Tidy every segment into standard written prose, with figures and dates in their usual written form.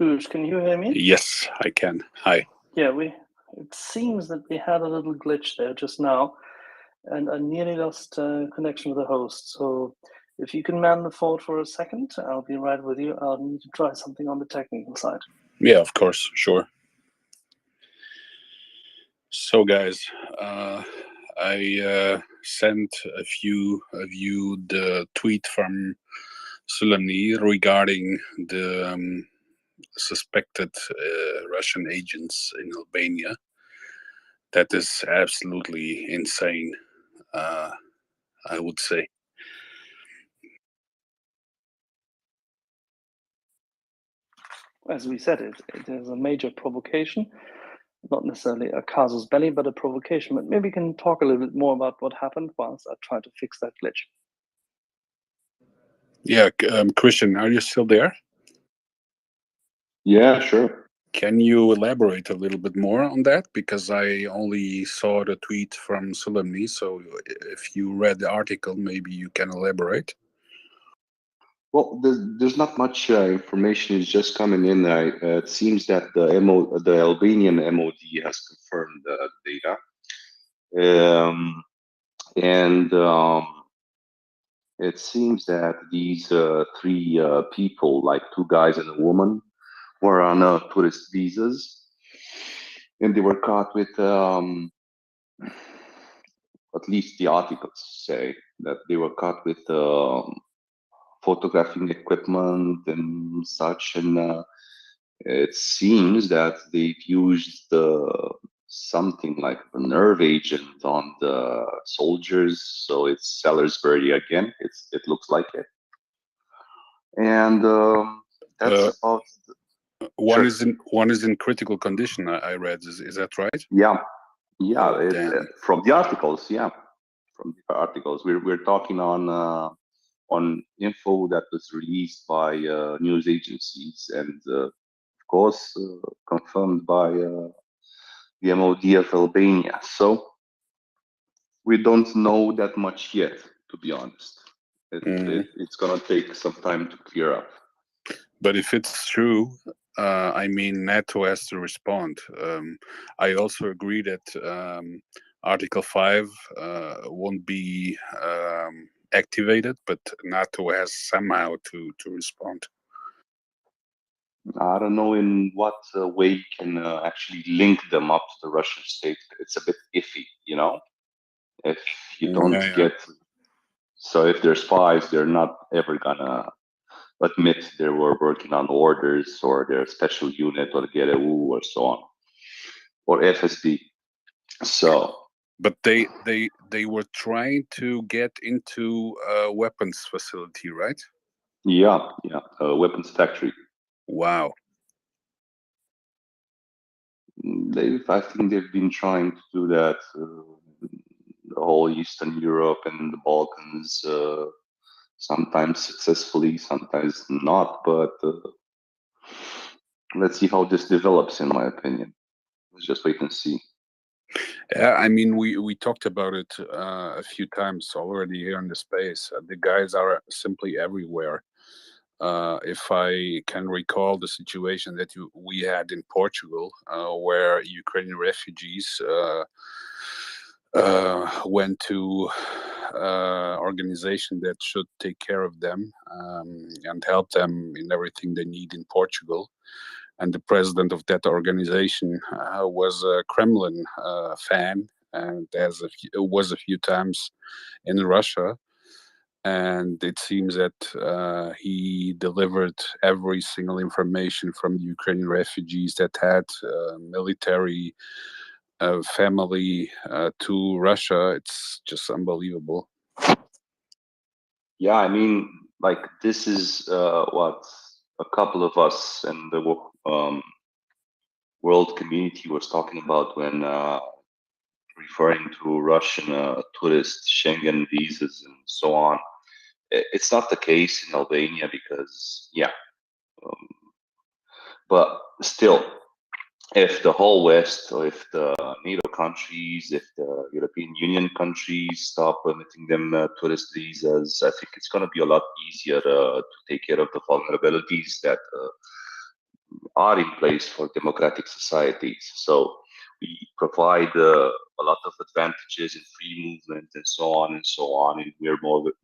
Ush, can you hear me? Yes, I can. Hi. Yeah, it seems that we had a little glitch there just now, and I nearly lost connection with the host. So if you can man the fort for a second, I'll be right with you. I'll need to try something on the technical side. Yeah, of course, sure. So, guys, I sent a few of you the tweet from Soleimani regarding the suspected Russian agents in Albania. That is absolutely insane, I would say. As we said, it is a major provocation, not necessarily a casus belli, but a provocation. But maybe we can talk a little bit more about what happened whilst I try to fix that glitch. Yeah, Christian, are you still there? Yeah, sure. Can you elaborate a little bit more on that? Because I only saw the tweet from Soleimani, so if you read the article, maybe you can elaborate. Well, there's not much information is just coming in. It seems that the Albanian MOD has confirmed the data, and it seems that these three people, like two guys and a woman, were on tourist visas, and they were caught with, at least the articles say that they were caught with photographing equipment and such, and it seems that they've used something like a nerve agent on the soldiers. So it's Salisbury again. It looks like it, and that's about. One is in critical condition. I read. Is that right? Yeah, Oh, from the articles. Yeah, from the articles. We're talking on info that was released by news agencies and of course confirmed by the MOD of Albania. So we don't know that much yet, to be honest. It's gonna take some time to clear up. But if it's true, I mean, NATO has to respond. I also agree that Article 5 won't be activated, but NATO has somehow to respond. I don't know in what way you can actually link them up to the Russian state. It's a bit iffy, you know? If you don't get... So if they're spies, they're not ever gonna admit they were working on orders or their special unit or GRU or so on, or FSB. So, but they were trying to get into a weapons facility, right? Yeah, a weapons factory. Wow. I think they've been trying to do that the whole Eastern Europe and the Balkans, sometimes successfully, sometimes not, but let's see how this develops, in my opinion. Let's just wait and see. Yeah, I mean, we talked about it a few times already here in the space. The guys are simply everywhere. If I can recall the situation that we had in Portugal, where Ukrainian refugees went to organization that should take care of them and help them in everything they need in Portugal. And the president of that organization was a Kremlin fan, and was a few times in Russia. And it seems that he delivered every single information from the Ukrainian refugees that had military family to Russia. It's just unbelievable. Yeah, I mean, like, this is what a couple of us in the world community was talking about when referring to Russian tourist Schengen visas and so on. It's not the case in Albania because, but still, if the whole West, or if the NATO countries, if the European Union countries stop permitting them tourist visas, I think it's going to be a lot easier to take care of the vulnerabilities that are in place for democratic societies. So we provide a lot of advantages in free movement and so on and so on, and we're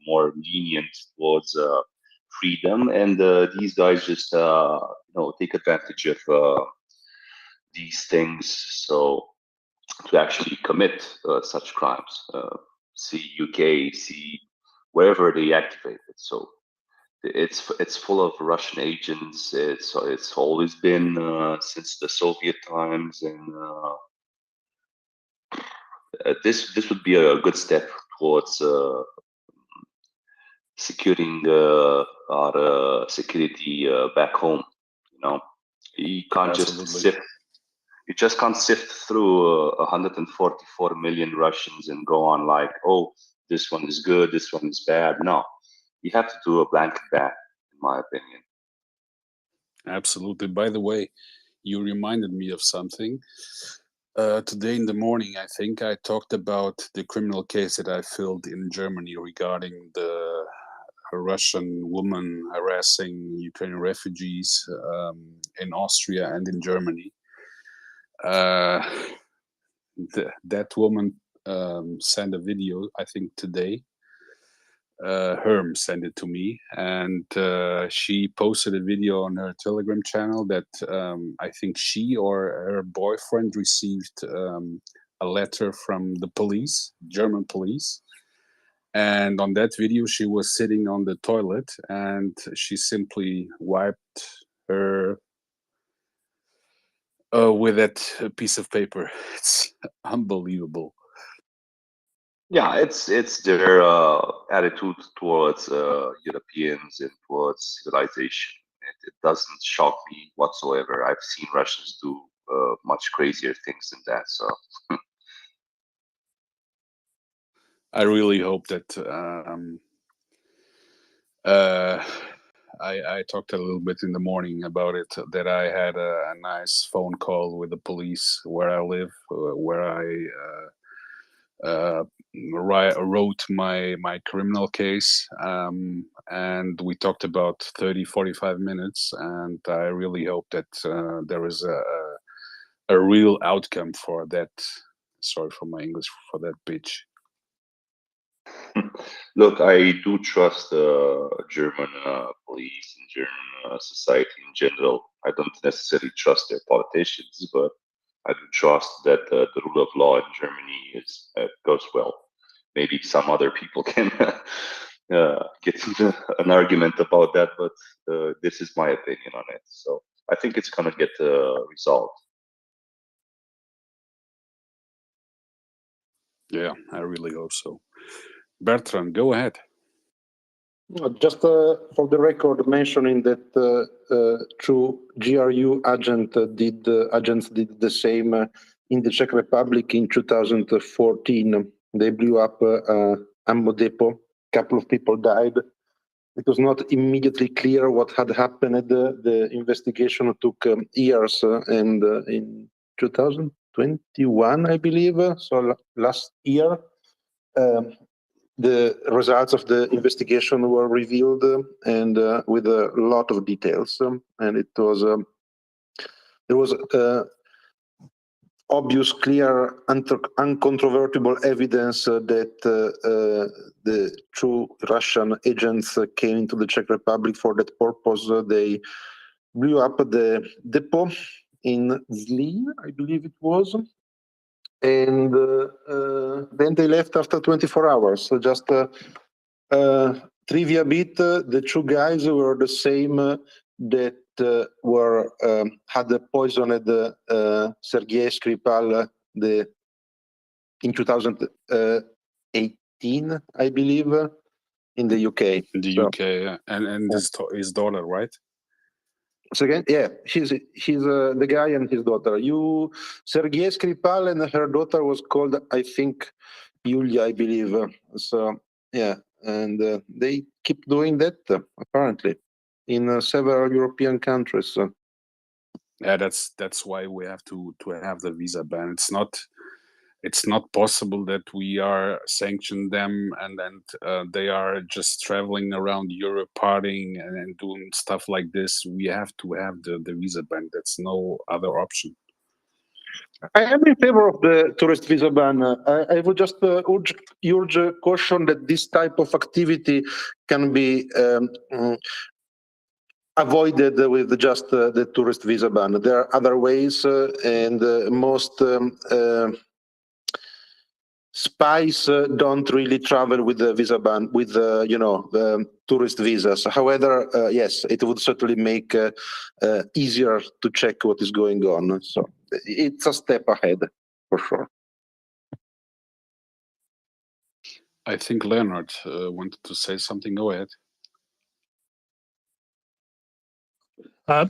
more lenient towards freedom. And these guys just take advantage of these things. So to actually commit such crimes, see UK, see wherever they activate it. So it's full of Russian agents. It's always been since the Soviet times, and this would be a good step towards securing our security back home. You can't you just can't sift through 144 million Russians and go on like, oh, this one is good, this one is bad. No, you have to do a blanket ban, in my opinion. Absolutely. By the way, you reminded me of something. Today in the morning, I think I talked about the criminal case that I filed in Germany regarding the Russian woman harassing Ukrainian refugees in Austria and in Germany. That woman sent a video, I think today. Herm sent it to me, and she posted a video on her Telegram channel that I think she or her boyfriend received a letter from the police, German police. And on that video, she was sitting on the toilet, and she simply wiped her with that piece of paper. It's unbelievable. Yeah, it's their attitude towards Europeans and towards civilization. It doesn't shock me whatsoever. I've seen Russians do much crazier things than that. So I really hope that I talked a little bit in the morning about it, that I had a nice phone call with the police where I live, where I wrote my criminal case, and we talked about 30-45 minutes, and I really hope that there is a real outcome for that. Sorry for my English, for that bitch. look, I do trust German police and German society in general. I don't necessarily trust their politicians, but I do trust that the rule of law in Germany goes well. Maybe some other people can get into an argument about that, but this is my opinion on it. So I think it's going to get resolved. Yeah, I really hope so. Bertrand, go ahead. Just for the record, mentioning that true GRU agents did the same in the Czech Republic in 2014. They blew up ammo depot. A couple of people died. It was not immediately clear what had happened. The investigation took years, and in 2021, I believe, so last year, the results of the investigation were revealed, and with a lot of details. And it was there was obvious, clear, uncontrovertible evidence that the true Russian agents came into the Czech Republic for that purpose. They blew up the depot in Zlín, I believe it was. And then they left after 24 hours. So just trivia bit, the two guys were the same that had poisoned Sergei Skripal in 2018, I believe, in the UK. In the UK, yeah. And his daughter, right? So again, yeah, he's the guy and his daughter. Sergei Skripal and her daughter was called, I think, Yulia, I believe. So yeah, and they keep doing that apparently in several European countries. Yeah, that's why we have to have the visa ban. it's not possible that we are sanctioning them and then they are just traveling around Europe partying and doing stuff like this. We have to have the visa ban. That's no other option. I am in favor of the tourist visa ban. I would just urge caution that this type of activity can be avoided with just the tourist visa ban. There are other ways, and most spies don't really travel with the visa ban, with tourist visas. However, yes, it would certainly make easier to check what is going on. So it's a step ahead, for sure. I think Leonard wanted to say something. Go ahead.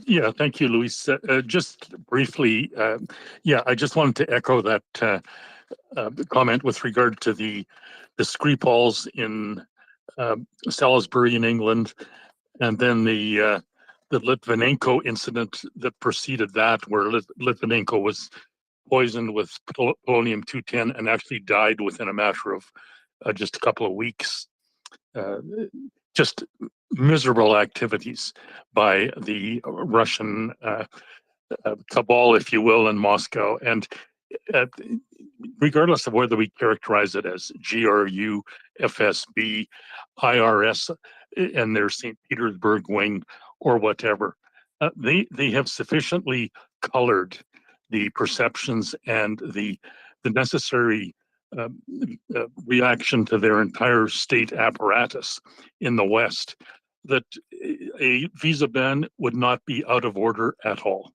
Yeah, thank you, Luis. Just briefly, I just wanted to echo that comment with regard to the Skripals in Salisbury in England, and then the Litvinenko incident that preceded that, where Litvinenko was poisoned with polonium-210 and actually died within a matter of just a couple of weeks. Just miserable activities by the Russian cabal, if you will, in Moscow. And regardless of whether we characterize it as GRU, FSB, IRS, and their St. Petersburg wing, or whatever, they have sufficiently colored the perceptions and the necessary reaction to their entire state apparatus in the West that a visa ban would not be out of order at all.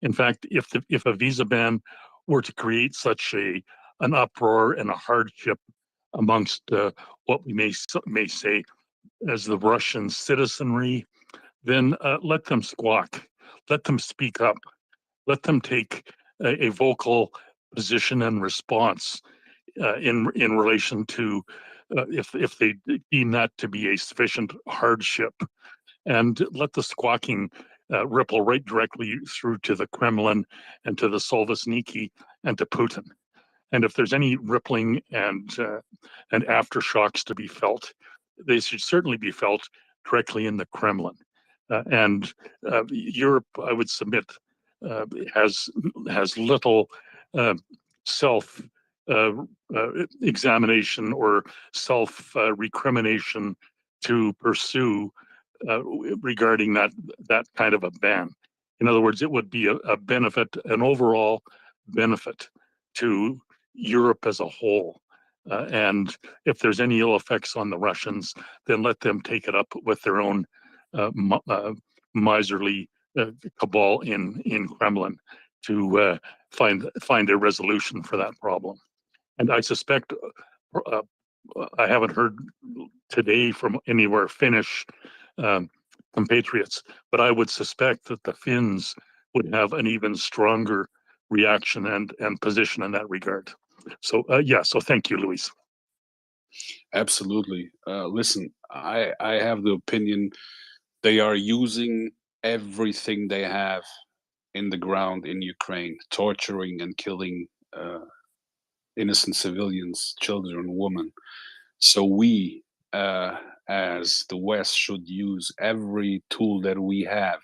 In fact, if a visa ban were to create such an uproar and a hardship amongst what we may say as the Russian citizenry, then let them squawk, let them speak up, let them take a vocal position and response in relation to if they deem that to be a sufficient hardship, and let the squawking ripple right directly through to the Kremlin and to the Solzhenitsyn and to Putin. And if there's any rippling and aftershocks to be felt, they should certainly be felt directly in the Kremlin. And Europe, I would submit, has little self examination or self recrimination to pursue regarding that kind of a ban. In other words, it would be a benefit, an overall benefit to Europe as a whole. And if there's any ill effects on the Russians, then let them take it up with their own miserly cabal in Kremlin to find a resolution for that problem. And I suspect, I haven't heard today from anywhere Finnish compatriots, but I would suspect that the Finns would have an even stronger reaction and position in that regard. So so thank you, Luis. Absolutely. Listen, I have the opinion they are using everything they have in the ground in Ukraine, torturing and killing innocent civilians, children, women. So we, as the West, should use every tool that we have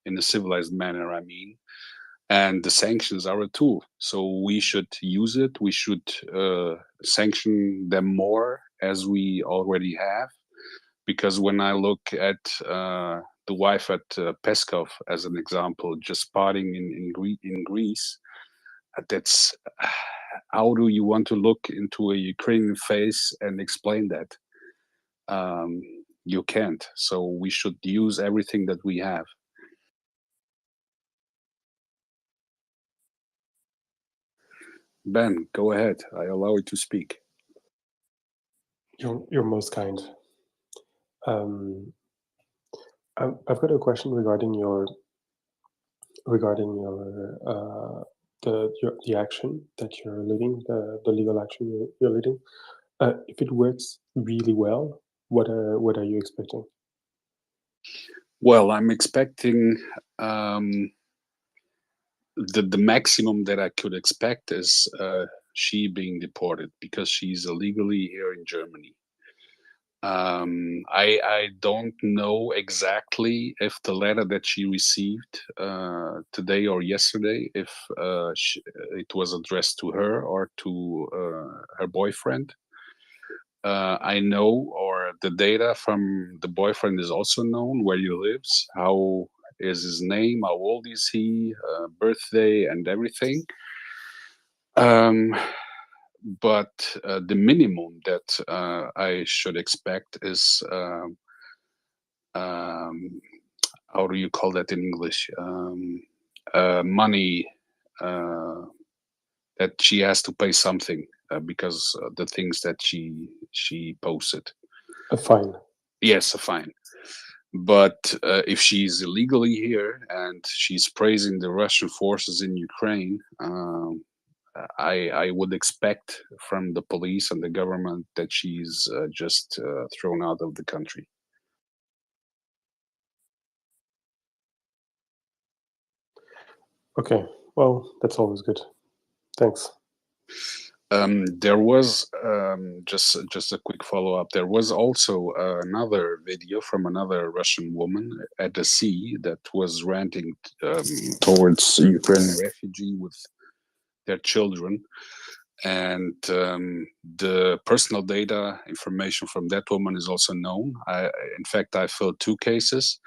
in a civilized manner, I mean, and the sanctions are a tool. So we should use it. We should sanction them more, as we already have. Because when I look at the wife at Peskov as an example, just partying in Greece, that's how do you want to look into a Ukrainian face and explain that? You can't. So we should use everything that we have. Ben, go ahead. I allow you to speak. You're most kind. I've got a question regarding the action that you're leading, the legal action you're leading. If it works really well, what are you expecting? Well, I'm expecting the maximum that I could expect is she being deported because she's illegally here in Germany. I don't know exactly if the letter that she received today or yesterday, if it was addressed to her or to her boyfriend. I know, or the data from the boyfriend is also known, where he lives, how is his name, how old is he, birthday, and everything. But the minimum that I should expect is how do you call that in English? Money that she has to pay something because the things that she posted. A fine. Yes, a fine. But if she's illegally here and she's praising the Russian forces in Ukraine, I would expect from the police and the government that she's just thrown out of the country. Okay, well, that's always good. Thanks. There was just a quick follow-up. There was also another video from another Russian woman at the sea that was ranting towards Ukrainian refugee with their children, and the personal data information from that woman is also known. In fact, I filled 2 cases,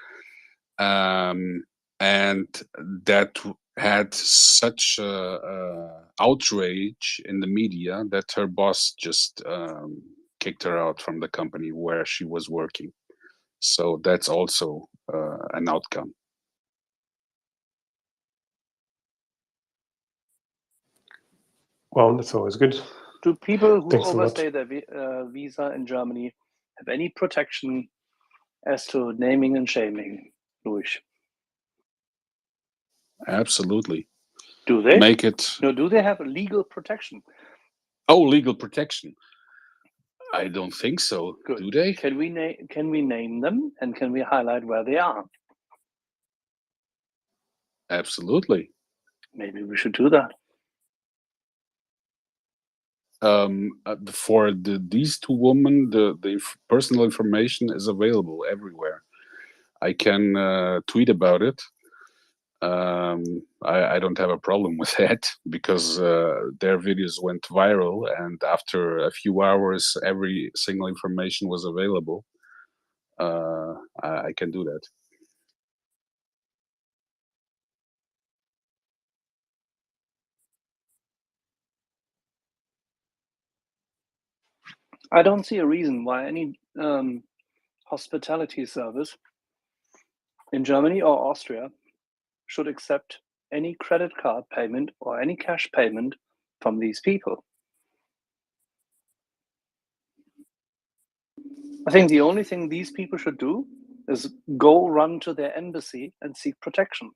and that had such outrage in the media that her boss just kicked her out from the company where she was working. So that's also an outcome. Well, that's always good. Do people who Thanks a lot. overstay their visa in Germany have any protection as to naming and shaming, Luis? Absolutely. Do they? Make it. No, do they have a legal protection? Oh, legal protection. I don't think so. Good. Do they? Can we name them, and can we highlight where they are? Absolutely. Maybe we should do that. For these 2 women, the personal information is available everywhere. I can tweet about it. I don't have a problem with that because their videos went viral, and after a few hours, every single information was available. I can do that. I don't see a reason why any hospitality service in Germany or Austria should accept any credit card payment or any cash payment from these people. I think the only thing these people should do is go run to their embassy and seek protection.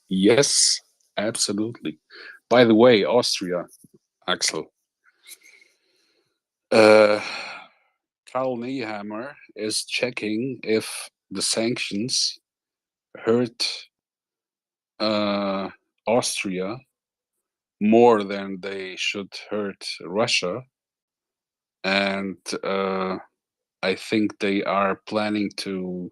Yes, absolutely. By the way, Austria, Axel. Karl Nehammer is checking if the sanctions hurt Austria more than they should hurt Russia, and I think they are planning to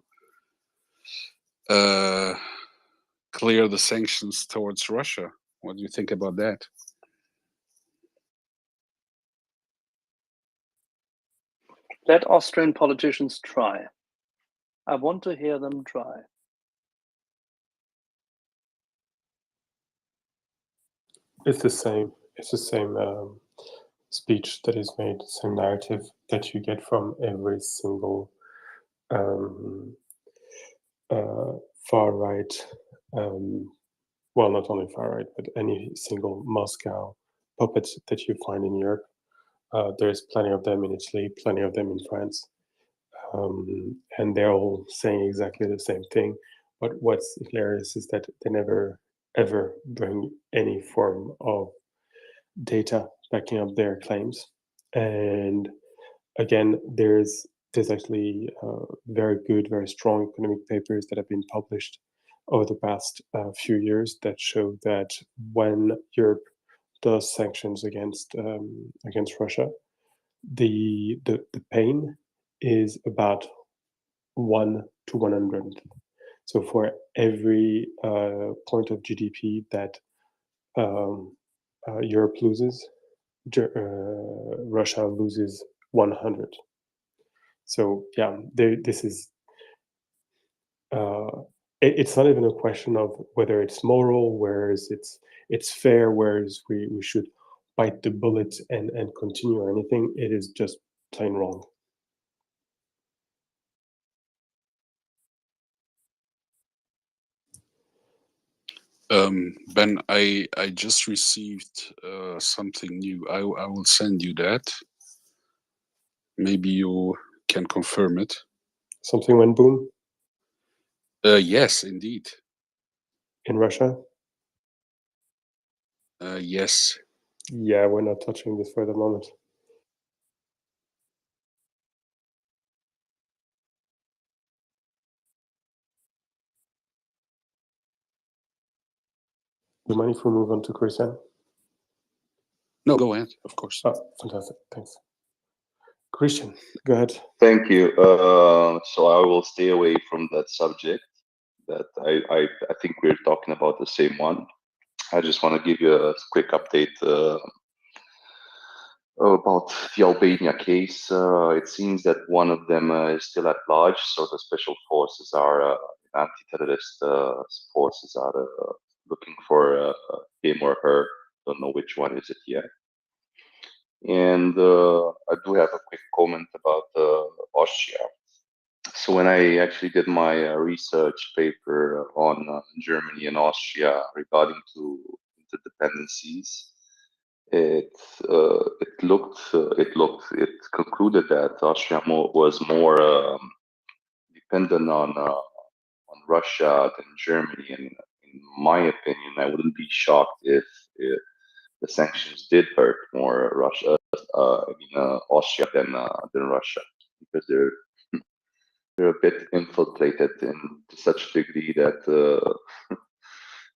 clear the sanctions towards Russia. What do you think about that? Let Austrian politicians try. I want to hear them try. It's the same. It's the same speech that is made, same narrative that you get from every single far right. Well, not only far right, but any single Moscow puppet that you find in Europe. There's plenty of them in Italy, plenty of them in France, and they're all saying exactly the same thing. But what's hilarious is that they never ever bring any form of data backing up their claims. And again, there's actually very good, very strong economic papers that have been published over the past few years that show that when Europe those sanctions against Russia, the pain is about 1 to 100. So for every point of GDP that Europe loses, Russia loses 100. So yeah, this is. It's not even a question of whether it's moral, whereas it's fair, whereas we should bite the bullet and continue or anything. It is just plain wrong. Ben, I just received something new. I will send you that. Maybe you can confirm it. Something went boom? Yes, indeed. In Russia? Yes. Yeah, we're not touching this for the moment. Do you mind if we move on to Christian? No, go ahead, of course. Oh, fantastic. Thanks. Christian, go ahead. Thank you. So I will stay away from that subject. That I think we're talking about the same one. I just want to give you a quick update about the Albania case. It seems that one of them is still at large, so the special forces are anti-terrorist forces are looking for him or her. Don't know which one is it yet. And I do have a quick comment about Austria. So when I actually did my research paper on Germany and Austria regarding to interdependencies, it concluded that Austria was more dependent on Russia than Germany, and in my opinion, I wouldn't be shocked if the sanctions did hurt more Austria than Russia, because they're a bit infiltrated to such a degree that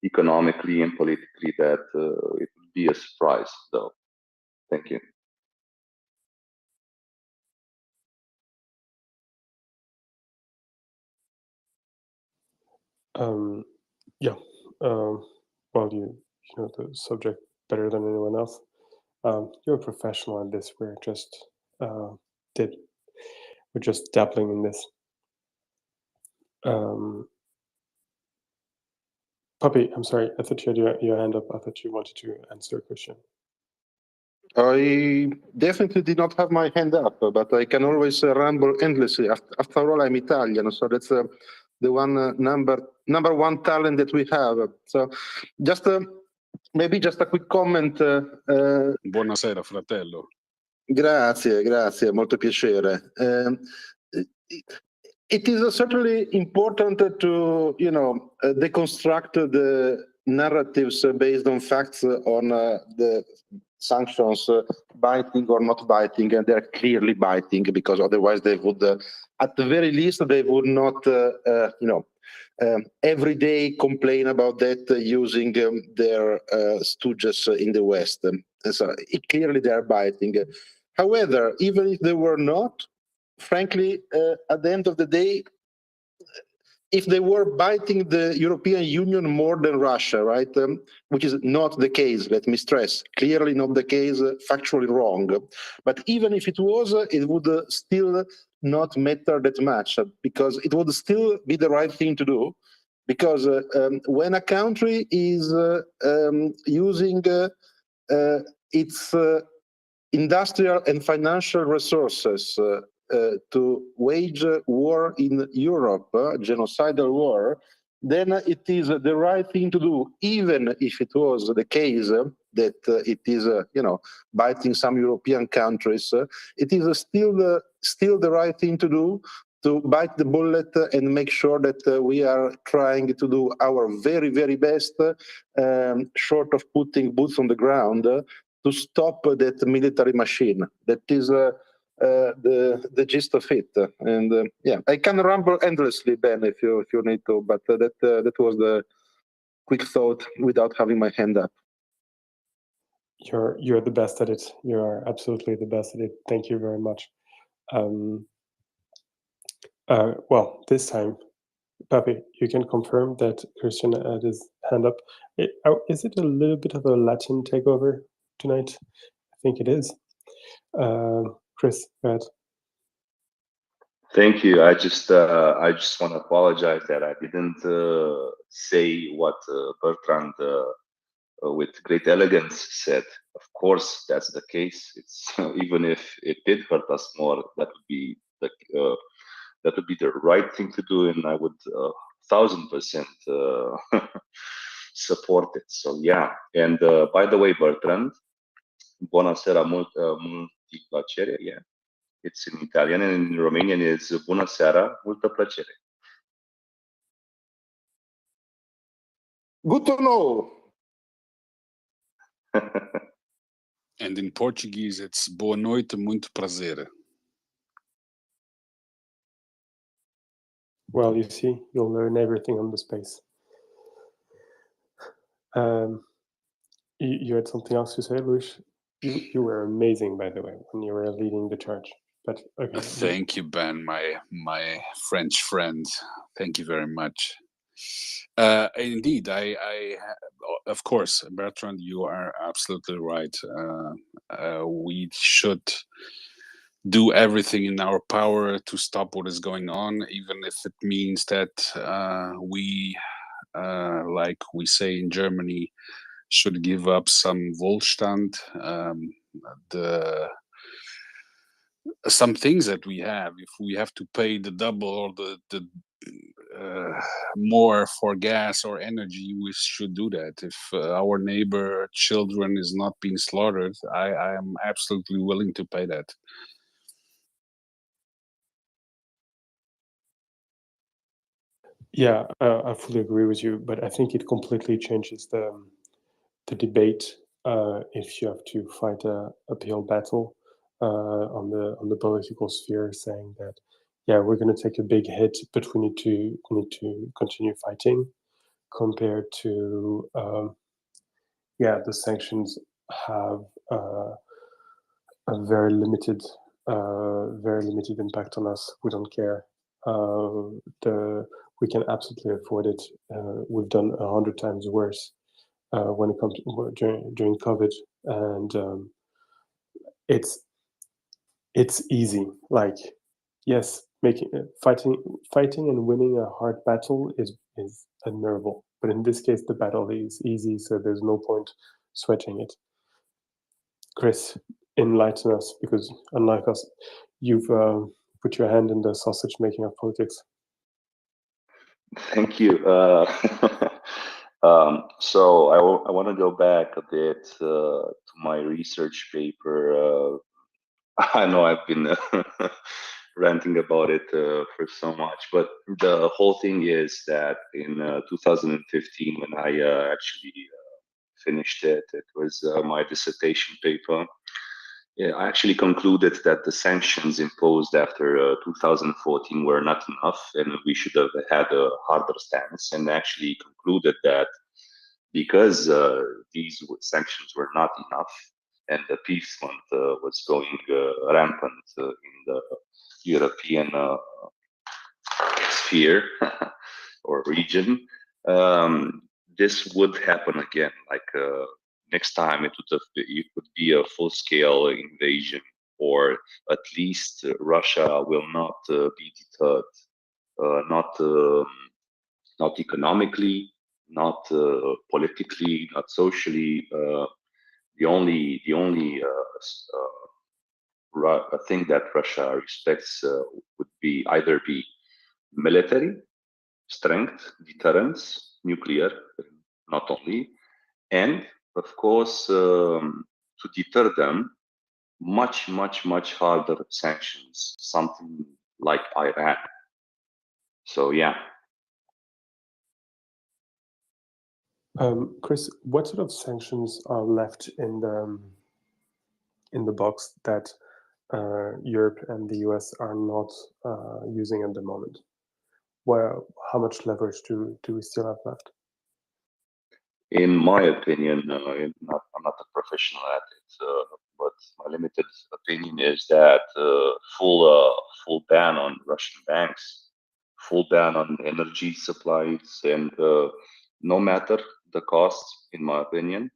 economically and politically that it would be a surprise, though. Thank you. Yeah. Well, you know the subject better than anyone else. You're a professional at this. We're just dabbling in this. Puppy, I'm sorry. I thought you had your hand up. I thought you wanted to answer a question. I definitely did not have my hand up, but I can always ramble endlessly. After all, I'm Italian, so that's the one number one talent that we have. So just maybe just a quick comment. Buonasera, fratello. Grazie, molto piacere. It is certainly important to, deconstruct the narratives based on facts on the sanctions biting or not biting, and they're clearly biting, because otherwise they would, at the very least, they would not, every day complain about that using their stooges in the West. So clearly they are biting. However, even if they were not, frankly, at the end of the day, if they were biting the European Union more than Russia, right, which is not the case, let me stress, clearly not the case, factually wrong. But even if it was, it would still not matter that much, because it would still be the right thing to do. Because when a country is using its industrial and financial resources to wage war in Europe, genocidal war, then it is the right thing to do, even if it was the case that it is, biting some European countries. It is still the right thing to do, to bite the bullet and make sure that we are trying to do our very, very best, short of putting boots on the ground, to stop that military machine. That is the gist of it. And I can ramble endlessly, Ben, if you need to, but that was the quick thought without having my hand up. You're the best at it. You are absolutely the best at it. Thank you very much. Well, this time, Papi, you can confirm that Christian had his hand up. Is it a little bit of a Latin takeover tonight? I think it is. Chris, go ahead. Thank you. I just want to apologize that I didn't say what Bertrand with great elegance said. Of course, that's the case. It's even if it did hurt us more, that would be the right thing to do, and I would 1000% support it. So yeah. And by the way, Bertrand, buonasera, multi piacere. Yeah, it's in Italian, and in Romanian it's bună seara, multă plăcere. Good to know. And in Portuguese, it's boa noite, muito prazer. Well, you see, you'll learn everything on the space. You had something else to say, Luis? You were amazing, by the way, when you were leading the charge. But okay. Thank you, Ben, my French friend. Thank you very much. Indeed, I of course, Bertrand, you are absolutely right. We should do everything in our power to stop what is going on, even if it means that we, like we say in Germany, should give up some Wohlstand, some things that we have. If we have to pay the double or the more for gas or energy, we should do that. If our neighbor children is not being slaughtered, I am absolutely willing to pay that. Yeah, I fully agree with you, but I think it completely changes the debate if you have to fight a uphill battle on the political sphere, saying that we're going to take a big hit, but we need to continue fighting, compared to the sanctions have a very limited impact on us. We don't care. We can absolutely afford it. We've done 100 times worse when it comes to, during COVID, and it's easy. Like, yes, fighting and winning a hard battle is admirable, but in this case, the battle is easy, so there's no point sweating it. Chris, enlighten us, because unlike us, you've put your hand in the sausage making of politics. Thank you. So I want to go back a bit to my research paper. I know I've been ranting about it for so much, but the whole thing is that in 2015, when I actually finished it, it was my dissertation paper. I actually concluded that the sanctions imposed after 2014 were not enough, and we should have had a harder stance, and actually concluded that because these sanctions were not enough, and the peace fund was going rampant in the European sphere or region, this would happen again. Like next time, it would be a full-scale invasion, or at least Russia will not be deterred, not economically, not politically, not socially. The only thing that Russia respects would be either be military strength, deterrence, nuclear, not only, and of course to deter them, much harder sanctions, something like Iran. So yeah. Chris, what sort of sanctions are left in the box that Europe and the US are not using at the moment? How much leverage do we still have left? In my opinion, I'm not a professional at it, but my limited opinion is that full ban on Russian banks, full ban on energy supplies, and no matter the cost, in my opinion,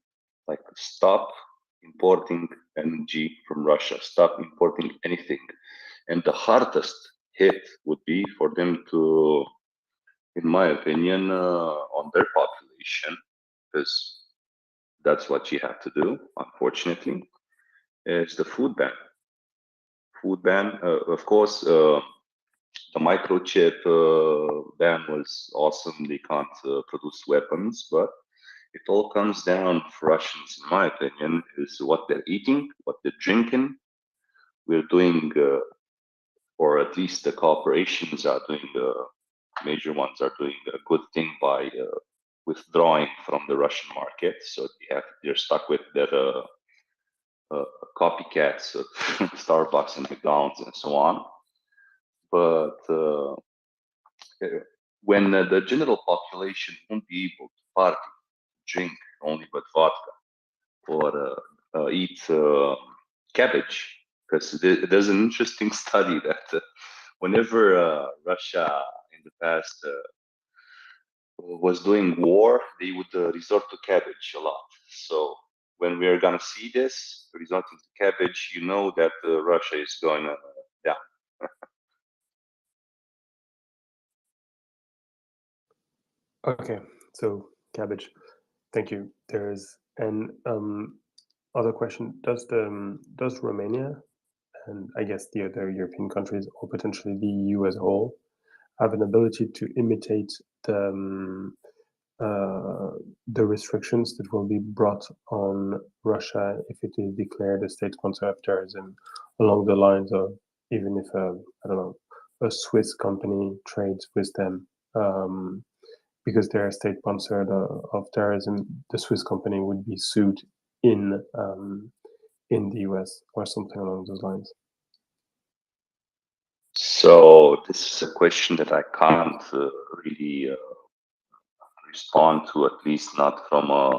like stop importing energy from Russia, stop importing anything. And the hardest hit would be for them to, in my opinion, on their population, because that's what you have to do, unfortunately, is the food ban. Food ban, of course, the microchip ban was awesome. They can't produce weapons, but it all comes down for Russians, in my opinion, is what they're eating, what they're drinking. We're doing, or at least the corporations are doing, major ones are doing a good thing by withdrawing from the Russian market. So they're stuck with their copycats of Starbucks and McDonald's and so on. But when the general population won't be able to party, drink only but vodka, or eat cabbage, because there's an interesting study that whenever Russia in the past was doing war, they would resort to cabbage a lot. So when we're gonna see this resorting to cabbage, you know that Russia is going down. Okay, so cabbage. Thank you. There's an other question. Does Romania and I guess the other European countries or potentially the EU as a whole have an ability to imitate the restrictions that will be brought on Russia if it is declared a state sponsor of terrorism, along the lines of even if I don't know, a Swiss company trades with them because they're a state sponsor of terrorism, the Swiss company would be sued in the US or something along those lines. So this is a question that I can't really respond to, at least not from a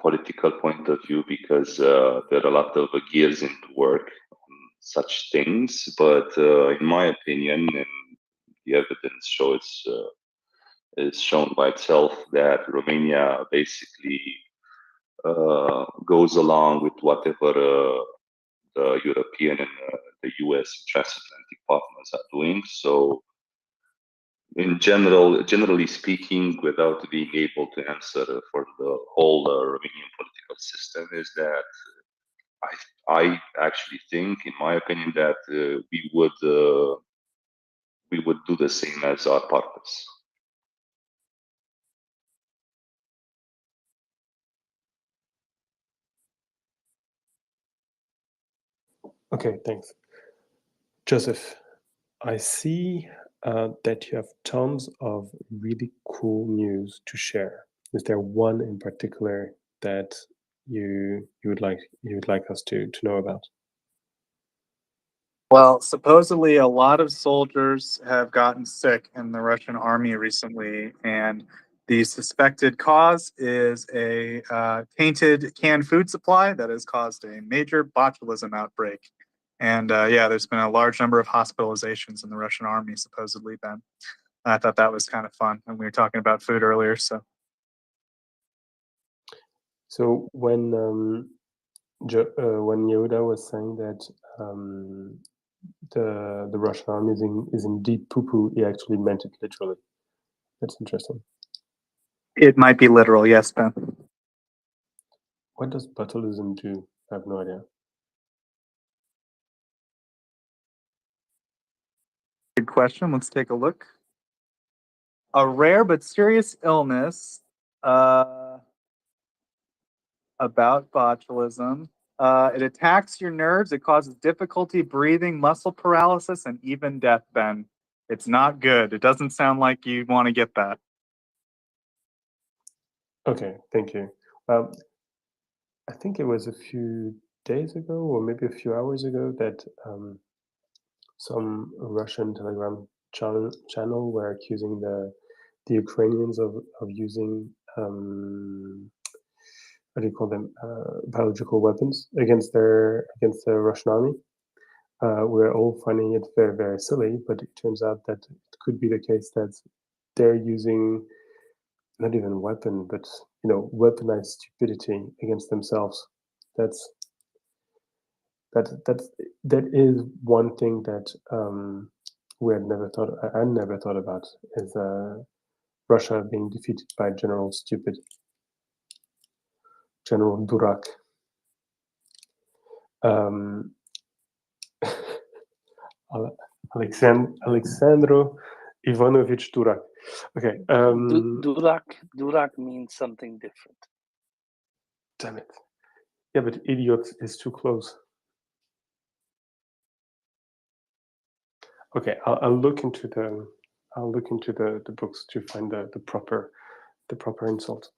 political point of view, because there are a lot of gears into work on such things. But in my opinion, and the evidence shows is shown by itself that Romania basically goes along with whatever the European and the US transatlantic partners are doing. So in generally speaking, without being able to answer for the whole Romanian political system, is that I actually think, in my opinion, that we would do the same as our partners. Okay, thanks. Joseph, I see that you have tons of really cool news to share. Is there one in particular that you would like us to know about? Well, supposedly a lot of soldiers have gotten sick in the Russian army recently, and the suspected cause is a tainted canned food supply that has caused a major botulism outbreak. And yeah, there's been a large number of hospitalizations in the Russian army, supposedly, Ben. I thought that was kind of fun, and we were talking about food earlier, so. So when Yehuda was saying that the Russian army is indeed poo-poo, he actually meant it literally. That's interesting. It might be literal, yes, Ben. What does botulism do? I have no idea. Good question. Let's take a look. A rare but serious illness about botulism. It attacks your nerves. It causes difficulty breathing, muscle paralysis, and even death, Ben. It's not good. It doesn't sound like you want to get that. Okay, thank you. I think it was a few days ago or maybe a few hours ago that some Russian Telegram channel were accusing the Ukrainians of using what do you call them, biological weapons against the Russian army. We're all finding it very, very silly, but it turns out that it could be the case that they're using not even weapon, but weaponized stupidity against themselves. That is one thing that I never thought about, is Russia being defeated by General Stupid, General Durak. Alexandro Ivanovich Durak. Okay. Durak means something different. Damn it. Yeah, but idiot is too close. Okay, I'll look into the books to find the proper insult.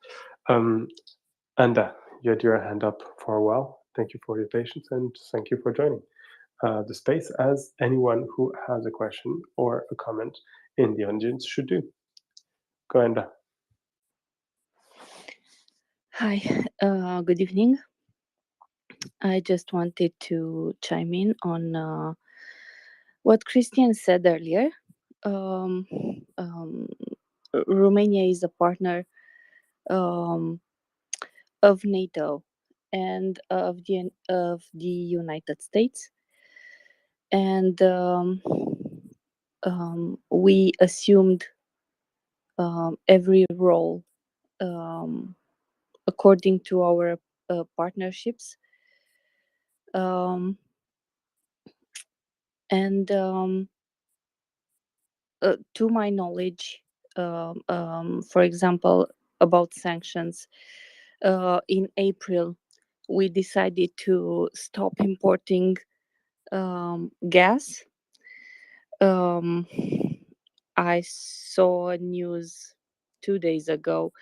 Anda, you had your hand up for a while. Thank you for your patience, and thank you for joining the space, as anyone who has a question or a comment in the audience should do. Go, Anda. Hi, good evening. I just wanted to chime in on what Christian said earlier. Romania is a partner of NATO and of the United States, and we assumed every role according to our partnerships. To my knowledge, for example, about sanctions, in April, we decided to stop importing gas. I saw news 2 days ago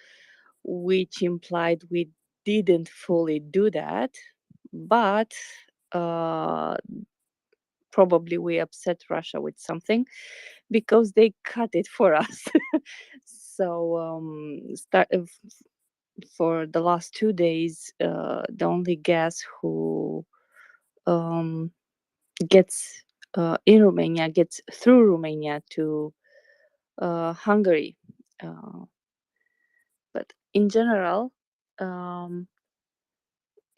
which implied we didn't fully do that, but probably we upset Russia with something because they cut it for us. So for the last 2 days, the only gas who gets in Romania gets through Romania to Hungary. But in general,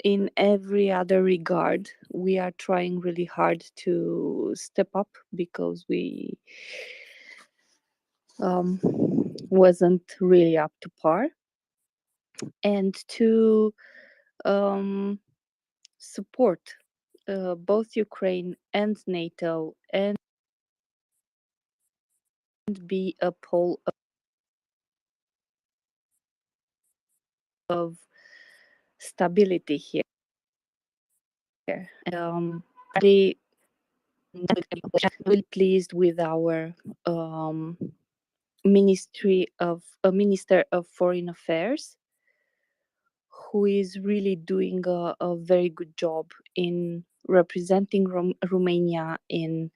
in every other regard, we are trying really hard to step up because we wasn't really up to par, and to support both Ukraine and NATO, and be a pole of stability here. Really pleased with our Minister of Foreign Affairs, who is really doing a very good job in representing Romania in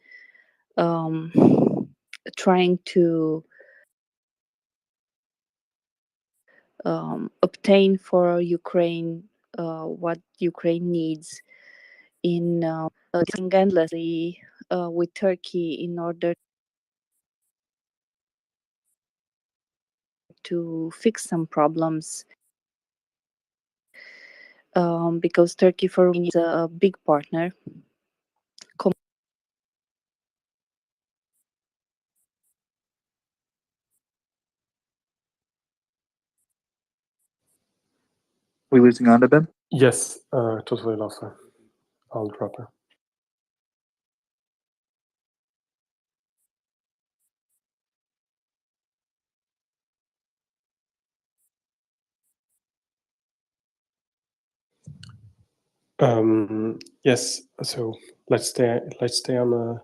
trying to obtain for Ukraine what Ukraine needs, in endlessly with Turkey in order to fix some problems, because Turkey for Romania is a big partner. We losing Anda, Ben? Yes, totally lost her. I'll drop her. Yes, so let's stay on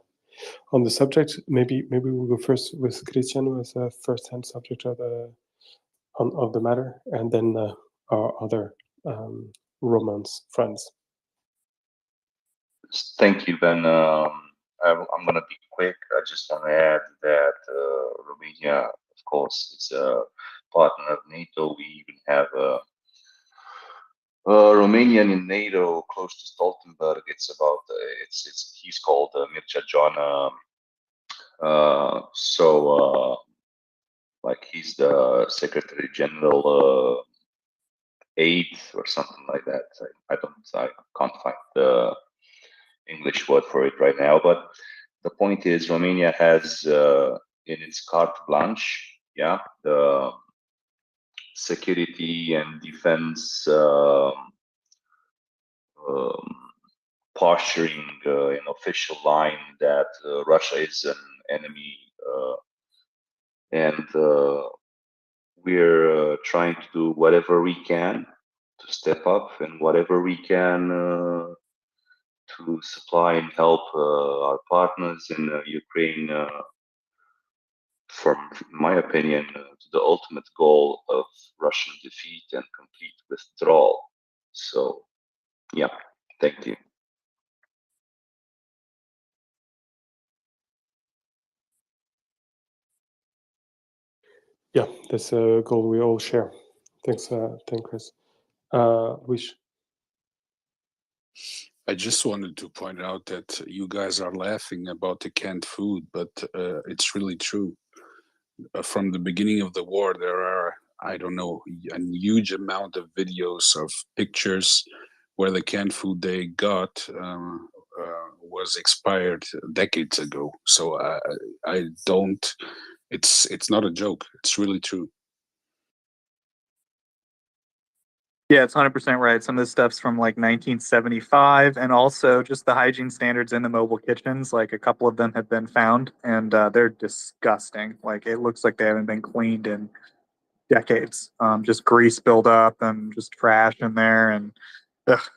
the subject. Maybe we'll go first with Cristiano as a first-hand subject of the matter, and then our other Romance friends. Thank you, Ben. I'm going to be quick. I just want to add that Romania, of course, is a partner of NATO. We even have Romanian in NATO, close to Stoltenberg. It's about he's called Mircea John. Like he's the Secretary General aide or something like that. I can't find the English word for it right now. But the point is, Romania has in its carte blanche, the security and defense posturing an official line that Russia is an enemy, and we're trying to do whatever we can to step up and whatever we can to supply and help our partners in Ukraine, from my opinion, to the ultimate goal of Russian defeat and complete withdrawal. So, yeah, thank you. Yeah, that's a goal we all share. Thanks, Chris. Wish. I just wanted to point out that you guys are laughing about the canned food, but it's really true. From the beginning of the war, there are, I don't know, a huge amount of videos of pictures where the canned food they got was expired decades ago. So I don't. It's not a joke. It's really true. Yeah, it's 100% right. Some of this stuff's from like 1975, and also just the hygiene standards in the mobile kitchens. Like a couple of them have been found, and they're disgusting. Like it looks like they haven't been cleaned in decades. Just grease buildup and just trash in there, and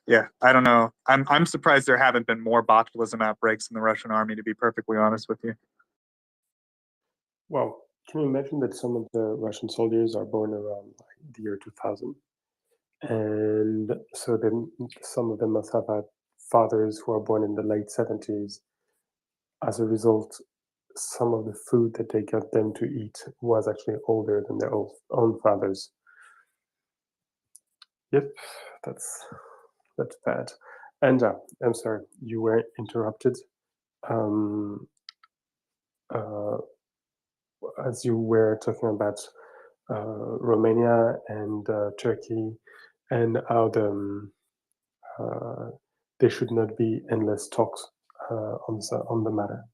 yeah, I don't know. I'm surprised there haven't been more botulism outbreaks in the Russian army, to be perfectly honest with you. Well, can you imagine that some of the Russian soldiers are born around like, the year 2000? And so then some of them must have had fathers who are born in the late 70s. As a result, some of the food that they got them to eat was actually older than their own fathers. Yep, that's bad. And I'm sorry, you were interrupted. As you were talking about Romania and Turkey, and how there should not be endless talks on the matter.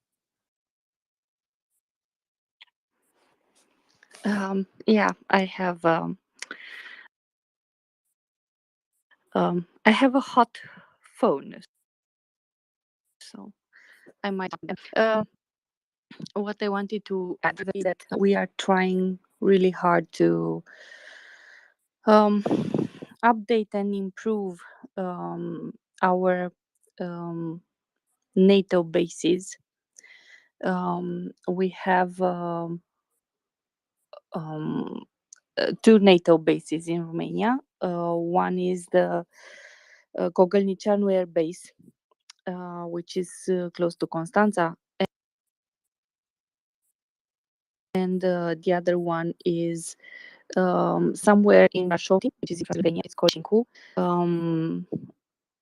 Yeah, I have a hot phone, so I might. What I wanted to add is that we are trying really hard to update and improve our NATO bases. We have two NATO bases in Romania. One is the Gogolnicianu Air Base, which is close to Constanța, and the other one is somewhere in Brașov, which is in Slovenia. It's called Cincu.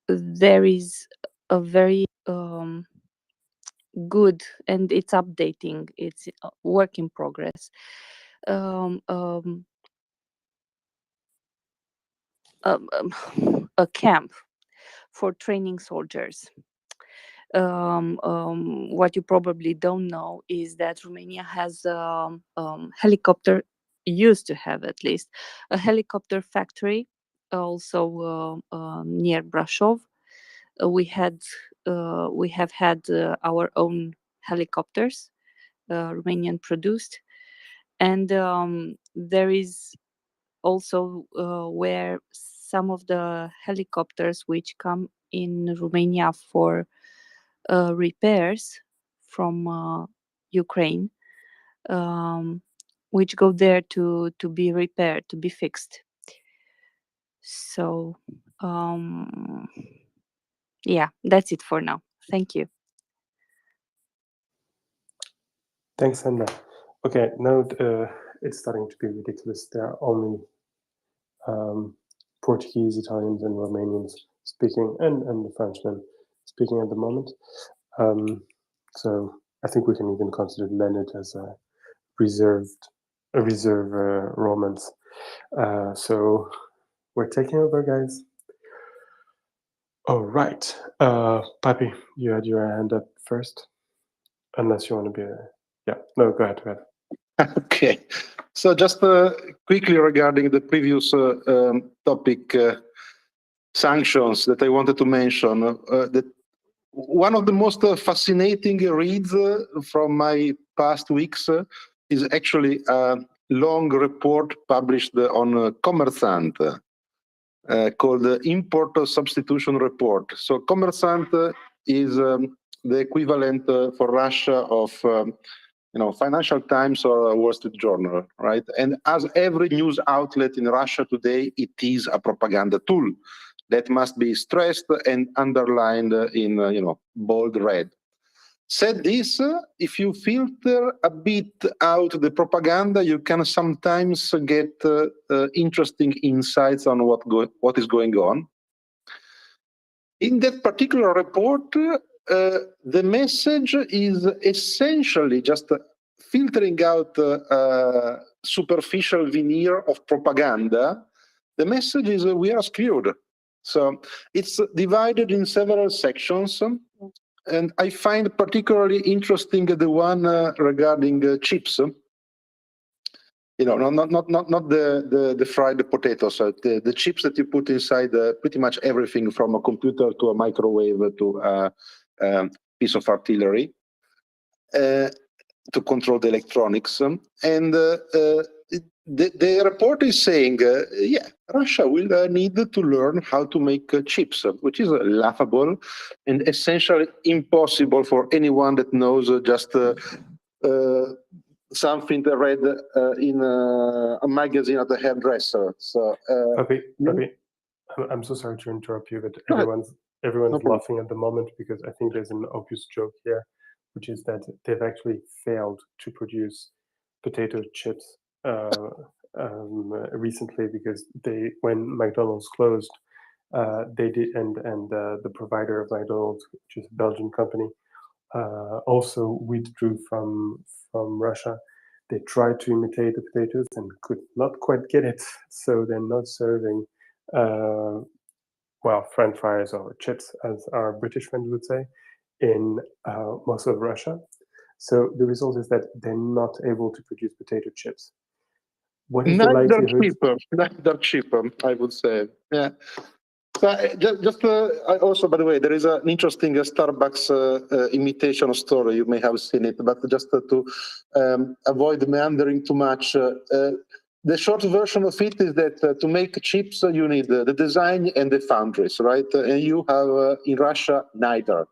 There is a very good, and it's updating. It's a work in progress. A camp for training soldiers. What you probably don't know is that Romania has helicopter, used to have at least, a helicopter factory also near Brașov. We have had our own helicopters, Romanian produced, and there is also where some of the helicopters which come in Romania for repairs from Ukraine, which go there to be repaired, to be fixed. So yeah, that's it for now. Thank you. Thanks, Anna. Okay, now it's starting to be ridiculous. There are only Portuguese, Italians, and Romanians speaking, and the Frenchmen speaking at the moment. So I think we can even consider Leonard as a reserve Romance. So we're taking over, guys. All right, Papi, you had your hand up first, unless you want to be no, go ahead. Okay, so just quickly regarding the previous topic, sanctions, that I wanted to mention, that one of the most fascinating reads from my past weeks is actually a long report published on Commerçant called the Import Substitution Report. So Commerçant is the equivalent for Russia of Financial Times or Wall Street Journal, right? And as every news outlet in Russia today, it is a propaganda tool that must be stressed and underlined in bold red. Said this, if you filter a bit out the propaganda, you can sometimes get interesting insights on what is going on. In that particular report, the message is essentially just filtering out superficial veneer of propaganda. The message is we are screwed. So it's divided in several sections, and I find particularly interesting the one regarding chips. Not the fried potatoes, the chips that you put inside pretty much everything from a computer to a microwave to a piece of artillery to control the electronics. And the report is saying, Russia will need to learn how to make chips, which is laughable and essentially impossible for anyone that knows just something they read in a magazine at the hairdresser. So, Papi, I'm so sorry to interrupt you, but everyone's No laughing at the moment because I think there's an obvious joke here, which is that they've actually failed to produce potato chips recently because when McDonald's closed, they did, and the provider of McDonald's, which is a Belgian company, also withdrew from Russia. They tried to imitate the potatoes and could not quite get it, so they're not serving French fries or chips, as our British friends would say, in most of Russia. So the result is that they're not able to produce potato chips. What is the likelihood? Neither cheaper, I would say. Yeah. So also, by the way, there is an interesting Starbucks imitation story. You may have seen it, but just to avoid meandering too much, the short version of it is that to make chips, you need the design and the foundries, right? And you have in Russia neither.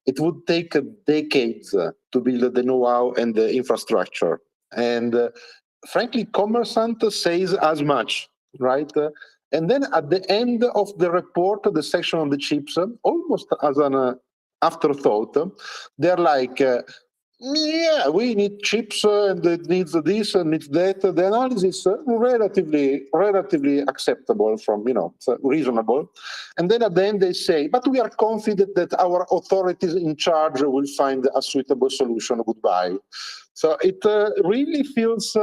It would take decades to build the know-how and the infrastructure. And frankly, Commerçant says as much, right? And then at the end of the report, the section on the chips, almost as an afterthought, they're like, we need chips and it needs this and needs that. The analysis relatively acceptable from, reasonable. And then at the end they say, but we are confident that our authorities in charge will find a suitable solution. Goodbye. So it really feels,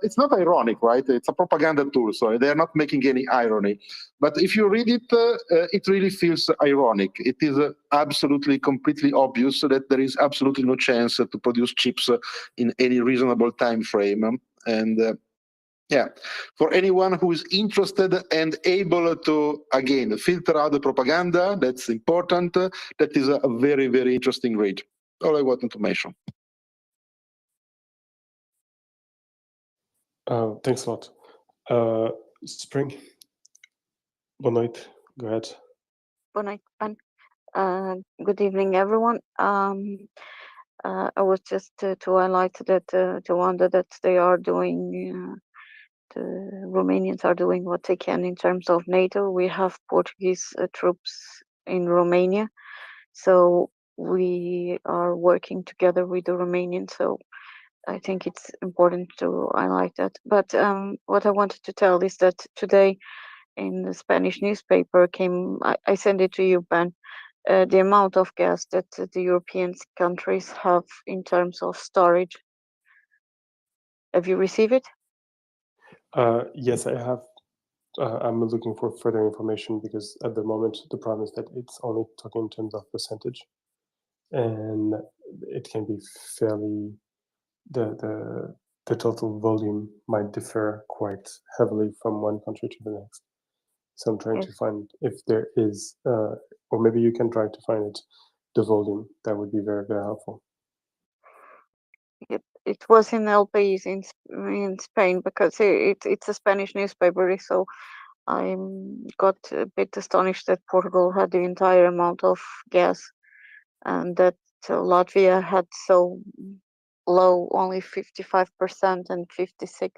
it's not ironic, right? It's a propaganda tool, so they're not making any irony. But if you read it, it really feels ironic. It is absolutely, completely obvious that there is absolutely no chance to produce chips in any reasonable time frame. And for anyone who is interested and able to, again, filter out the propaganda, that's important. That is a very, very interesting read. All I wanted to mention. Thanks a lot. Spring, bon night. Go ahead. Bon night, Ben. Good evening, everyone. I was just to highlight that to wonder that they are doing, the Romanians are doing what they can in terms of NATO. We have Portuguese troops in Romania, so we are working together with the Romanians. So I think it's important to highlight that. But what I wanted to tell is that today in the Spanish newspaper I sent it to you, Ben, the amount of gas that the European countries have in terms of storage. Have you received it? Yes, I have. I'm looking for further information because at the moment the problem is that it's only talking in terms of percentage, and it can be fairly the total volume might differ quite heavily from one country to the next. So I'm trying to find if there is, or maybe you can try to find it, the volume. That would be very, very helpful. It was in El País in Spain because it's a Spanish newspaper, so I got a bit astonished that Portugal had the entire amount of gas and that Latvia had so low, only 55% and 56%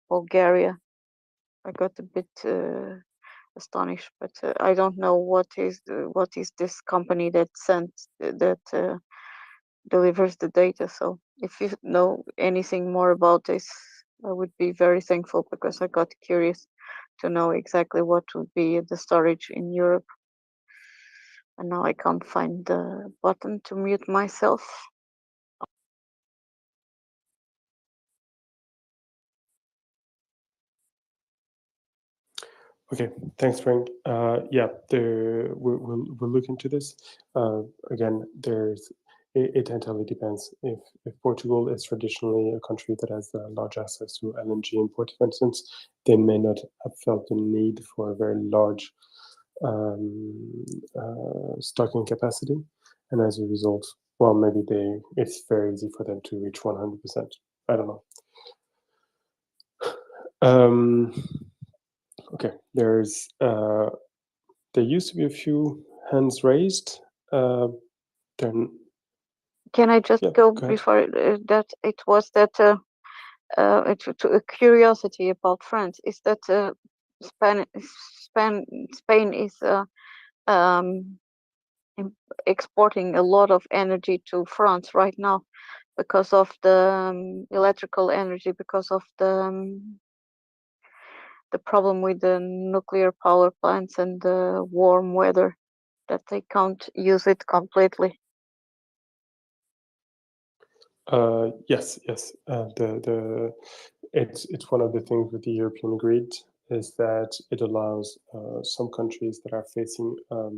Bulgaria. I got a bit astonished, but I don't know what is this company that delivers the data. So if you know anything more about this, I would be very thankful because I got curious to know exactly what would be the storage in Europe. And now I can't find the button to mute myself. Okay, thanks, Frank. Yeah, we'll look into this. Again, it entirely depends. If Portugal is traditionally a country that has large access to LNG import, for instance, they may not have felt the need for a very large stocking capacity, and as a result, well, maybe it's very easy for them to reach 100%. I don't know. Okay, there used to be a few hands raised. Then can I just go before that? It was that a curiosity about France is that Spain is exporting a lot of energy to France right now because of the electrical energy, because of the problem with the nuclear power plants and the warm weather, that they can't use it completely. Yes. It's one of the things with the European grid is that it allows some countries that are facing a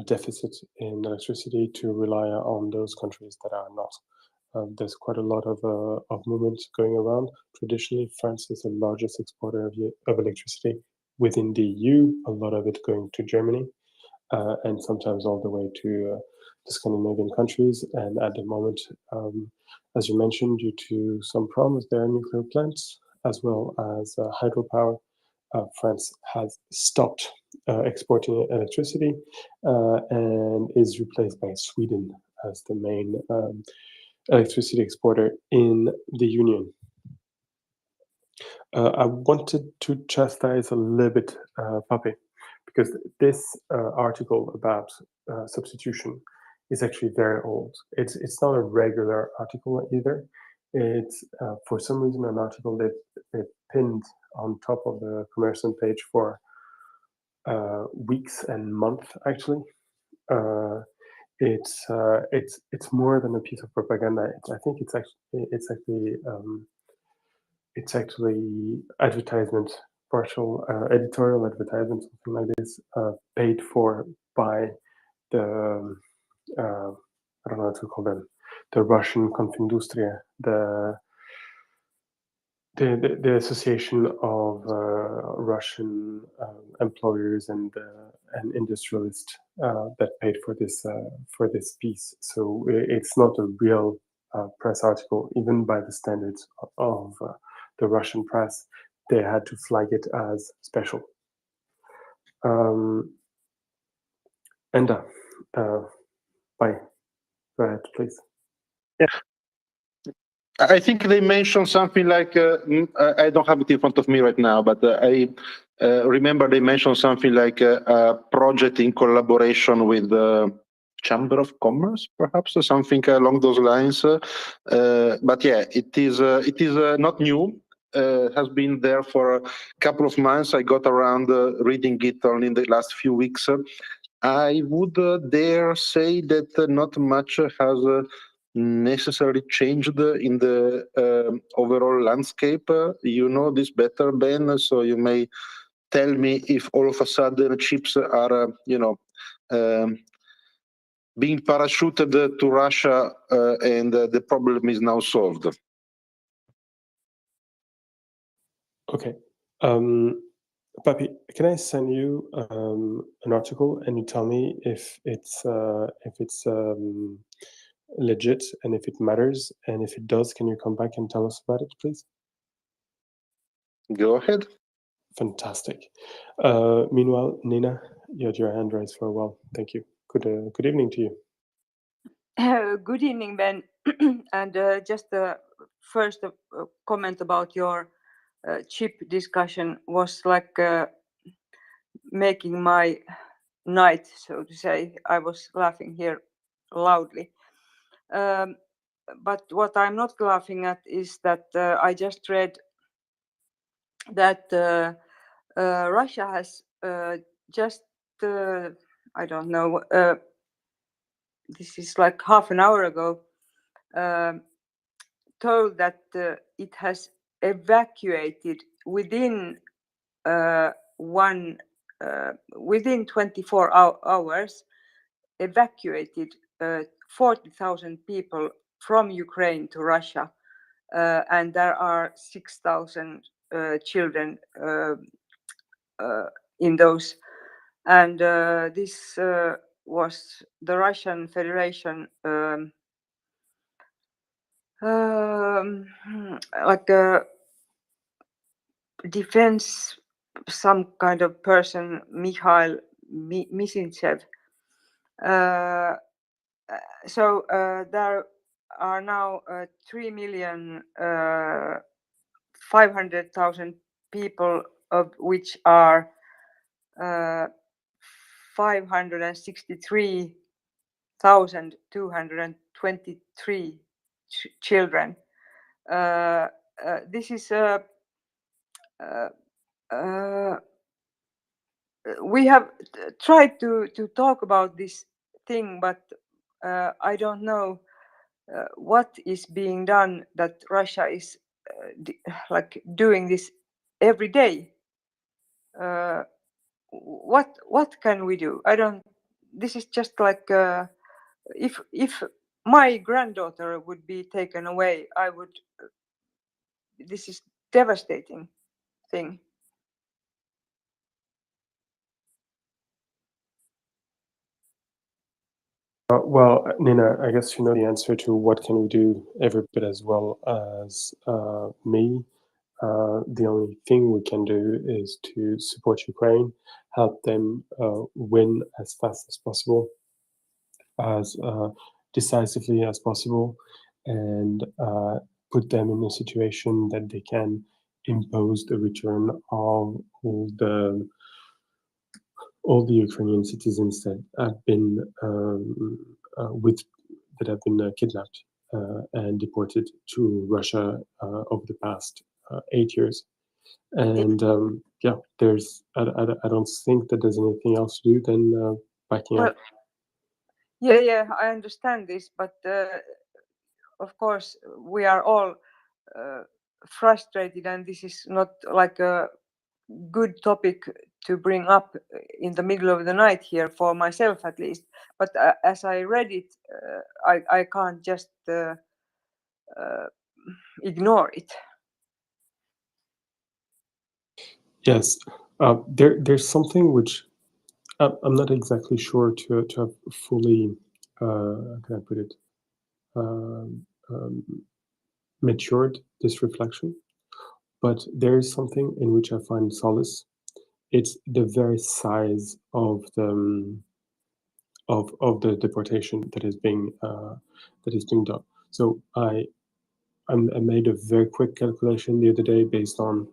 deficit in electricity to rely on those countries that are not. There's quite a lot of movement going around. Traditionally, France is the largest exporter of electricity within the EU, a lot of it going to Germany, and sometimes all the way to the Scandinavian countries. And at the moment, as you mentioned, due to some problems, there are nuclear plants as well as hydropower. France has stopped exporting electricity and is replaced by Sweden as the main electricity exporter in the Union. I wanted to chastise a little bit Pape, because this article about substitution is actually very old. It's not a regular article either. It's for some reason an article that they pinned on top of the Commerçant page for weeks and months actually. It's more than a piece of propaganda. I think it's actually advertisement, partial editorial advertisement, something like this, paid for by the I don't know what to call them, the Russian Konfindustria, the association of Russian employers and industrialists that paid for this piece. So it's not a real press article, even by the standards of the Russian press. They had to flag it as special. Enda, bye. Go ahead, please. Yeah. I think they mentioned something like, I don't have it in front of me right now, but I remember they mentioned something like a project in collaboration with Chamber of Commerce, perhaps, or something along those lines. But yeah, it is not new. Has been there for a couple of months. I got around reading it only in the last few weeks. I would dare say that not much has necessarily changed in the overall landscape. You know this better, Ben, so you may tell me if all of a sudden chips are, being parachuted to Russia and the problem is now solved. Okay. Papi, can I send you an article and you tell me if it's legit and if it matters, and if it does, can you come back and tell us about it, please? Go ahead. Fantastic. Meanwhile, Nina, you had your hand raised for a while. Thank you. Good evening to you. Good evening, Ben. And just first comment about your chip discussion was like making my night, so to say. I was laughing here loudly. But what I'm not laughing at is that I just read that Russia has just, I don't know, this is like half an hour ago, told that it has evacuated within within 24 hours, evacuated 40,000 people from Ukraine to Russia, and there are 6,000 children in those. And this was the Russian Federation, like a defense, some kind of person, Mikhail Misintsev. So there are now 3,500,000 people, of which are 563,223 children. This is we have tried to talk about this thing, but I don't know what is being done, that Russia is like doing this every day. What can we do? I don't. This is just like if my granddaughter would be taken away, I would. This is devastating thing. Well, Nina, I guess you know the answer to what can we do every bit as well as me. The only thing we can do is to support Ukraine, help them win as fast as possible, as decisively as possible, and put them in a situation that they can impose the return of all the Ukrainian citizens that have been kidnapped and deported to Russia over the past 8 years. And yeah, I don't think that there's anything else to do than backing up. Yeah, I understand this, but of course we are all frustrated, and this is not like a good topic to bring up in the middle of the night here, for myself at least. But as I read it, I can't just ignore it. Yes, there's something which I'm not exactly sure to have fully, how can I put it, matured this reflection, but there is something in which I find solace. It's the very size of the deportation that is being done. So I made a very quick calculation the other day based on,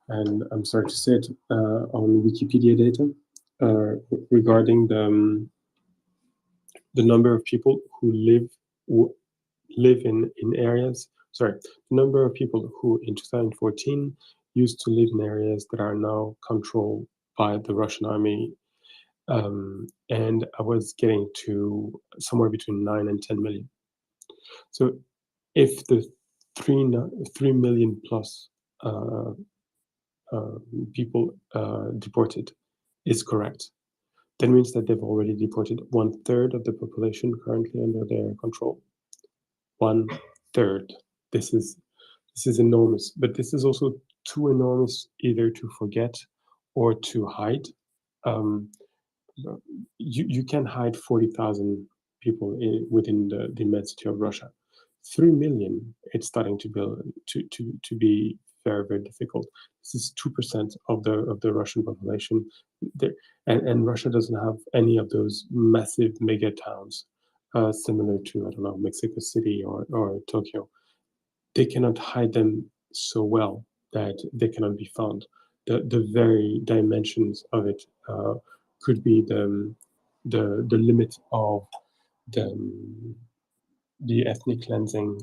and I'm sorry to say it, on Wikipedia data regarding the number of people who live in areas. Sorry, the number of people who in 2014 used to live in areas that are now controlled by the Russian army, and I was getting to somewhere between 9 and 10 million. So if the 3 million plus people deported is correct, that means that they've already deported 1/3 of the population currently under their control. 1/3. This is enormous, but this is also too enormous either to forget or to hide. You can hide 40,000 people within the immensity of Russia. 3 million, it's starting to be very, very difficult. This is 2% of the Russian population, and Russia doesn't have any of those massive mega towns similar to, I don't know, Mexico City or Tokyo. They cannot hide them so well that they cannot be found. The very dimensions of it could be the limit of the ethnic cleansing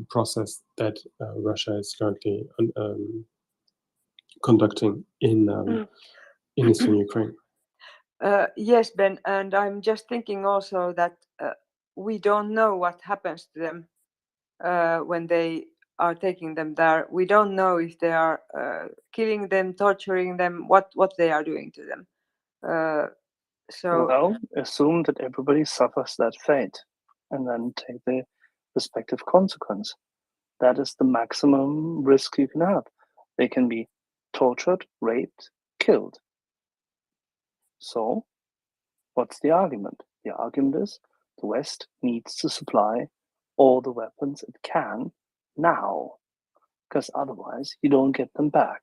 process that Russia is currently conducting in eastern Ukraine. Yes, Ben, and I'm just thinking also that we don't know what happens to them when they are taking them there. We don't know if they are killing them, torturing them, what they are doing to them. So well, assume that everybody suffers that fate, and then take the respective consequence. That is the maximum risk you can have. They can be tortured, raped, killed. So, what's the argument? The argument is the West needs to supply all the weapons it can now, because otherwise you don't get them back.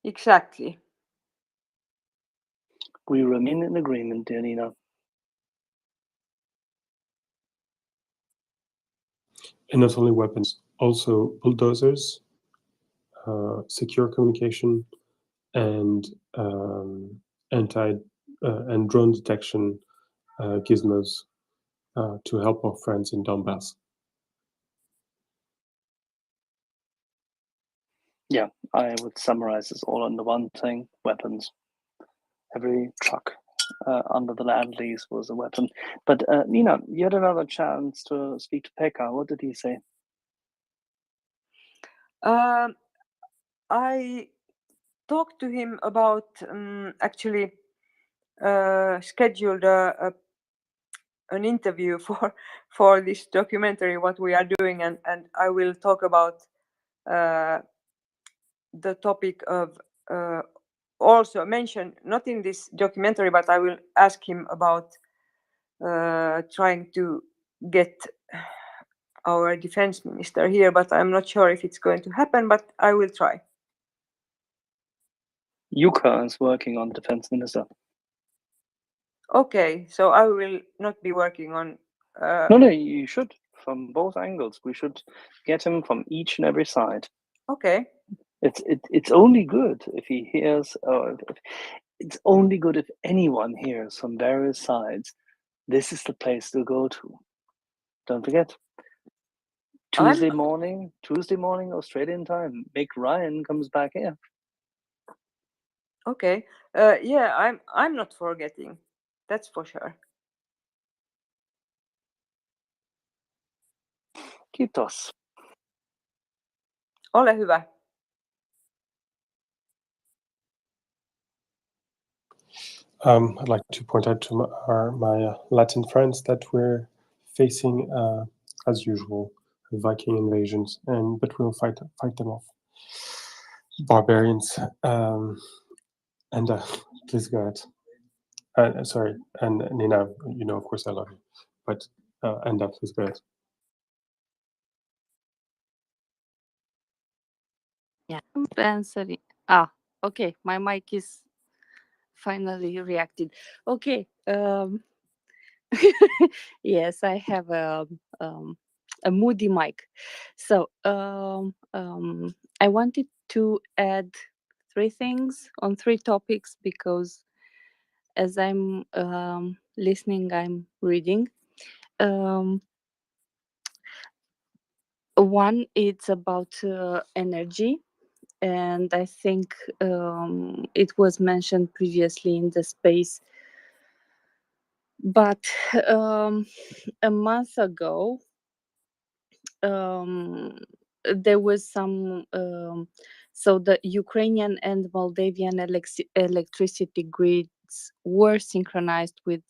exactly. We remain in agreement, dear Nina. And not only weapons, also bulldozers, secure communication, and and drone detection gizmos to help our friends in Donbass. Yeah, I would summarize this all under one thing: weapons. Every truck under the land lease was a weapon. But Nina, you had another chance to speak to Pekka. What did he say? I talked to him about actually scheduled an interview for this documentary, what we are doing, and I will talk about the topic of also mentioned, not in this documentary, but I will ask him about trying to get our defense minister here, but I'm not sure if it's going to happen, but I will try. Yuka is working on defense minister. Okay, so I will not be working on... No, you should, from both angles. We should get him from each and every side. Okay. It's only good if he hears, or it's only good if anyone hears from various sides. This is the place to go to. Don't forget, Tuesday morning, Australian time. Mick Ryan comes back here. Okay. Yeah, I'm not forgetting. That's for sure. Kiitos. Ole hyvä. I'd like to point out to my Latin friends that we're facing, as usual, Viking invasions, but we'll fight them off. Barbarians, and please go ahead. Sorry, and Nina, you know, of course, I love you, but please go ahead. Yeah, answering. Okay, my mic is finally reacted. Okay. Yes, I have a moody mic. So I wanted to add 3 things on 3 topics because as I'm listening, I'm reading. One, it's about energy, and I think it was mentioned previously in the space. But a month ago, there was some. So the Ukrainian and Moldavian electricity grids were synchronized with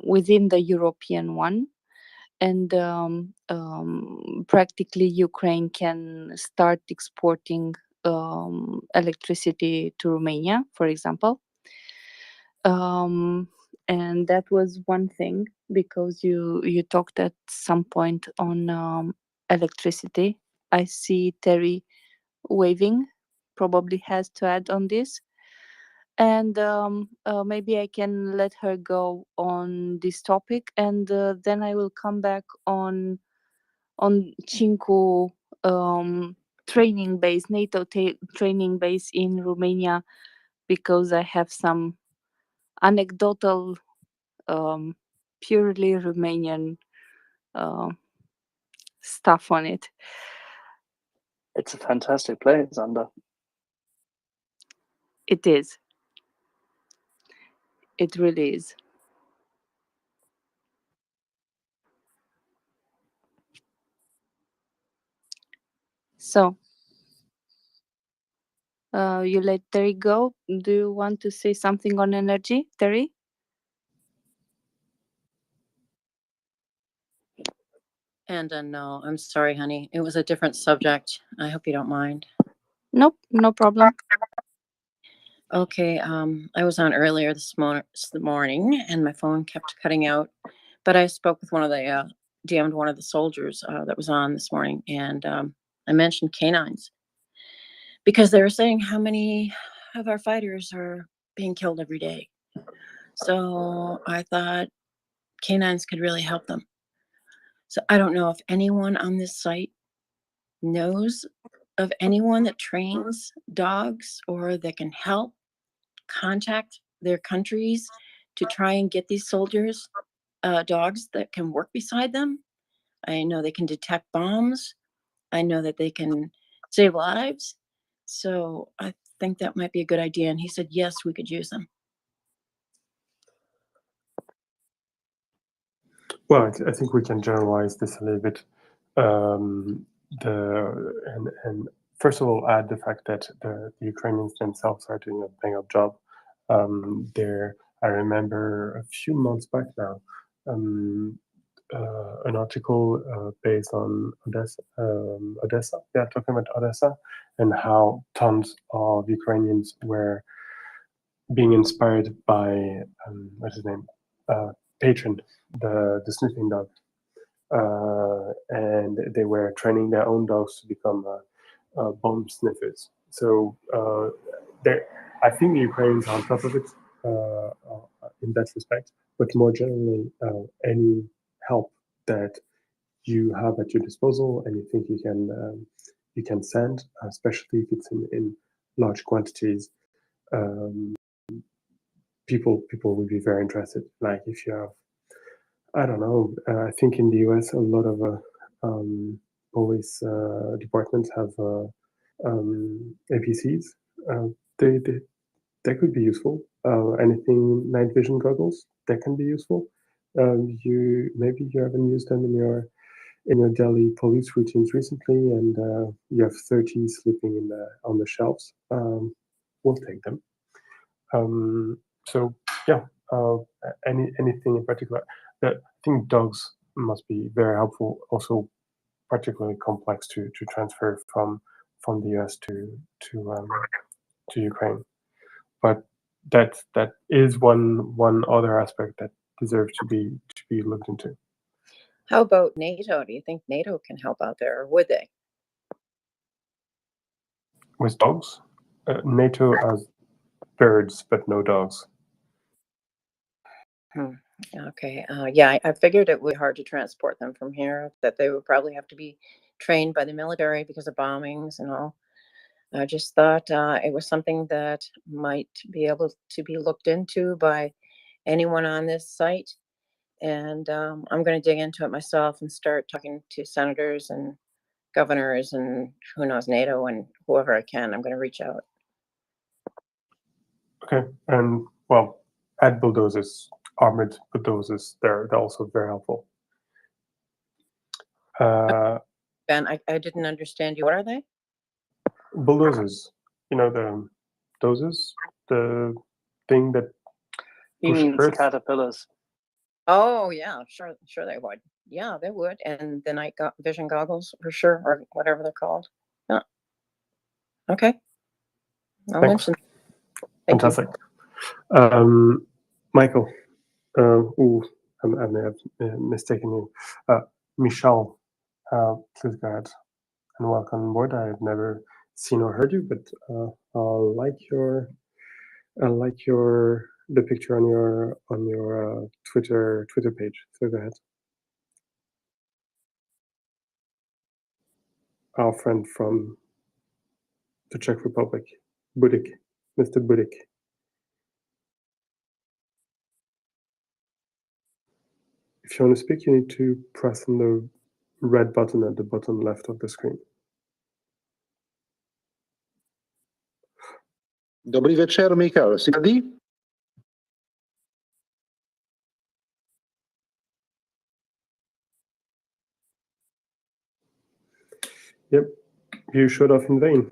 within the European one, and practically Ukraine can start exporting electricity to Romania, for example. And that was one thing, because you talked at some point on electricity. I see Terry waving, probably has to add on this, and maybe I can let her go on this topic, and then I will come back on Cinku training base, NATO training base in Romania, because I have some anecdotal, purely Romanian stuff on it. It's a fantastic place, Zander. It is. It really is. So, you let Terry go. Do you want to say something on energy, Terry? And no, I'm sorry, honey. It was a different subject. I hope you don't mind. Nope, no problem. Okay, I was on earlier this morning, and my phone kept cutting out. But I spoke with one of the DM'd one of the soldiers that was on this morning, and I mentioned canines because they were saying how many of our fighters are being killed every day. So I thought canines could really help them. So I don't know if anyone on this site knows of anyone that trains dogs or that can help contact their countries to try and get these soldiers dogs that can work beside them. I know they can detect bombs. I know that they can save lives. So I think that might be a good idea. And he said, yes, we could use them. Well, I think we can generalize this a little bit. And first of all, add the fact that the Ukrainians themselves are doing a bang-up job. I remember a few months back now, an article based on Odessa. Yeah, talking about Odessa and how tons of Ukrainians were being inspired by what's his name, Patron, the sniffing dog, and they were training their own dogs to become bomb sniffers. So I think the Ukrainians are on top of it in that respect. But more generally, any help that you have at your disposal and you think you can send, especially if it's in large quantities, people will be very interested. Like if you have, I don't know, I think in the US a lot of police departments have APCs. They could be useful. Anything night vision goggles, that can be useful. Maybe you haven't used them in your daily police routines recently, and you have 30 sleeping on the shelves. We'll take them. So yeah, anything in particular. I think dogs must be very helpful. Also, particularly complex to transfer from the US to Ukraine. But that is one other aspect that deserves to be looked into. How about NATO? Do you think NATO can help out there, or would they? With dogs, NATO has birds, but no dogs. Okay. Yeah, I figured it would be hard to transport them from here, that they would probably have to be trained by the military because of bombings and all. I just thought it was something that might be able to be looked into by anyone on this site. And I'm going to dig into it myself and start talking to senators and governors and who knows, NATO and whoever I can. I'm going to reach out. Okay, and well, add bulldozers, armored bulldozers. They're also very helpful. Ben, I didn't understand you. What are they? Bulldozers. You know the dozers, the thing that He push means earth. caterpillars. Oh yeah, sure they would. Yeah, they would. And the night vision goggles for sure, or whatever they're called. Yeah. Okay. I'll Thanks. mention. Thank Fantastic. Michael, I may have mistaken you. Michelle, please go ahead and welcome on board. I've never seen or heard you, but I like the picture on your Twitter page. So go ahead. Our friend from the Czech Republic, Budik, Mr. Budik. If you want to speak, you need to press on the red button at the bottom left of the screen. Dobrý večer, Michal. Jsi tady? Yep, you showed off in vain.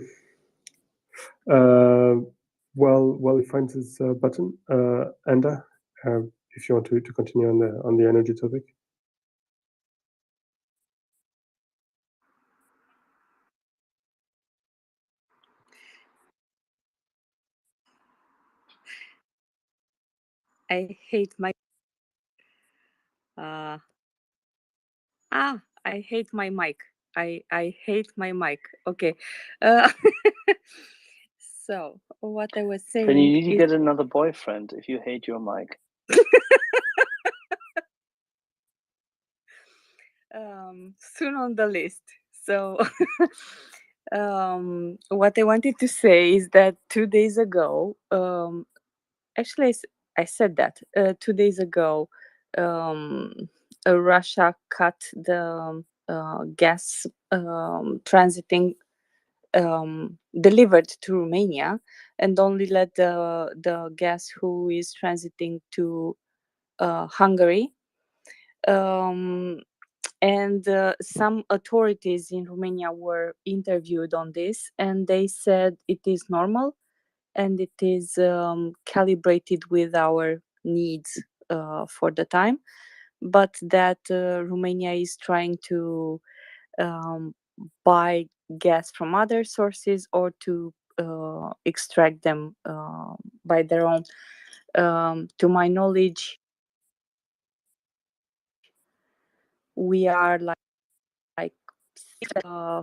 While he finds his button, Enda, if you want to continue on the energy topic. I hate my I hate my mic. I hate my mic. Okay. So what I was saying Then you need to is get another boyfriend if you hate your mic. soon on the list. So what I wanted to say is that 2 days ago, actually I said that 2 days ago, Russia cut the gas transiting delivered to Romania, and only let the gas who is transiting to Hungary. And some authorities in Romania were interviewed on this, and they said it is normal and it is calibrated with our needs for the time, but that Romania is trying to buy gas from other sources or to extract them by their own. To my knowledge, we are like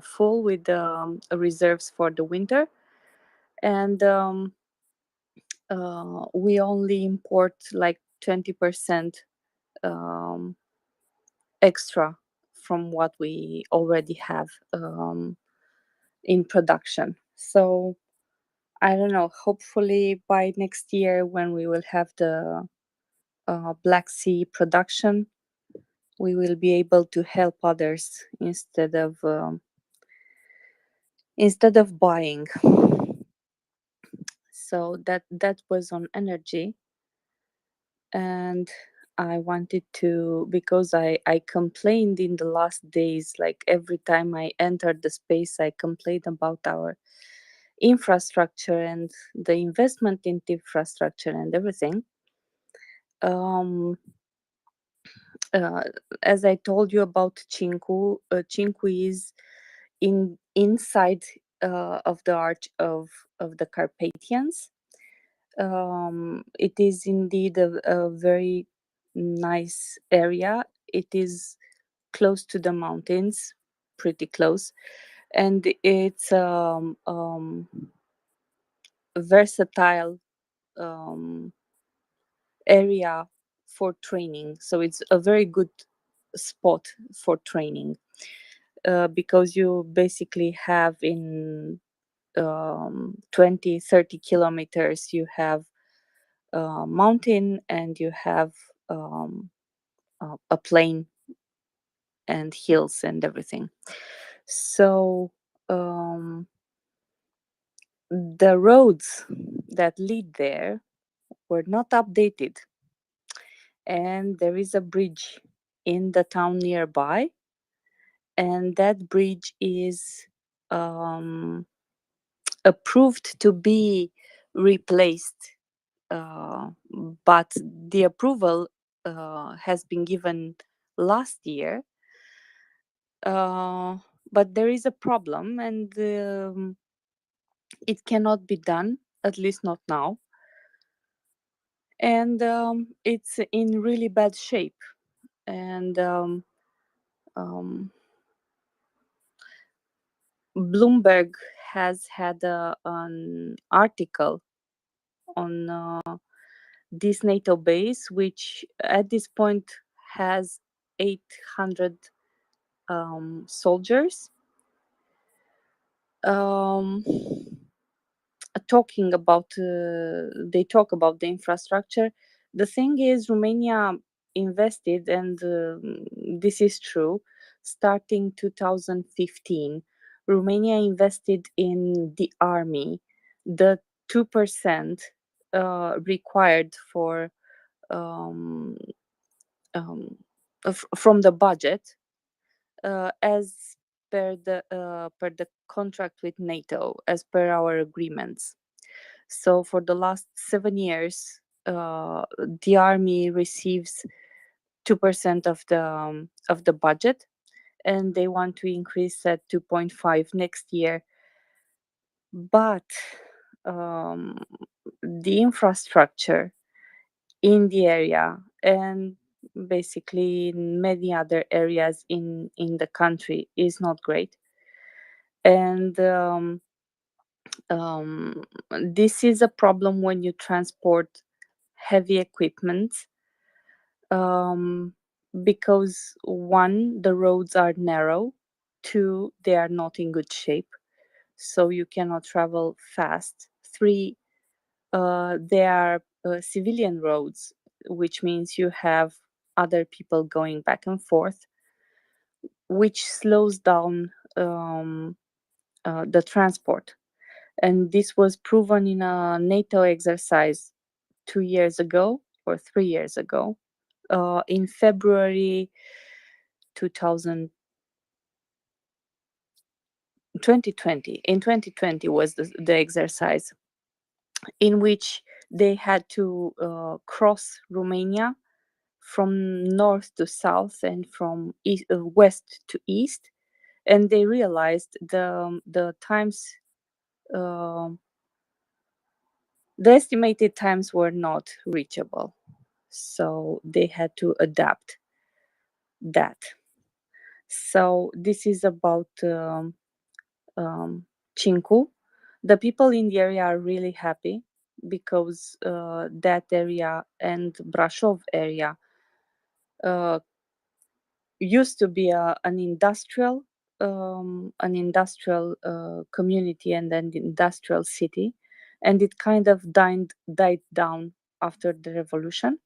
full with reserves for the winter, and we only import like 20% extra from what we already have in production. So I don't know, hopefully by next year, when we will have the Black Sea production, we will be able to help others instead of buying. So that was on energy, and I wanted to, because I complained in the last days, like every time I entered the space, I complained about our infrastructure and the investment in infrastructure and everything. As I told you about Cinku, Cinku is inside of the arch of the Carpathians. It is indeed a very nice area. It is close to the mountains, pretty close, and it's versatile area for training. So it's a very good spot for training because you basically have in 20, 30 kilometers, you have mountain and you have a plain and hills and everything. So the roads that lead there were not updated, and there is a bridge in the town nearby, and that bridge is approved to be replaced, but the approval has been given last year, but there is a problem, and it cannot be done, at least not now, and it's in really bad shape. And Bloomberg has had an article on this NATO base, which at this point has 800 soldiers. Talking about they talk about the infrastructure. The thing is, Romania invested, and this is true, starting 2015, Romania invested in the army the 2% required for from the budget, as per the contract with NATO, as per our agreements. So for the last 7 years, the army receives 2% of the budget, and they want to increase at 2.5 next year. But the infrastructure in the area, and basically in many other areas in the country, is not great. And this is a problem when you transport heavy equipment, because one, the roads are narrow, two, they are not in good shape, so you cannot travel fast, three, they are civilian roads, which means you have other people going back and forth, which slows down the transport. And this was proven in a NATO exercise 2 years ago or 3 years ago, in February 2020. In 2020 was the exercise, in which they had to cross Romania from north to south and from west to east, and they realized the times, the estimated times were not reachable, so they had to adapt that. So this is about Cincu. The people in the area are really happy, because that area and Brașov area used to be an industrial community and an industrial city, and it kind of died down after the revolution.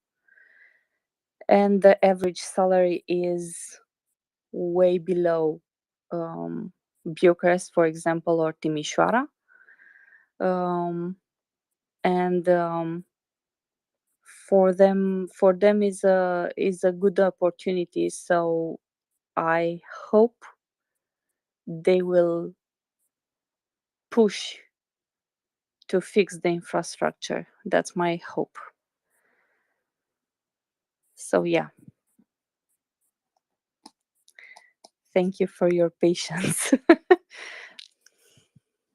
And the average salary is way below Bucharest, for example, or Timișoara. And for them is a good opportunity. So I hope they will push to fix the infrastructure. That's my hope. So yeah. Thank you for your patience.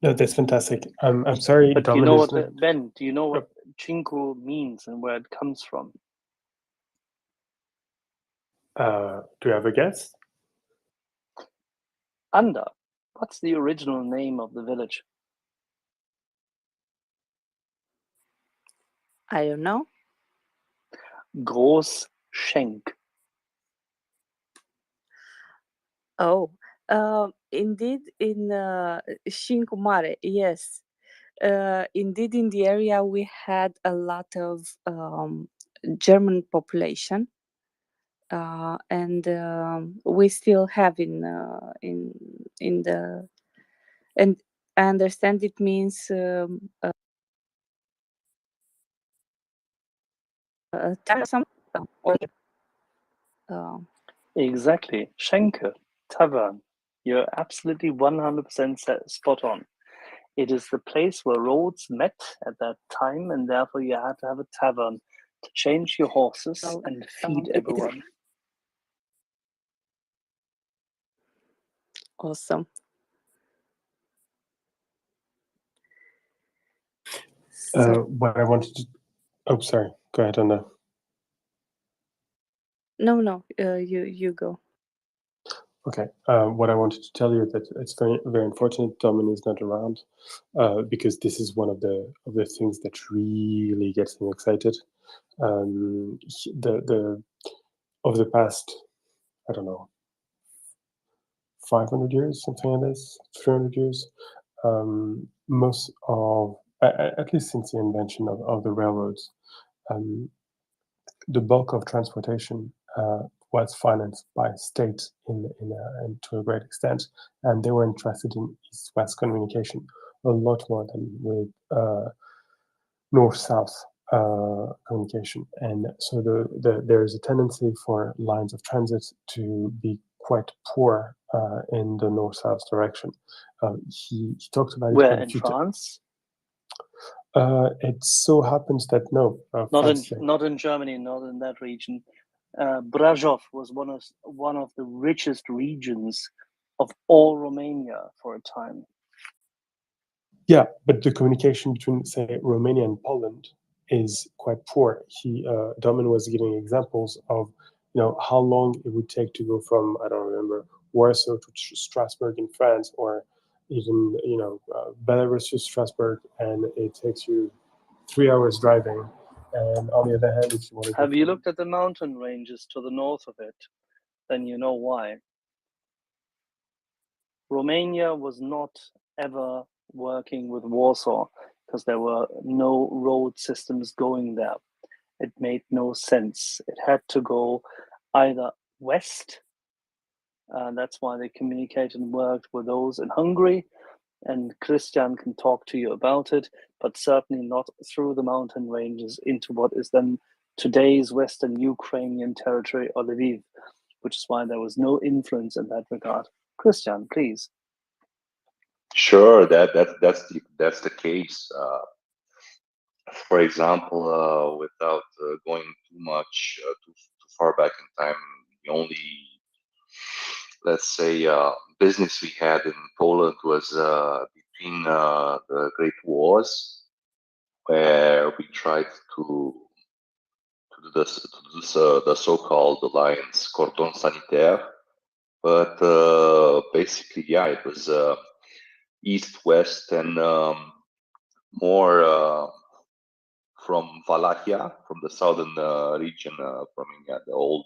No, that's fantastic. I'm sorry, But do you Domin know is not- Ben, do you know what Cincu means and where it comes from? do you have a guess? Under. What's the original name of the village? I don't know. Groß Schenk. Oh, Indeed, in Cinque Mare, yes. Indeed, in the area we had a lot of German population, and we still have in the, and I understand it means some or Exactly. Schenke, tavern. You're absolutely 100% spot on. It is the place where roads met at that time, and therefore you had to have a tavern to change your horses and feed everyone. awesome. So, What I wanted to, oh, sorry, go ahead, Anna. no, you go. Okay. What I wanted to tell you that it's very, very unfortunate Domin is not around, because this is one of the things that really gets me excited. The of the past, I don't know, 500 years, something like this, 300 years, most of, at least since the invention of the railroads, the bulk of transportation was financed by state in to a great extent, and they were interested in east-west communication a lot more than with north-south communication. And so there is a tendency for lines of transit to be quite poor in the north-south direction. He talked about it Where quite a in few times. France? It so happens that no, Not in Germany, not in that region. Brașov was one of the richest regions of all Romania for a time. Yeah, but the communication between, say, Romania and Poland is quite poor. Domin was giving examples of, how long it would take to go from, I don't remember, Warsaw to Strasbourg in France, or even, Belarus to Strasbourg, and it takes you 3 hours driving. And on the other hand, if you want to Have you looked at the mountain ranges to the north of it? Then you know why. Romania was not ever working with Warsaw because there were no road systems going there. It made no sense. It had to go either west, that's why they communicated and worked with those in Hungary, and Christian can talk to you about it, but certainly not through the mountain ranges into what is then today's Western Ukrainian territory or Lviv, which is why there was no influence in that regard. Christian, please. Sure, that's the case. For example, without going too much too far back in time, the only, let's say, business we had in Poland was between the Great Wars, where we tried to do the so-called alliance cordon sanitaire, but basically, yeah, it was east-west and more from Wallachia, from the southern region, from the old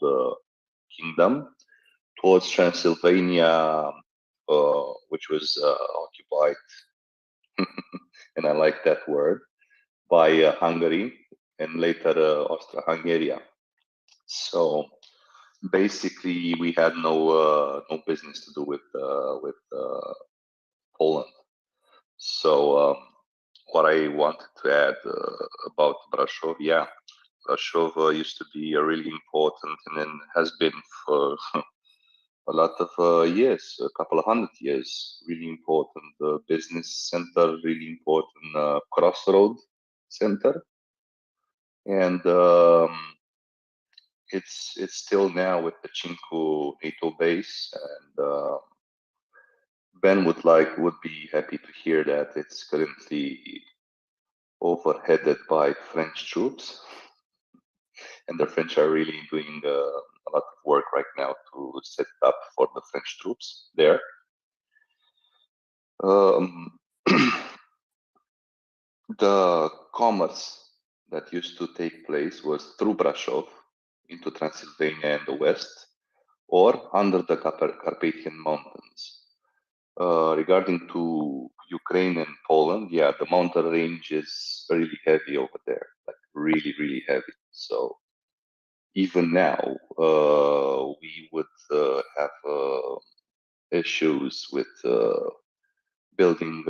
kingdom, towards Transylvania, which was occupied, and I like that word, by Hungary and later Austria-Hungary. So basically, we had no business to do with Poland. So what I wanted to add about Brașov, yeah, Brașov used to be really important, and then has been for a lot of years, a couple of 100 years, really important business center, really important crossroad center, and it's still now with the Cinque NATO base, and Ben would be happy to hear that it's currently overheaded by French troops, and the French are really doing a lot of work right now to set it up for the French troops there. The commerce that used to take place was through Brașov into Transylvania and the west, or under the Carpathian Mountains. regarding to Ukraine and Poland, yeah, the mountain range is really heavy over there, like really, really heavy. So even now, we would have issues with building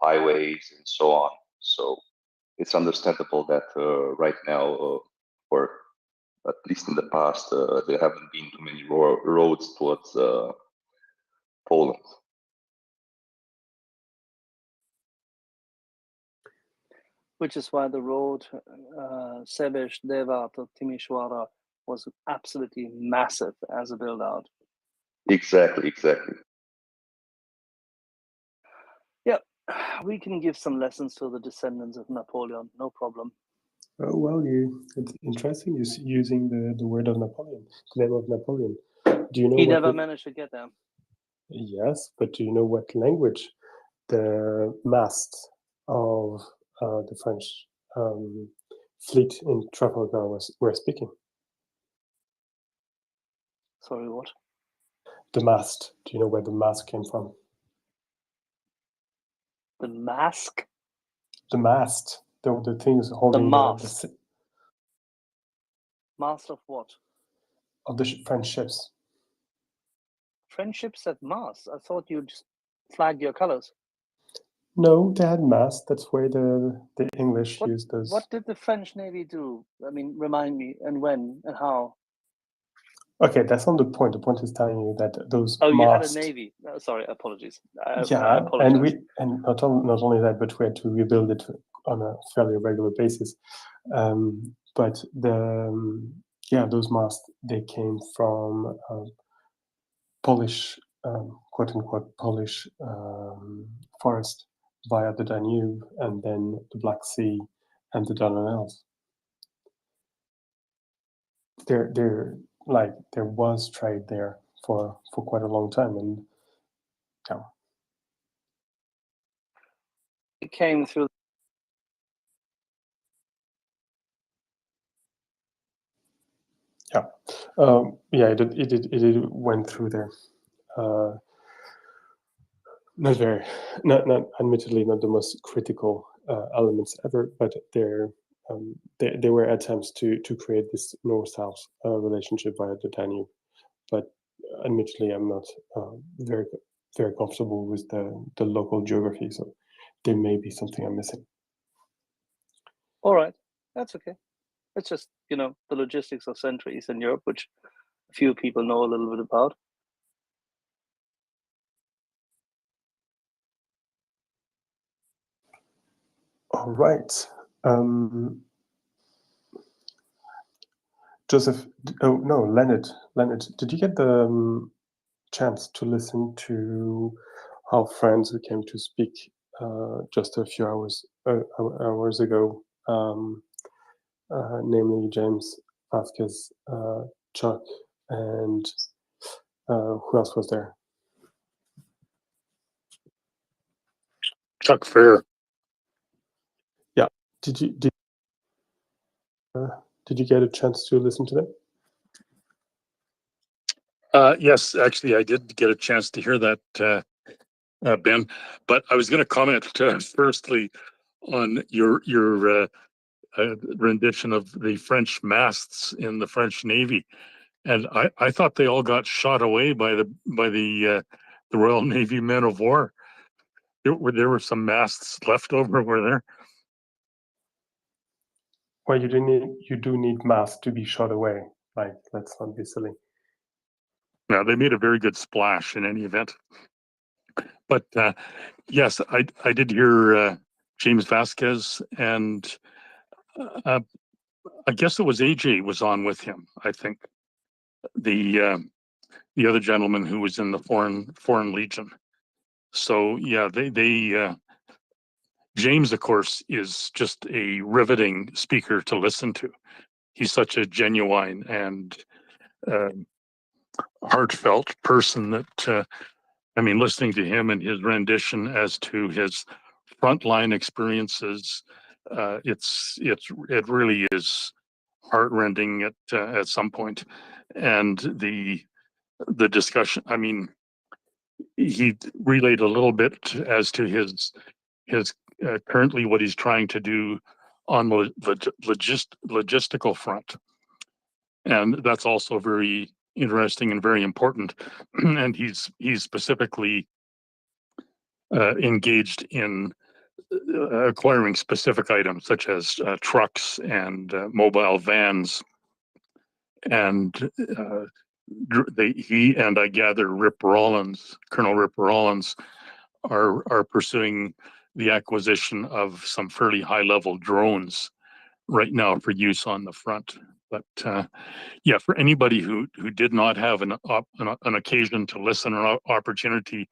highways and so on. So it's understandable that right now, or at least in the past, there haven't been too many roads towards Poland. Which is why the road Sebesh, Deva to Timisoara was absolutely massive as a build out. Exactly. Yeah, we can give some lessons to the descendants of Napoleon, no problem. Well, it's interesting using the word of Napoleon, the name of Napoleon. Do you know He what never managed to get there. Yes, but do you know what language the masts of the French fleet in Trafalgar were speaking? Sorry, what? The mast. Do you know where the mast came from? The mask? The mast. The things holding mast. the Mast of what? of the French ships. French ships at mast? I thought you'd just flag your colors. No, they had mast. That's where the English used those. What did the French Navy do? I mean, remind me, and when, and how? Okay, that's not the point. The point is telling you that those Oh, you had a masts. navy. Sorry, apologies. I apologize. And not only that, but we had to rebuild it on a fairly regular basis. But those masts, they came from Polish, quote unquote Polish forest via the Danube, and then the Black Sea and the Dardanelles. There was trade there for quite a long time, and yeah. It came through. It went through there. Not admittedly not the most critical elements ever, but there were attempts to create this north-south relationship via the Danube. But admittedly, I'm not very comfortable with the local geography, so there may be something I'm missing. All right, that's okay. It's just, the logistics of Central Eastern Europe, which a few people know a little bit about. All right. Joseph, Leonard, did you get the chance to listen to our friends who came to speak just a few hours ago, namely James, Vasquez, Chuck, and who else was there? Chuck Fair. Yeah. Did you get a chance to listen to them? Yes, actually, I did get a chance to hear that, Ben. But I was going to comment firstly on your rendition of the French masts in the French Navy, and I thought they all got shot away by the Royal Navy men of war. There were some masts left over, were there? Well, you do need masts to be shot away. Like, let's not be silly. Yeah, they made a very good splash in any event. But yes, I did hear James Vasquez, and I guess it was AJ was on with him. I think the other gentleman who was in the Foreign Legion. So yeah, they James, of course, is just a riveting speaker to listen to. He's such a genuine and heartfelt person that listening to him and his rendition as to his frontline experiences, it really is heartrending at some point. And the discussion, he relayed a little bit as to his currently what he's trying to do on the logistical front, and that's also very interesting and very important. And he's specifically engaged in acquiring specific items such as trucks and mobile vans, and he and I gather Colonel Rip Rollins are pursuing the acquisition of some fairly high-level drones right now for use on the front. But yeah, for anybody who did not have an occasion to listen or opportunity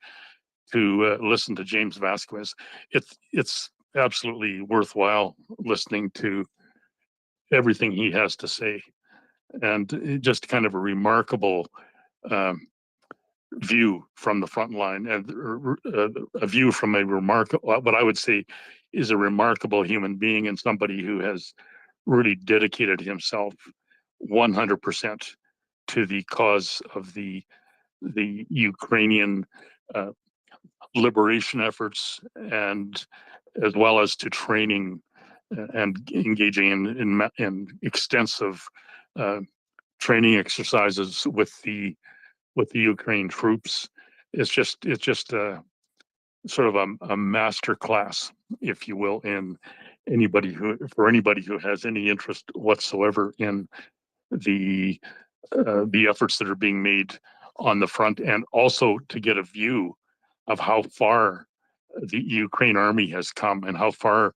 to listen to James Vasquez, it's absolutely worthwhile listening to everything he has to say, and just kind of a remarkable view from the front line, and a view from a remarkable, what I would say is a remarkable human being, and somebody who has really dedicated himself 100% to the cause of the Ukrainian liberation efforts, and as well as to training and engaging in extensive training exercises with the Ukraine troops. It's just a sort of a master class, if you will, in anybody who has any interest whatsoever in the efforts that are being made on the front, and also to get a view of how far the Ukraine army has come and how far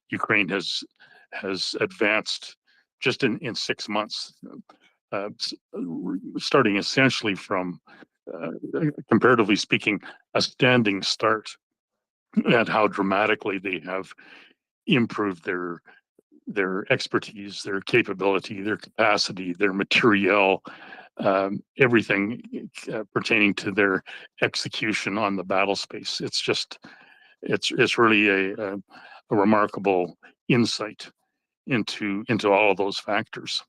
Ukraine has advanced just in 6 months, starting essentially from, comparatively speaking, a standing start, and how dramatically they have improved their expertise, their capability, their capacity, their materiel, everything pertaining to their execution on the battle space. It's really a remarkable insight into all of those factors.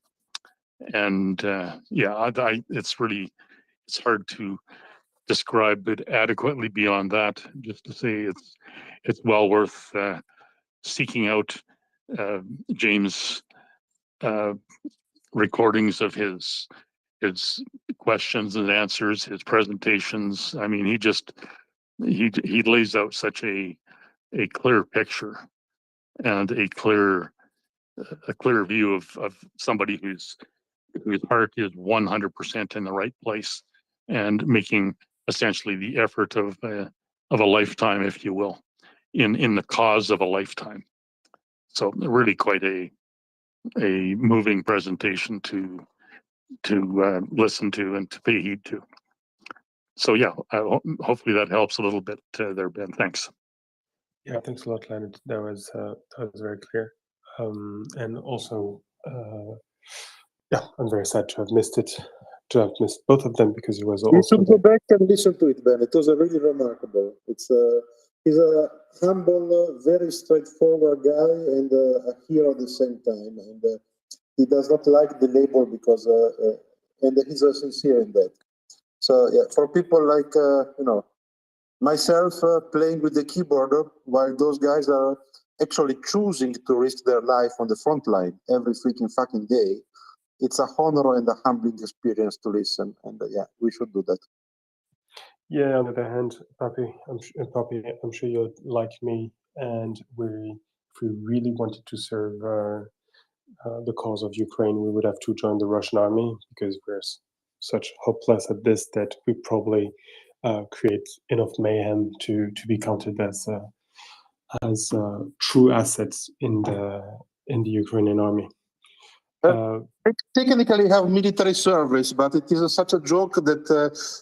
And yeah, it's hard to describe it adequately beyond that. Just to say it's well worth seeking out James' recordings of his questions and answers, his presentations. I mean, he lays out such a clear picture and a clear view of somebody whose heart is 100% in the right place, and making essentially the effort of a lifetime, if you will, in the cause of a lifetime. So really quite a moving presentation to listen to and to pay heed to. So yeah, hopefully that helps a little bit there, Ben. Thanks. Yeah, thanks a lot, Leonard. That was very clear. And also, yeah, I'm very sad to have missed both of them, because it was also. You should go back and listen to it, Ben. It was really remarkable. He's a humble, very straightforward guy, and a hero at the same time. And he does not like the label because, and he's sincere in that. So yeah, for people like myself playing with the keyboard, while those guys are actually choosing to risk their life on the front line every freaking fucking day, it's a honor and a humbling experience to listen. And yeah, we should do that. Yeah, on the other hand, Papi, I'm sure you're like me, and if we really wanted to serve the cause of Ukraine, we would have to join the Russian army, because we're such hopeless at this that we probably create enough mayhem to be counted as true assets in the Ukrainian army. Technically have military service, but it is such a joke that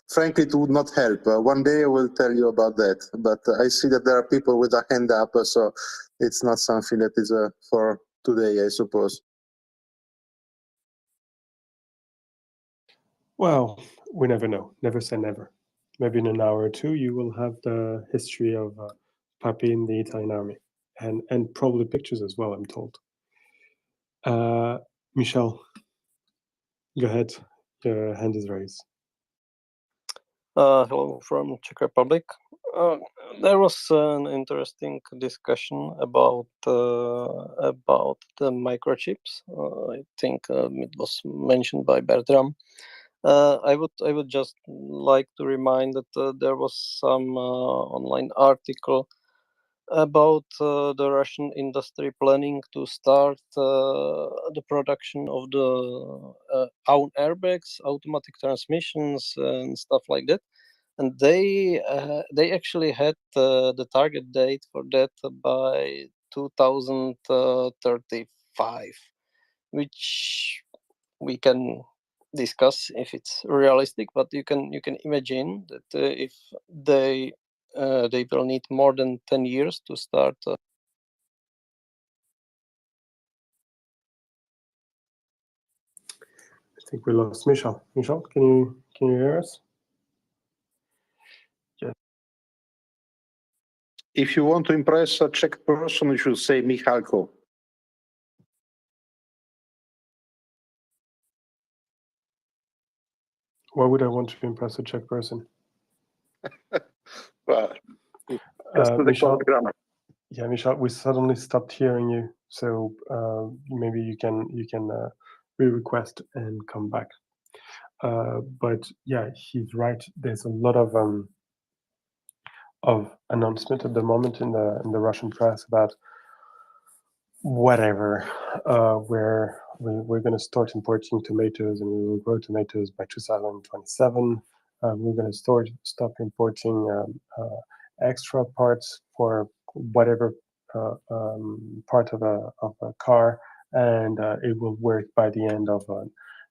frankly it would not help. One day I will tell you about that, but I see that there are people with a hand up, so it's not something that is for today, I suppose. Well, we never know. Never say never. Maybe in an hour or two you will have the history of Papi in the Italian army, and probably pictures as well, I'm told. Michel, go ahead. Your hand is raised. Hello from Czech Republic. There was an interesting discussion about the microchips. I think it was mentioned by Bertram. I would just like to remind that there was some online article about the Russian industry planning to start the production of the own airbags, automatic transmissions, and stuff like that. And they actually had the target date for that by 2035, which we can discuss if it's realistic. But you can imagine that if they will need more than 10 years to start. I think we lost Michal. Michal, can you hear us? Yeah. If you want to impress a Czech person, you should say Michalko. Why would I want to impress a Czech person? Well, Michal, yeah, Michal, we suddenly stopped hearing you, so maybe you can re-request and come back. But yeah, he's right. There's a lot of announcement at the moment in the Russian press about whatever, where we're going to start importing tomatoes and we will grow tomatoes by 2027. We're going to stop importing extra parts for whatever part of a car, and it will work by the end of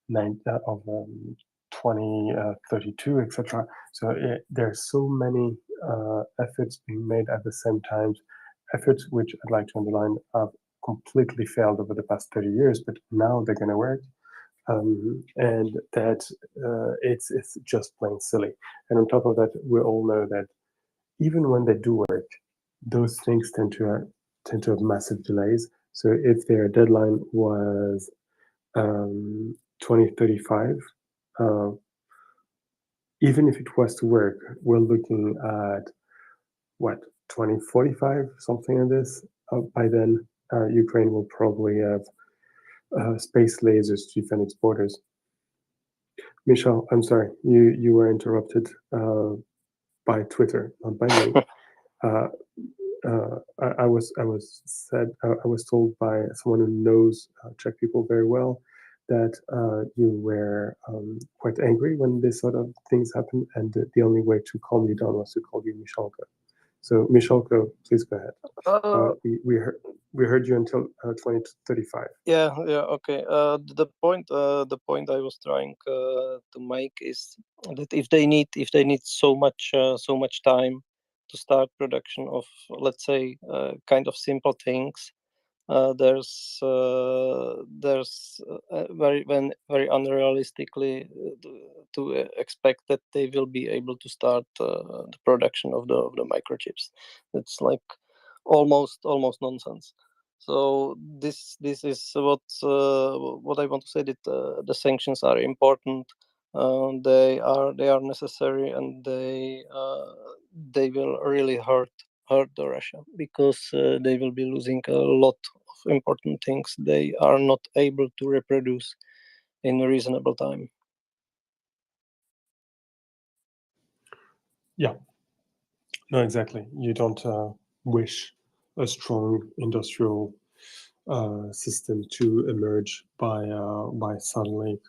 2032, etc. So there are so many efforts being made at the same time, efforts which I'd like to underline have completely failed over the past 30 years, but now they're going to work. And that it's just plain silly. And on top of that, we all know that even when they do work, those things tend to have massive delays. So if their deadline was 2035, even if it was to work, we're looking at what, 2045, something like this. By then, Ukraine will probably have space lasers to defend its borders. Michal, I'm sorry, you were interrupted by Twitter, not by me. I was told by someone who knows Czech people very well that you were quite angry when this sort of things happened, and the only way to calm you down was to call you Michalko. So Michalko, please go ahead. We heard you until 2035. Yeah, okay. The point I was trying to make is that if they need so much time to start production of, let's say, kind of simple things, there's very unrealistically to expect that they will be able to start the production of the microchips. It's like almost nonsense. So this is what I want to say, that the sanctions are important. They are necessary, and they will really hurt the Russia, because they will be losing a lot of important things they are not able to reproduce in a reasonable time. Yeah, no, exactly. You don't wish a strong industrial system to emerge by suddenly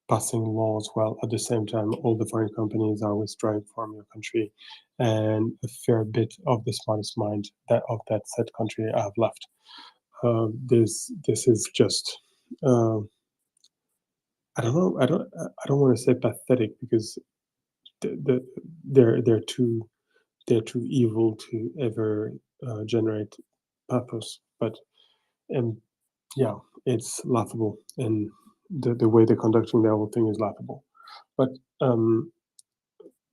passing laws, while at the same time all the foreign companies are withdrawing from your country, and a fair bit of the smartest mind of that said country have left. This is just I don't know. I don't want to say pathetic, because they're too evil to ever generate pathos. But yeah, it's laughable, and the way they're conducting the whole thing is laughable. But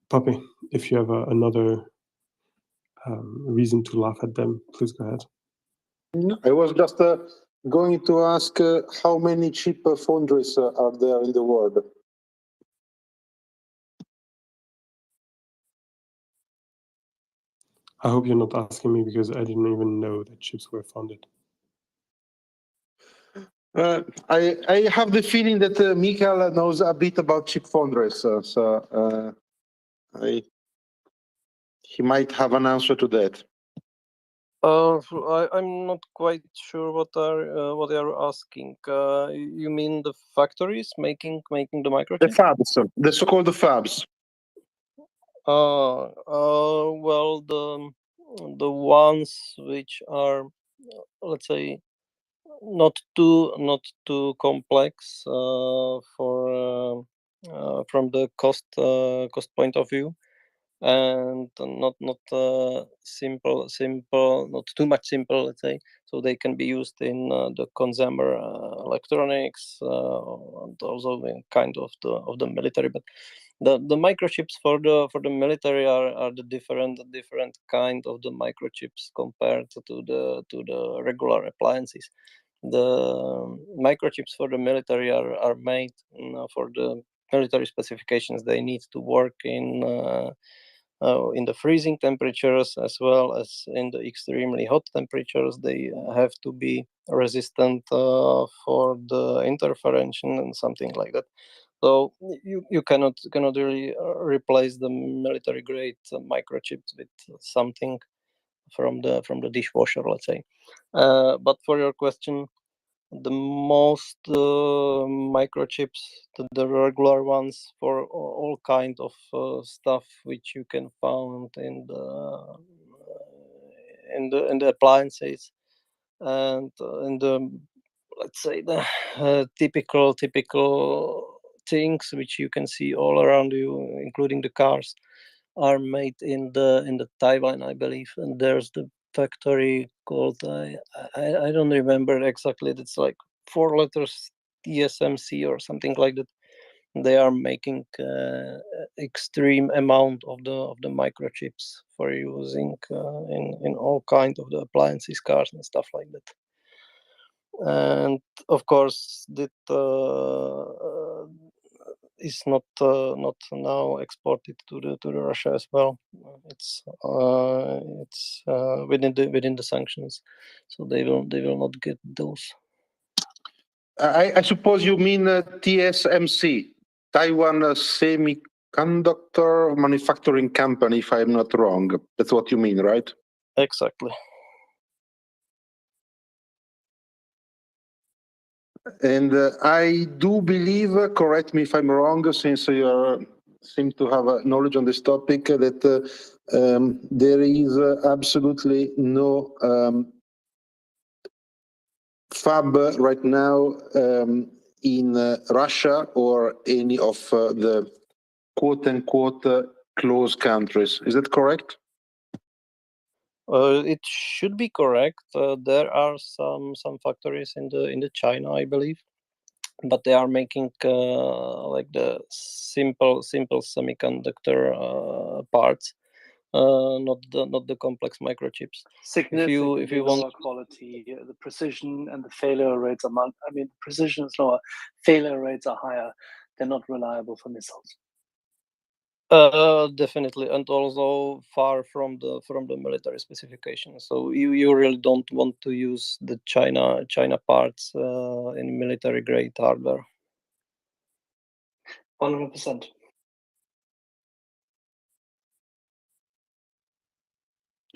Poppy, if you have another reason to laugh at them, please go ahead. I was just going to ask how many cheap foundries are there in the world? I hope you're not asking me because I didn't even know that chips were funded. I have the feeling that Mikael knows a bit about chip foundries, he might have an answer to that. I'm not quite sure what they are asking. You mean the factories making the microchips? The fabs, the so-called fabs. Well, the ones which are, let's say, not too complex for from the cost point of view, and not simple, not too much simple, let's say, so they can be used in the consumer electronics and also in kind of the military. But the microchips for the military are the different kind of the microchips compared to the regular appliances. The microchips for the military are made for the military specifications. They need to work in the freezing temperatures as well as in the extremely hot temperatures. They have to be resistant for the interference and something like that. So you cannot really replace the military grade microchips with something from the dishwasher, let's say. But for your question, the most microchips, the regular ones for all kind of stuff which you can find in the appliances and in the, let's say, the typical things which you can see all around you, including the cars, are made in the Taiwan, I believe. And there's the factory called I don't remember exactly. It's like 4 letters, TSMC or something like that. They are making extreme amount of the microchips for using in all kind of the appliances, cars and stuff like that. And of course, that is not now exported to the Russia as well. It's within the sanctions, so they will not get those. I suppose you mean TSMC, Taiwan Semiconductor Manufacturing Company, if I'm not wrong. That's what you mean, right? Exactly. And I do believe, correct me if I'm wrong, since you seem to have knowledge on this topic, that there is absolutely no fab right now in Russia or any of the quote-unquote closed countries. Is that correct? It should be correct. There are some factories in the China, I believe, but they are making like the simple semiconductor parts, not the complex microchips. Significantly if you lower want quality, the precision and the failure rates are precision is lower, failure rates are higher. They're not reliable for missiles. Definitely, and also far from the military specifications. So you really don't want to use the China parts in military grade hardware. 100%.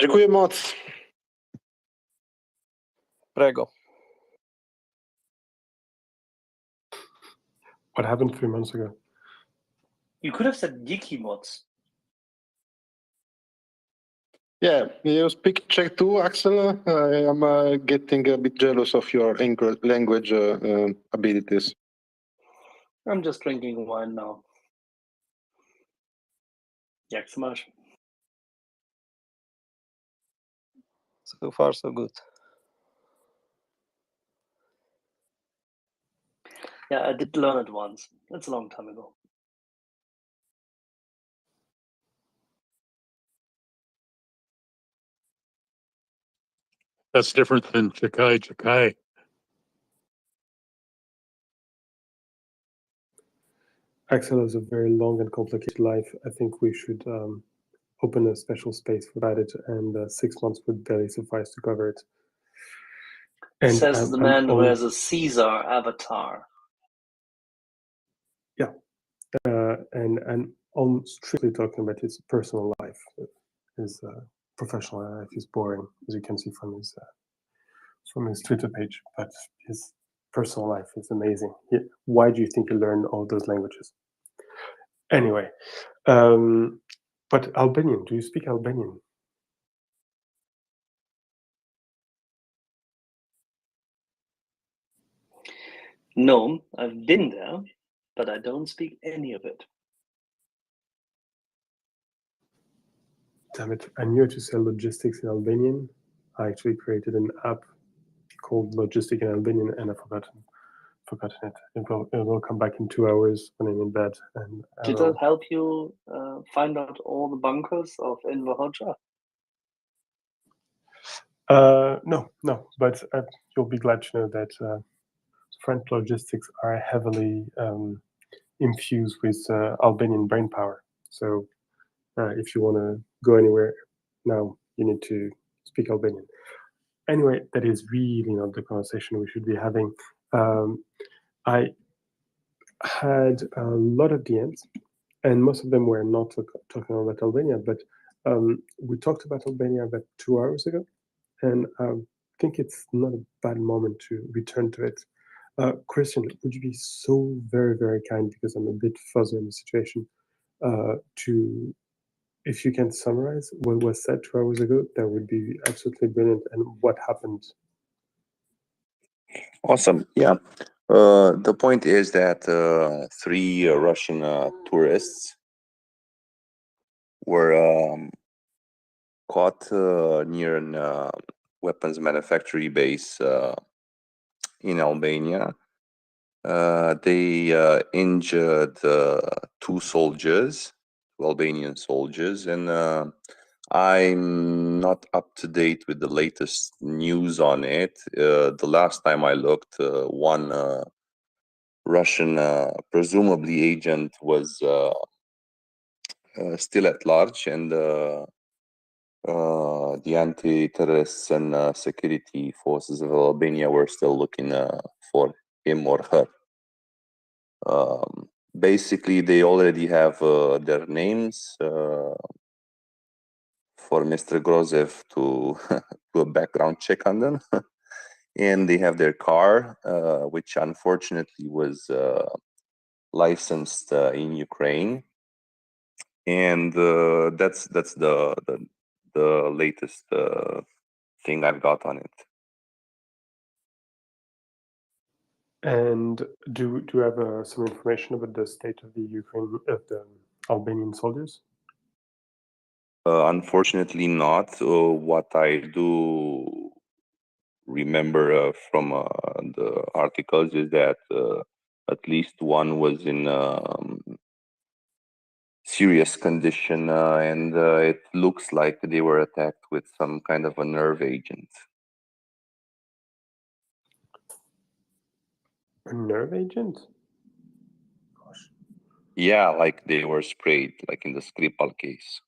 Dziękuję moc. Prego. What happened 3 months ago? You could have said Yikimots. Yeah, you speak Czech too, Axel. I am getting a bit jealous of your language abilities. I'm just drinking wine now. Jak se máš? So far, so good. Yeah, I did learn it once. That's a long time ago. That's different than Chakai. Axel has a very long and complicated life. I think we should open a special space without it, and 6 months would barely suffice to cover it. And Says the man who has a Caesar avatar. Yeah, and I'm strictly talking about his personal life. His professional life is boring, as you can see from his Twitter page. But his personal life is amazing. Why do you think he learned all those languages? Anyway, but Albanian. Do you speak Albanian? No, I've been there, but I don't speak any of it. Damn it, I knew how to say logistics in Albanian. I actually created an app called Logistic in Albanian, and I've forgotten it. It will come back in 2 hours when I'm in bed. And Did that help you find out all the bunkers of Enver Hoxha? No, but you'll be glad to know that French logistics are heavily infused with Albanian brain power. So if you want to go anywhere now, you need to speak Albanian. Anyway, that is really not the conversation we should be having. I had a lot of DMs, and most of them were not talking about Albania, but we talked about Albania about 2 hours ago, and I think it's not a bad moment to return to it. Christian, would you be so very, very kind, because I'm a bit fuzzy on the situation, to, if you can summarize what was said 2 hours ago, that would be absolutely brilliant, and what happened. Awesome. Yeah. The point is that 3 Russian tourists were caught near a weapons manufacturing base in Albania. They injured 2 soldiers, Albanian soldiers, and I'm not up to date with the latest news on it. The last time I looked, one Russian, presumably agent, was still at large, and the anti-terrorists and security forces of Albania were still looking for him or her. Basically, they already have their names for Mr. Grozev to do a background check on them. And they have their car, which unfortunately was licensed in Ukraine. And that's the latest thing I've got on it. And do you have some information about the state of the Albanian soldiers? Unfortunately not. What I do remember from the articles is that at least one was in serious condition, and it looks like they were attacked with some kind of a nerve agent. A nerve agent? Gosh. Yeah, like they were sprayed, like in the Skripal case.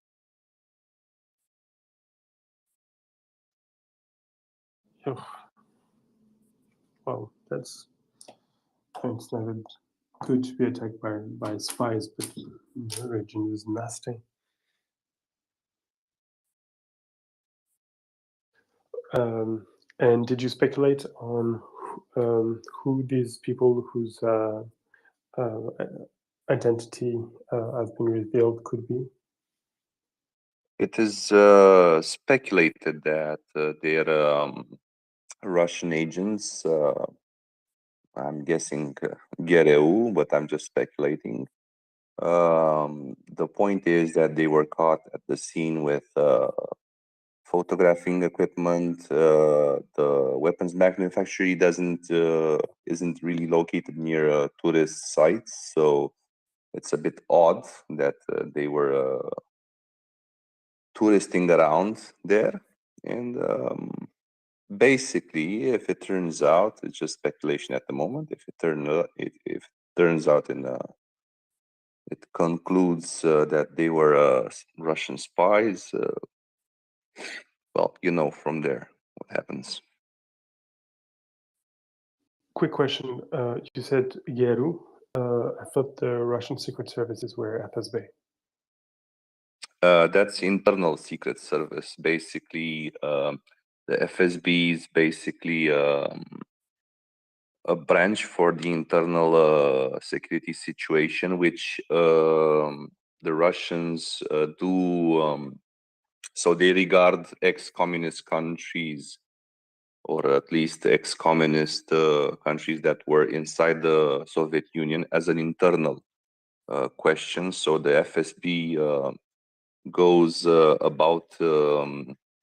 Well, it's never good to be attacked by spies, but nerve agent is nasty. And did you speculate on who these people whose identity has been revealed could be? It is speculated that they're Russian agents. I'm guessing GRU, but I'm just speculating. The point is that they were caught at the scene with photographing equipment. The weapons manufacturing isn't really located near tourist sites, so it's a bit odd that they were touristing around there. And basically, if it turns out, it's just speculation at the moment. If it turns out in it concludes that they were Russian spies. Well, you know from there what happens. Quick question. You said GRU. I thought the Russian secret services were FSB. That's internal secret service. Basically, the FSB is basically a branch for the internal security situation, which the Russians do. So they regard ex-communist countries, or at least ex-communist countries that were inside the Soviet Union, as an internal question. So the FSB goes about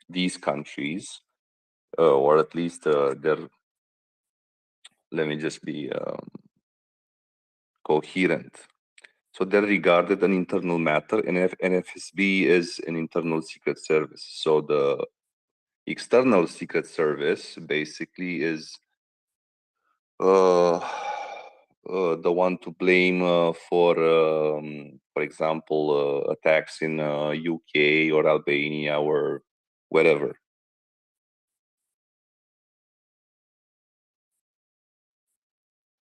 these countries, or at least let me just be coherent. So they're regarded an internal matter, and FSB is an internal secret service. So the external secret service basically is the one to blame for example, attacks in UK or Albania or wherever.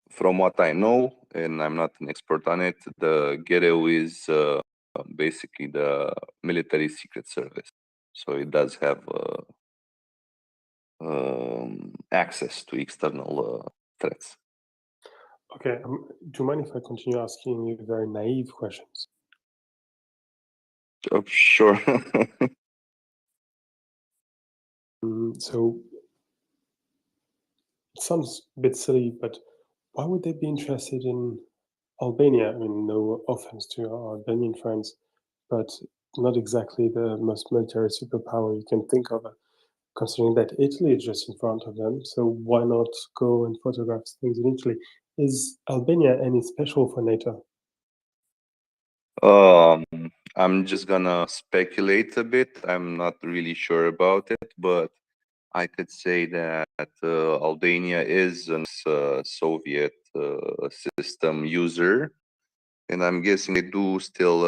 From what I know, and I'm not an expert on it, the GRU is basically the military secret service. So it does have access to external threats. Okay. Do you mind if I continue asking you very naive questions? Oh, sure. So it sounds a bit silly, but why would they be interested in Albania? I mean, no offense to our Albanian friends, but not exactly the most military superpower you can think of, considering that Italy is just in front of them. So why not go and photograph things in Italy? Is Albania any special for NATO? I'm just gonna speculate a bit. I'm not really sure about it, but I could say that Albania is a Soviet system user, and I'm guessing they do still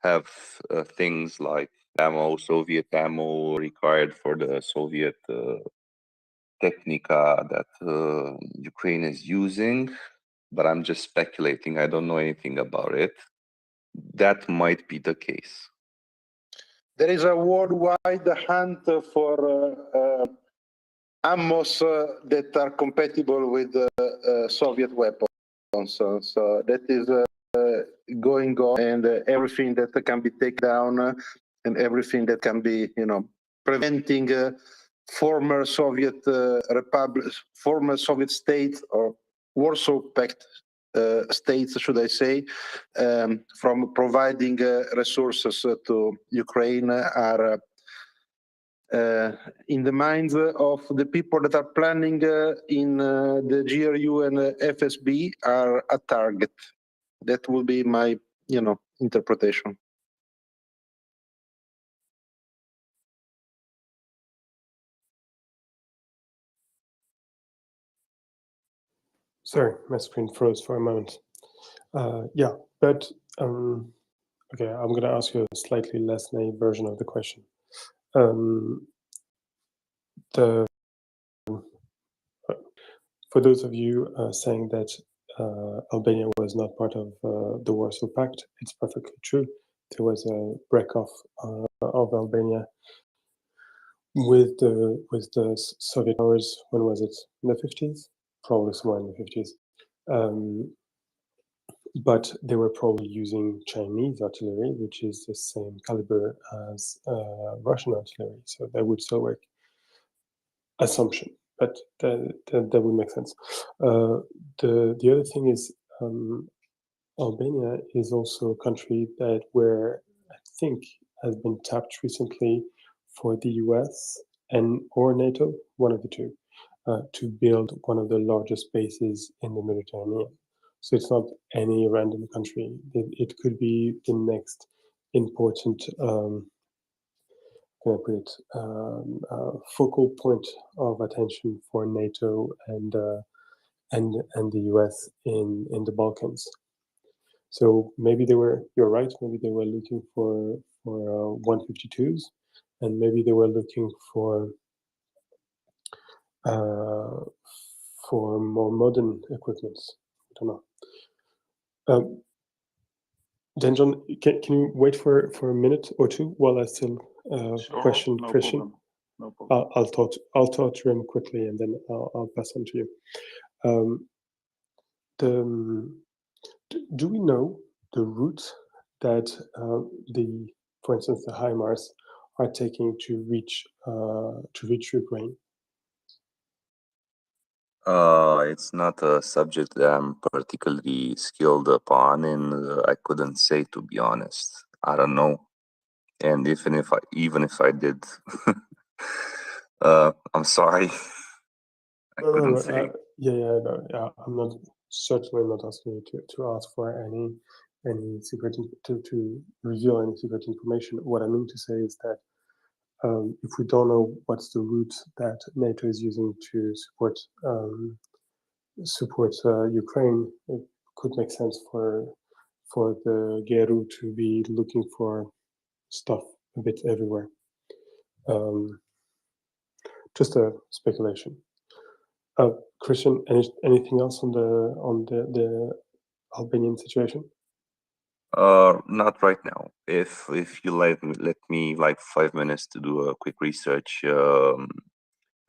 have things like ammo, Soviet ammo required for the Soviet technica that Ukraine is using. But I'm just speculating. I don't know anything about it. That might be the case. There is a worldwide hunt for ammos that are compatible with Soviet weapons. So that is going on, and everything that can be taken down and everything that can be, preventing former Soviet republics, former Soviet states, or Warsaw Pact states, should I say, from providing resources to Ukraine are in the minds of the people that are planning in the GRU and FSB are a target. That will be my, interpretation. Sorry, my screen froze for a moment. Yeah, but okay, I'm going to ask you a slightly less naive version of the question. For those of you saying that Albania was not part of the Warsaw Pact, it's perfectly true. There was a break-off of Albania with the Soviet powers. When was it? In the 50s? Probably somewhere in the 50s. But they were probably using Chinese artillery, which is the same caliber as Russian artillery, so that would still work. Assumption, but that would make sense. The other thing is Albania is also a country where I think has been tapped recently for the US or NATO, one of the two, to build one of the largest bases in the Mediterranean. So it's not any random country. It could be the next important focal point of attention for NATO and the US in the Balkans. So maybe you're right, maybe they were looking for 152s, and maybe they were looking for more modern equipments. I don't know. Then John, can you wait for a minute or two while I still Sure, question no Christian? problem. No problem. I'll talk to him quickly, and then I'll pass on to you. Do we know the route that for instance, the HIMARS are taking to reach Ukraine? It's not a subject that I'm particularly skilled upon, and I couldn't say, to be honest. I don't know. And even if I did, I'm sorry. I couldn't say. Yeah. I'm not certainly not asking you to ask for any secret to reveal any secret information. What I mean to say is that if we don't know what's the route that NATO is using to support Ukraine, it could make sense for the GRU to be looking for stuff a bit everywhere. Just a speculation. Christian, anything else on the Albanian situation? Not right now. If you let me like 5 minutes to do a quick research, to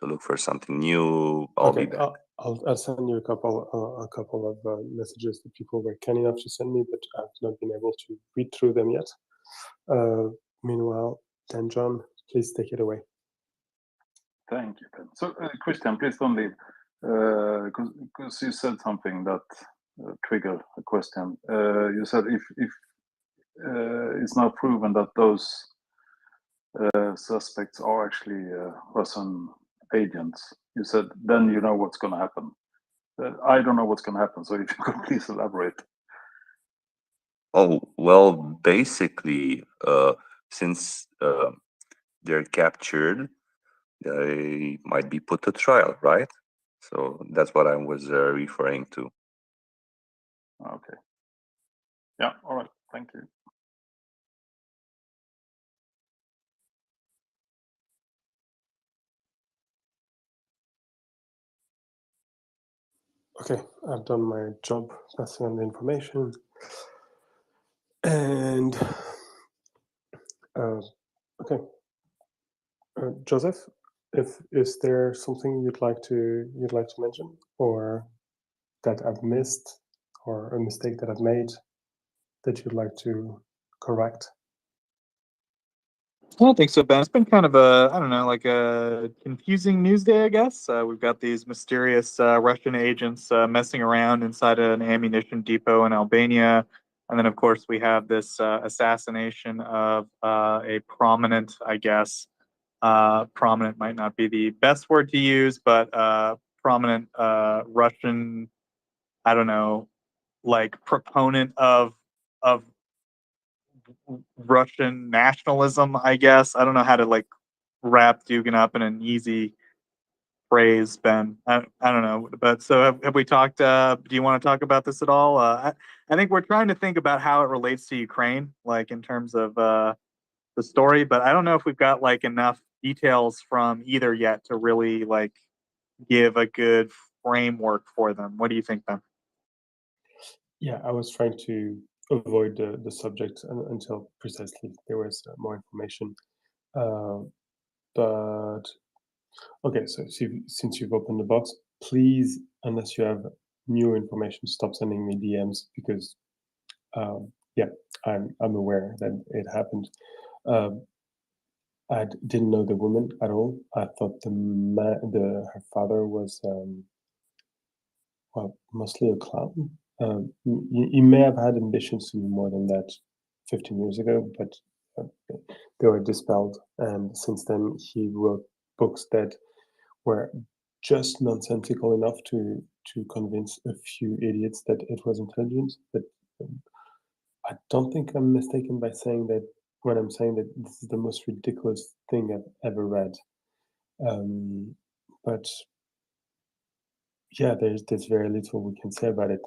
look for something new, I'll be back. I'll send you a couple of messages that people were kind enough to send me, but I've not been able to read through them yet. Meanwhile, then John, please take it away. Thank you, Ben. So, Christian, please don't leave, because you said something that triggered a question. You said if it's now proven that those suspects are actually Russian agents, you said then you know what's going to happen. I don't know what's going to happen, so if you could please elaborate. Oh, well, basically, since they're captured, they might be put to trial, right? So that's what I was referring to. Okay. Yeah, all right. Thank you. Okay, I've done my job passing on the information. And okay, Joseph, is there something you'd like to mention, or that I've missed, or a mistake that I've made that you'd like to correct? I don't think so, Ben. It's been kind of a, I don't know, like a confusing news day, I guess. We've got these mysterious Russian agents messing around inside an ammunition depot in Albania. And then, of course, we have this assassination of a prominent, I guess, prominent might not be the best word to use, but prominent Russian, I don't know, like proponent of Russian nationalism, I guess. I don't know how to like wrap Dugan up in an easy phrase, Ben. I don't know. But so have we talked? Do you want to talk about this at all? I think we're trying to think about how it relates to Ukraine, like in terms of the story. But I don't know if we've got like enough details from either yet to really like give a good framework for them. What do you think, Ben? Yeah, I was trying to avoid the subject until precisely there was more information. But okay, so since you've opened the box, please, unless you have new information, stop sending me DMs, because yeah, I'm aware that it happened. I didn't know the woman at all. I thought her father was well, mostly a clown. He may have had ambitions to be more than that 15 years ago, but they were dispelled. And since then, he wrote books that were just nonsensical enough to convince a few idiots that it was intelligence. But I don't think I'm mistaken by saying that when I'm saying that this is the most ridiculous thing I've ever read. But yeah, there's very little we can say about it,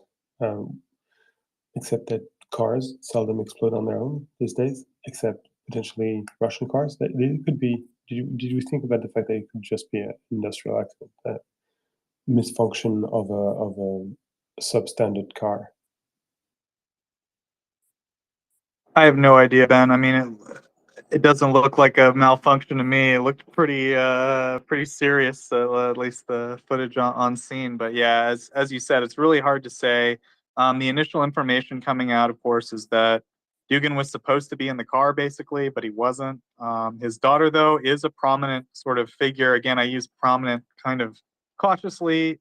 except that cars seldom explode on their own these days, except potentially Russian cars. They could be. Did you think about the fact that it could just be an industrial accident, a misfunction of a substandard car? I have no idea, Ben. I mean, it doesn't look like a malfunction to me. It looked pretty serious, at least the footage on scene. But yeah, as you said, it's really hard to say. The initial information coming out, of course, is that Dugan was supposed to be in the car basically, but he wasn't. His daughter, though, is a prominent sort of figure. Again, I use prominent kind of cautiously.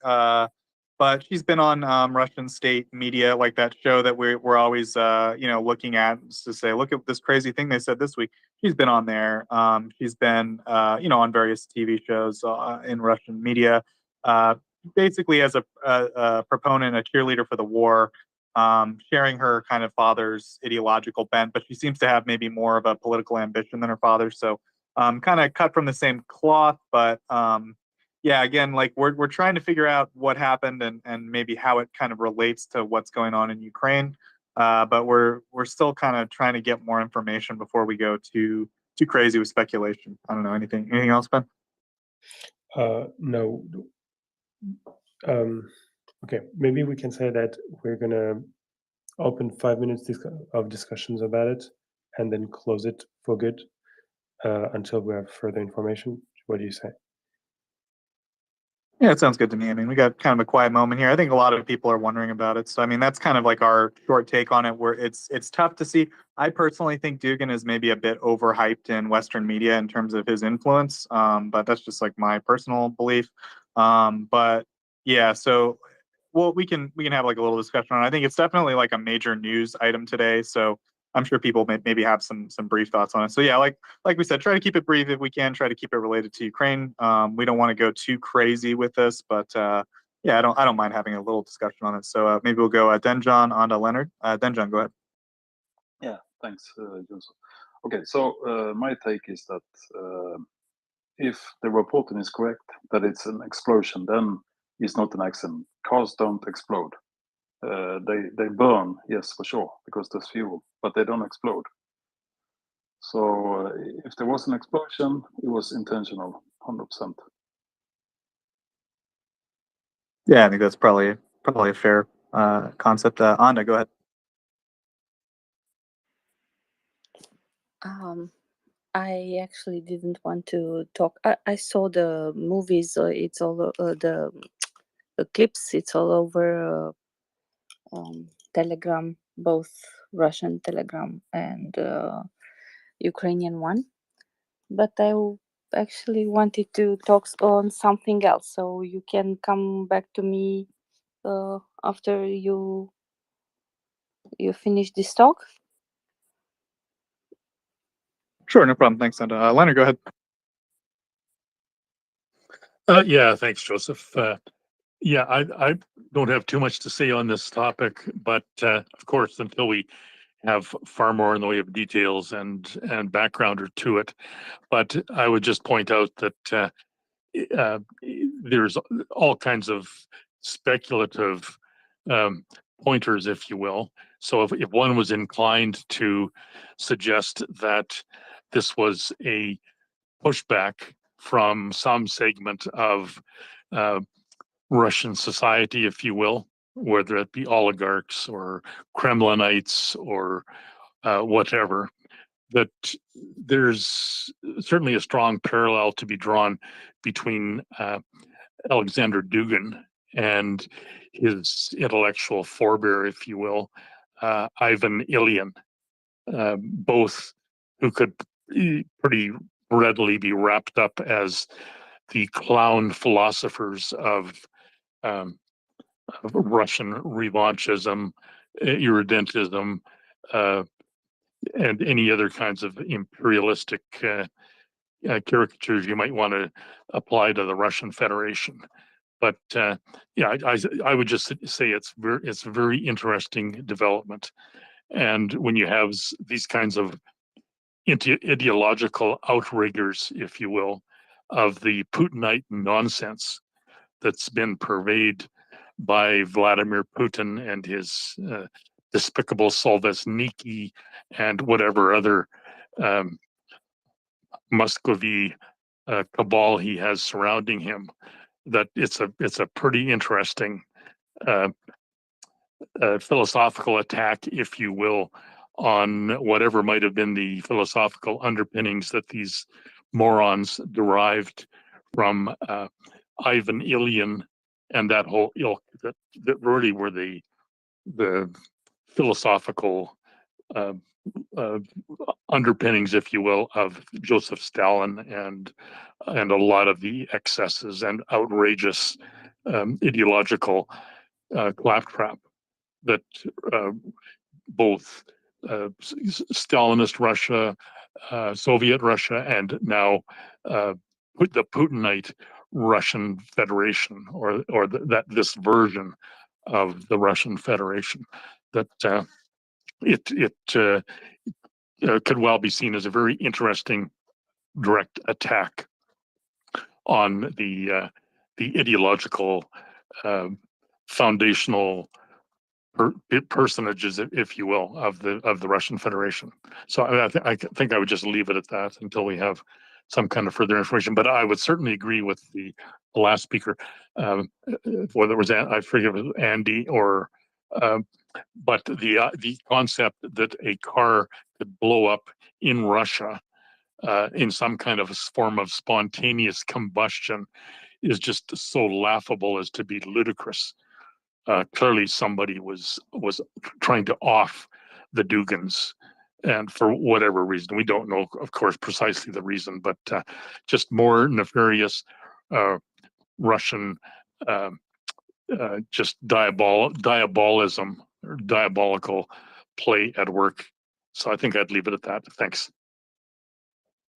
But she's been on Russian state media, like that show that we're always looking at to say, look at this crazy thing they said this week. She's been on there. She's been on various TV shows in Russian media, basically as a proponent, a cheerleader for the war, sharing her kind of father's ideological bent. But she seems to have maybe more of a political ambition than her father. So kind of cut from the same cloth, but yeah, again, like we're trying to figure out what happened and maybe how it kind of relates to what's going on in Ukraine. But we're still kind of trying to get more information before we go too crazy with speculation. I don't know anything else, Ben? No. Okay, maybe we can say that we're gonna open 5 minutes of discussions about it and then close it for good until we have further information. What do you say? Yeah, it sounds good to me. I mean, we got kind of a quiet moment here. I think a lot of people are wondering about it. So, I mean, that's kind of like our short take on it, where it's tough to see. I personally think Dugan is maybe a bit overhyped in Western media in terms of his influence, but that's just like my personal belief. But yeah, so well, we can have like a little discussion on it. I think it's definitely like a major news item today. So I'm sure people maybe have some brief thoughts on it. So yeah, like we said, try to keep it brief if we can. Try to keep it related to Ukraine. We don't want to go too crazy with this, but yeah, I don't mind having a little discussion on it. So maybe we'll go Denjon on to Leonard. Denjon, go ahead. Yeah, thanks, Joseph. Okay, so my take is that if the reporting is correct, that it's an explosion, then it's not an accident. Cars don't explode. They burn, yes, for sure, because there's fuel, but they don't explode. So if there was an explosion, it was intentional, 100%. Yeah, I think that's probably a fair concept. Anda, go ahead. I actually didn't want to talk. I saw the movies. It's all the clips. It's all over Telegram, both Russian Telegram and Ukrainian one. But I actually wanted to talk on something else. So you can come back to me after you finish this talk. Sure, no problem. Thanks, Anda. Leonard, go ahead. Yeah, thanks, Joseph. Yeah, I don't have too much to say on this topic, but of course, until we have far more in the way of details and background to it. But I would just point out that there's all kinds of speculative pointers, if you will. So if one was inclined to suggest that this was a pushback from some segment of Russian society, if you will, whether it be oligarchs or Kremlinites or whatever, that there's certainly a strong parallel to be drawn between Alexander Dugin and his intellectual forebear, if you will, Ivan Ilyin, both who could pretty readily be wrapped up as the clown philosophers of Russian revanchism, irredentism, and any other kinds of imperialistic caricatures you might want to apply to the Russian Federation. But yeah, I would just say it's a very interesting development. And when you have these kinds of ideological outriggers, if you will, of the Putinite nonsense that's been purveyed by Vladimir Putin and his despicable Solzhenitsyn and whatever other Muscovy cabal he has surrounding him. That it's a pretty interesting philosophical attack, if you will, on whatever might have been the philosophical underpinnings that these morons derived from Ivan Ilyin and that whole ilk that really were the philosophical underpinnings, if you will, of Joseph Stalin and a lot of the excesses and outrageous ideological claptrap that both Stalinist Russia, Soviet Russia, and now the Putinite Russian Federation, or that this version of the Russian Federation, that it could well be seen as a very interesting direct attack on the ideological foundational personages, if you will, of the Russian Federation. So I think I would just leave it at that until we have some kind of further information. But I would certainly agree with the last speaker, whether it was I forget if it was Andy or, but the concept that a car could blow up in Russia in some kind of form of spontaneous combustion is just so laughable as to be ludicrous. Clearly somebody was trying to off the Dugins, and for whatever reason, we don't know, of course, precisely the reason, but just more nefarious Russian just diabolism or diabolical play at work. So I think I'd leave it at that. Thanks.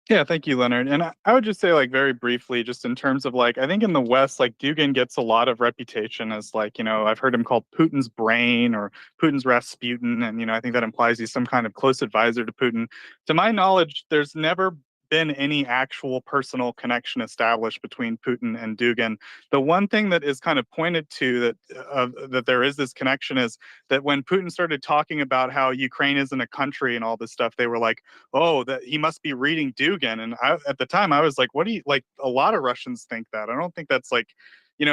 Yeah, thank you, Leonard. And I would just say, like, very briefly, just in terms of, like, I think in the West, like, Dugin gets a lot of reputation as, like, I've heard him called Putin's brain or Putin's Rasputin. And, I think that implies he's some kind of close advisor to Putin. To my knowledge, there's never been any actual personal connection established between Putin and Dugin. The one thing that is kind of pointed to that there is this connection is that when Putin started talking about how Ukraine isn't a country and all this stuff, they were like, oh, that he must be reading Dugin. And at the time I was like, what do you, like, a lot of Russians think that. I don't think that's like,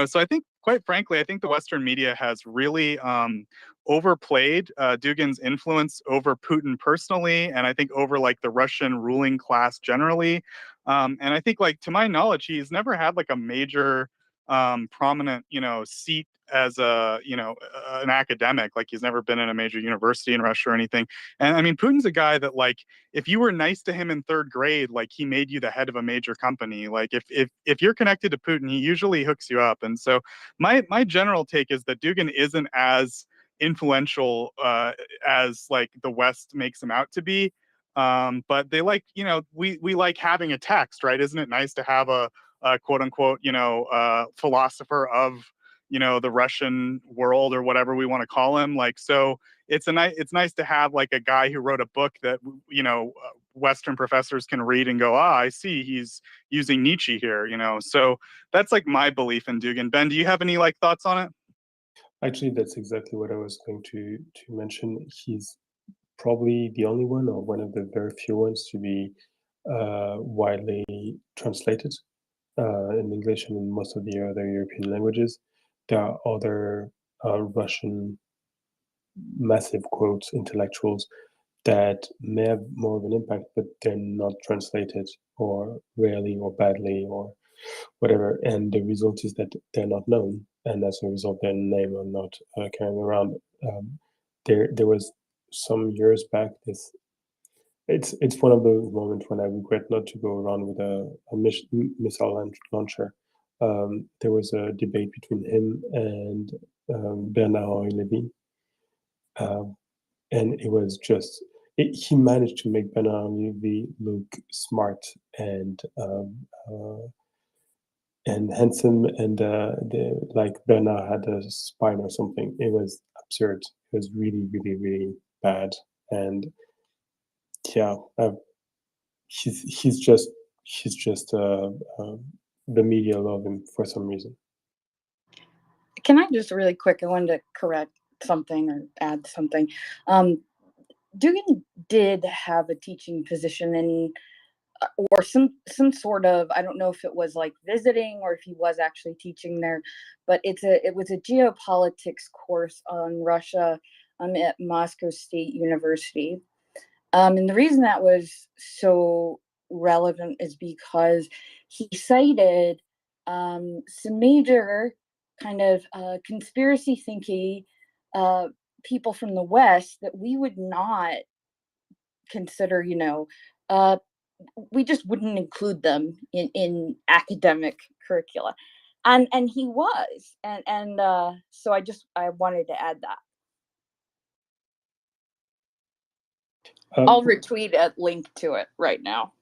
so I think, quite frankly, I think the Western media has really overplayed Dugin's influence over Putin personally, and I think over, like, the Russian ruling class generally. And I think, like, to my knowledge, he's never had, like, a major prominent, seat as an academic. Like, he's never been in a major university in Russia or anything. And I mean, Putin's a guy that, like, if you were nice to him in third grade, like, he made you the head of a major company. Like, if you're connected to Putin, he usually hooks you up. And so my general take is that Dugin isn't as influential as, like, the West makes him out to be. But they, like, we like having a text, right? Isn't it nice to have a quote unquote, philosopher of, the Russian world, or whatever we want to call him? Like, so it's nice to have, like, a guy who wrote a book that, Western professors can read and go, I see he's using Nietzsche here, So that's, like, my belief in Dugin. Ben, do you have any, like, thoughts on it? Actually, that's exactly what I was going to mention. He's probably the only one, or one of the very few ones, to be widely translated in English and in most of the other European languages. There are other Russian massive quotes intellectuals that may have more of an impact, but they're not translated, or rarely, or badly, or whatever. And the result is that they're not known, and as a result, their name are not carrying around. There was some years back this. It's one of those moments when I regret not to go around with a missile launcher. There was a debate between him and Bernard Levy, and it was just he managed to make Bernard Levy look smart and handsome, and like Bernard had a spine or something. It was absurd. It was really, really, really bad. And yeah, he's just the media love him for some reason. Can I just really quick, I wanted to correct something or add something. Dugan did have a teaching position in, or some sort of, I don't know if it was like visiting or if he was actually teaching there, but it was a geopolitics course on Russia at Moscow State University. And the reason that was so relevant is because he cited some major kind of conspiracy thinking people from the West that we would not consider, we just wouldn't include them in academic curricula. And he was. And so I wanted to add that. I'll retweet a link to it right now.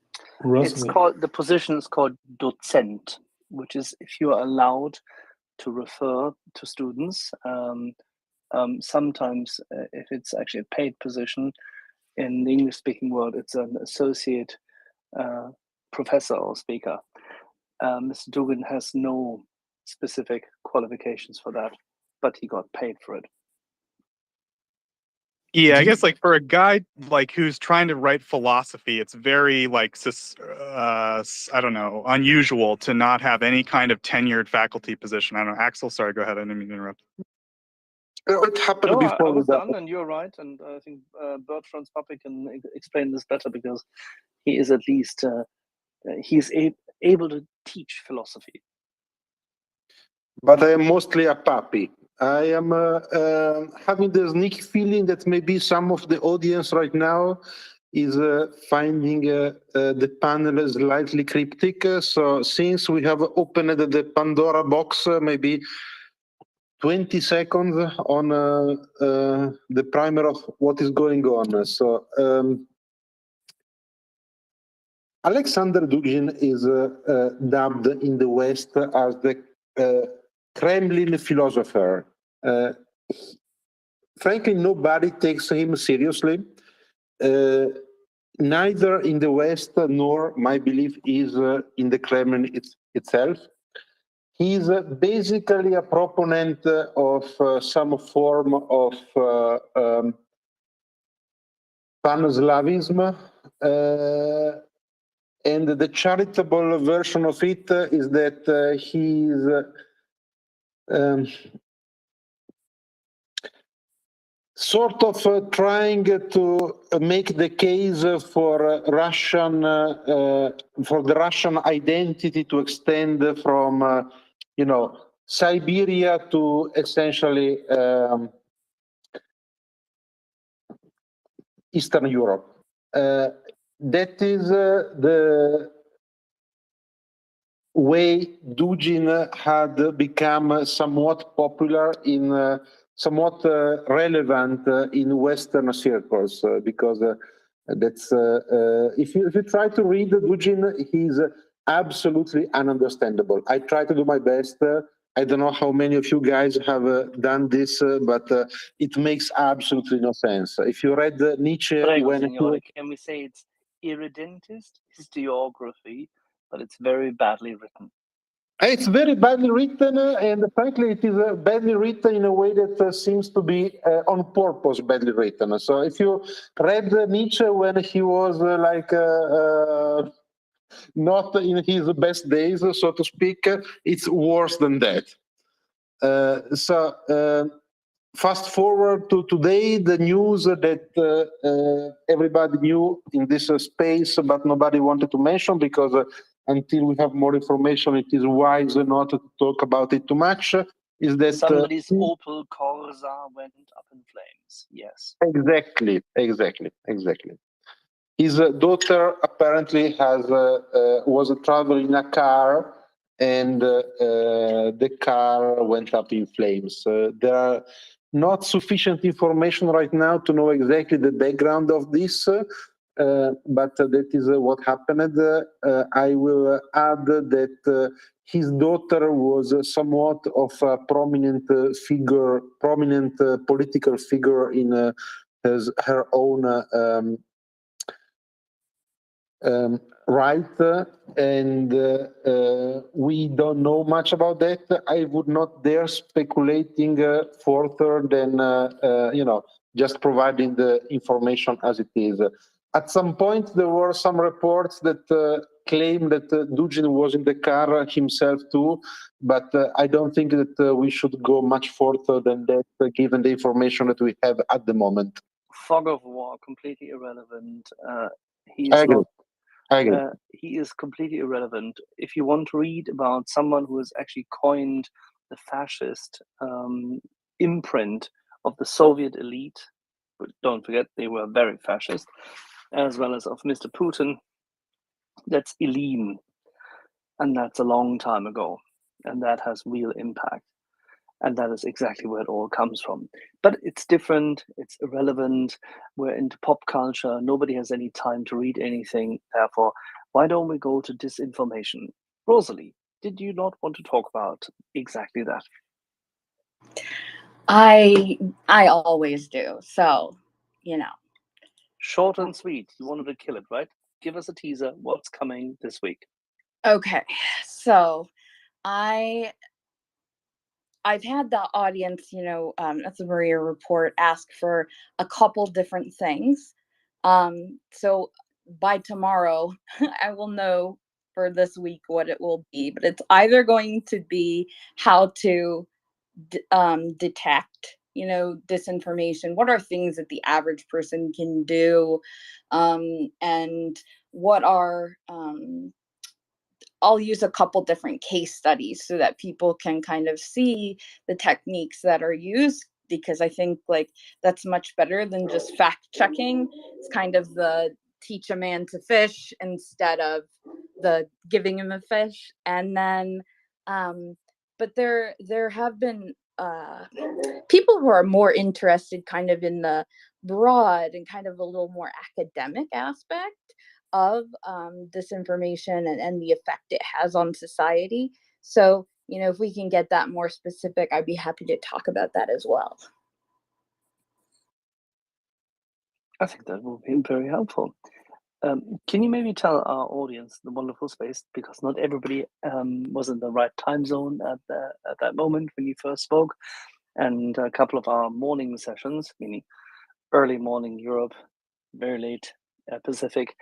The position is called docent, which is if you are allowed to refer to students. Sometimes if it's actually a paid position in the English speaking world, it's an associate professor or speaker. Mr. Dugan has no specific qualifications for that, but he got paid for it. Yeah, I guess like for a guy like who's trying to write philosophy, it's very like I don't know, unusual to not have any kind of tenured faculty position. I don't know, Axel. Sorry, go ahead. I didn't mean to interrupt. It happened before. I was done, and you're right. And I think Bertrand's puppy can explain this better because he is at least he's able to teach philosophy. But I am mostly a puppy. I am having the sneaky feeling that maybe some of the audience right now is finding the panel slightly cryptic. So since we have opened the Pandora box, maybe 20 seconds on the primer of what is going on. So Alexander Dugin is dubbed in the West as the Kremlin philosopher. Frankly, nobody takes him seriously. Neither in the West nor, my belief, is in the Kremlin itself. He's basically a proponent of some form of Pan-Slavism, and the charitable version of it is that he's sort of trying to make the case for for the Russian identity to extend from, Siberia to essentially Eastern Europe. That is the way Dugin had become somewhat popular in somewhat relevant in Western circles, because that's if you try to read Dugin, he's absolutely ununderstandable. I try to do my best. I don't know how many of you guys have done this, but it makes absolutely no sense. If you read Nietzsche, can we say it's irredentist historiography, but it's very badly written. It's very badly written, and frankly, it is badly written in a way that seems to be on purpose badly written. So if you read Nietzsche when he was not in his best days, so to speak, it's worse than that. Fast forward to today, the news that everybody knew in this space, but nobody wanted to mention because until we have more information, it is wise not to talk about it too much, is that somebody's Opel Corsa went up in flames. Yes. Exactly. His daughter apparently was traveling in a car, and the car went up in flames. There are not sufficient information right now to know exactly the background of this, but that is what happened. I will add that his daughter was somewhat of a prominent political figure in her own right, and we don't know much about that. I would not dare speculating further than just providing the information as it is. At some point, there were some reports that claim that Dugin was in the car himself too, but I don't think that we should go much further than that, given the information that we have at the moment. Fog of war, completely irrelevant. He I is agree. not. I agree. He is completely irrelevant. If you want to read about someone who has actually coined the fascist imprint of the Soviet elite, but don't forget they were very fascist, as well as of Mr. Putin, that's Ilyin, and that's a long time ago, and that has real impact. And that is exactly where it all comes from. But it's different, it's irrelevant, we're into pop culture, nobody has any time to read anything, therefore, why don't we go to disinformation? Rosalie, did you not want to talk about exactly that? I always do, so, Short and sweet, you wanted to kill it, right? Give us a teaser, what's coming this week? Okay, so I've had the audience, at the MryiaReport ask for a couple different things. So by tomorrow, I will know for this week what it will be, but it's either going to be how to detect, disinformation. What are things that the average person can do? And what are, I'll use a couple different case studies so that people can kind of see the techniques that are used, because I think that's much better than just fact checking. It's kind of the teach a man to fish instead of the giving him a fish. And then but there have been people who are more interested kind of in the broad and kind of a little more academic aspect of disinformation and the effect it has on society. So, if we can get that more specific, I'd be happy to talk about that as well. I think that will be very helpful. Can you maybe tell our audience the wonderful space, because not everybody was in the right time zone at that moment when you first spoke, and a couple of our morning sessions, meaning early morning Europe, very late Pacific,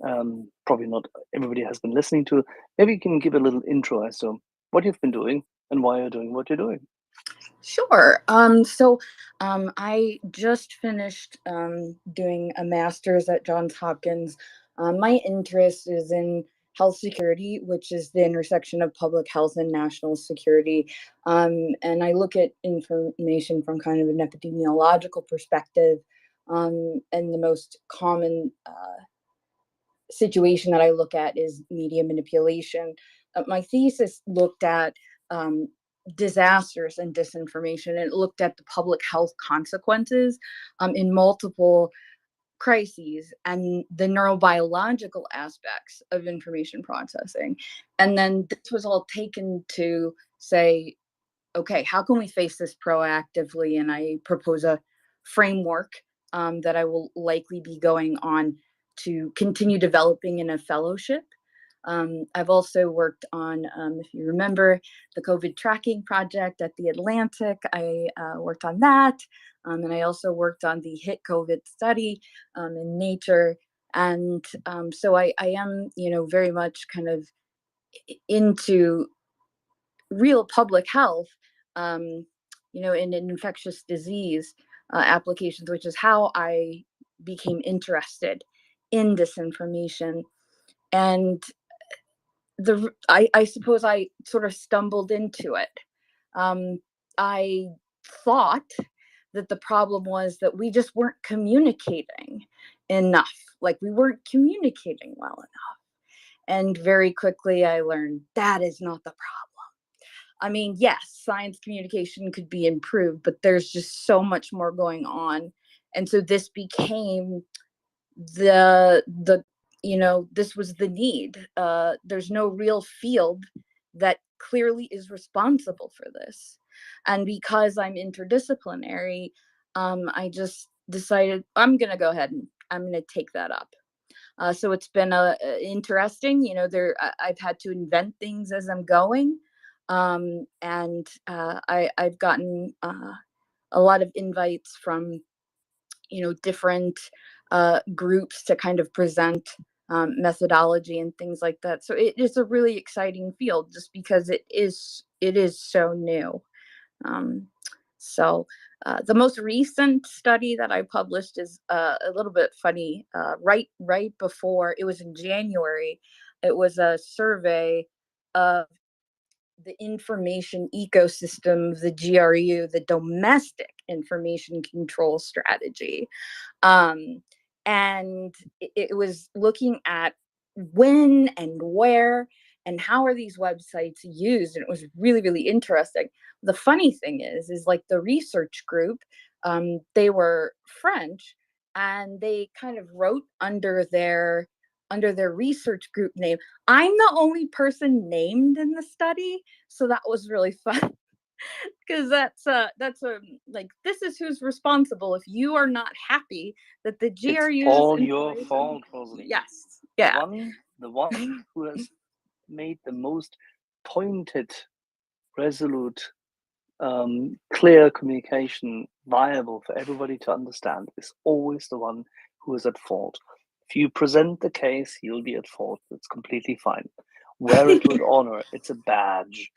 probably not everybody has been listening to. Maybe you can give a little intro as to what you've been doing and why you're doing what you're doing. Sure. So I just finished doing a master's at Johns Hopkins. My interest is in health security, which is the intersection of public health and national security. And I look at information from kind of an epidemiological perspective. And the most common situation that I look at is media manipulation. My thesis looked at disasters and disinformation, and it looked at the public health consequences in multiple crises and the neurobiological aspects of information processing. And then this was all taken to say, okay, how can we face this proactively? And I propose a framework that I will likely be going on to continue developing in a fellowship. I've also worked on, if you remember, the COVID tracking project at the Atlantic. I worked on that. And I also worked on the HIT COVID study in Nature. And so I am, very much kind of into real public health, in infectious disease applications, which is how I became interested in disinformation. And I suppose I sort of stumbled into it. I thought that the problem was that we just weren't communicating enough. Like we weren't communicating well enough. And very quickly I learned that is not the problem. I mean, yes, science communication could be improved, but there's just so much more going on. And so this became the this was the need. There's no real field that clearly is responsible for this. And because I'm interdisciplinary, I just decided I'm going to go ahead and I'm going to take that up. So it's been interesting. You know, I've had to invent things as I'm going, and I've gotten a lot of invites from, you know, different groups to kind of present methodology and things like that. So it is a really exciting field, just because it is so new. So the most recent study that I published is a little bit funny. Right before, it was in January, it was a survey of the information ecosystem of the GRU, the domestic information control strategy. And it was looking at when and where and how are these websites used, and it was really, really interesting. The funny thing is like the research group, they were French, and they kind of wrote under their research group name, I'm the only person named in the study. So that was really fun. Because that's like, this is who's responsible if you are not happy that the GRU's It's all your fault, Rosalie. Yes. Yeah. The one who has made the most pointed, resolute, clear communication viable for everybody to understand is always the one who is at fault. If you present the case, you'll be at fault. It's completely fine. Wear it with honor. It's a badge.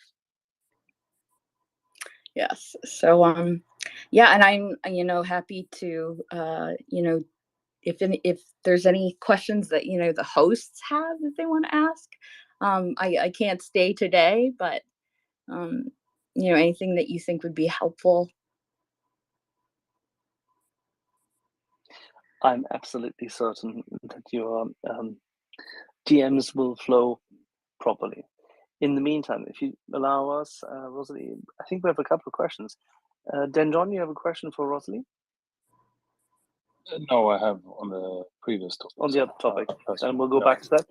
Yes. So yeah, and I'm, you know, happy to you know, if there's any questions that, you know, the hosts have that they want to ask. I can't stay today, but you know, anything that you think would be helpful. I'm absolutely certain that your DMs will flow properly. In the meantime, if you allow us, Rosalie, I think we have a couple of questions. Denjon, you have a question for Rosalie? No, I have on the previous topic. On the other topic, and we'll go back to that.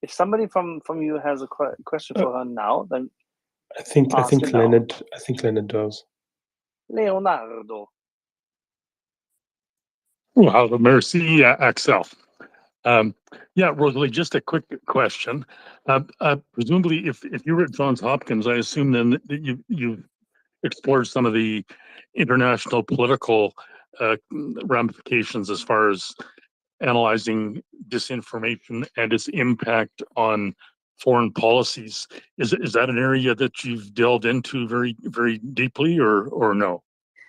If somebody from you has a question for her now, then I think Leonard does. Leonardo. Well, merci, Axel. Yeah, Rosalie, just a quick question. Presumably, if you were at Johns Hopkins, I assume then that you've explored some of the international political ramifications as far as analyzing disinformation and its impact on foreign policies. Is that an area that you've delved into very, very deeply, or no?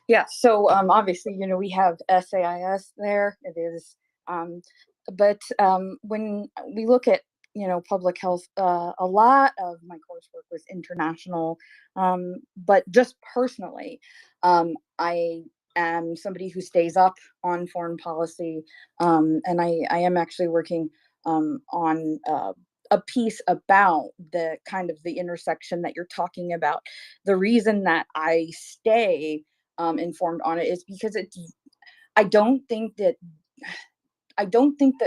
Yeah. So obviously, you know, we have SAIS there. It is, but when we look at, you know, public health, a lot of my coursework was international, but just personally, I am somebody who stays up on foreign policy, and I am actually working on a piece about the kind of the intersection that you're talking about. The reason that I stay informed on it is because I don't think that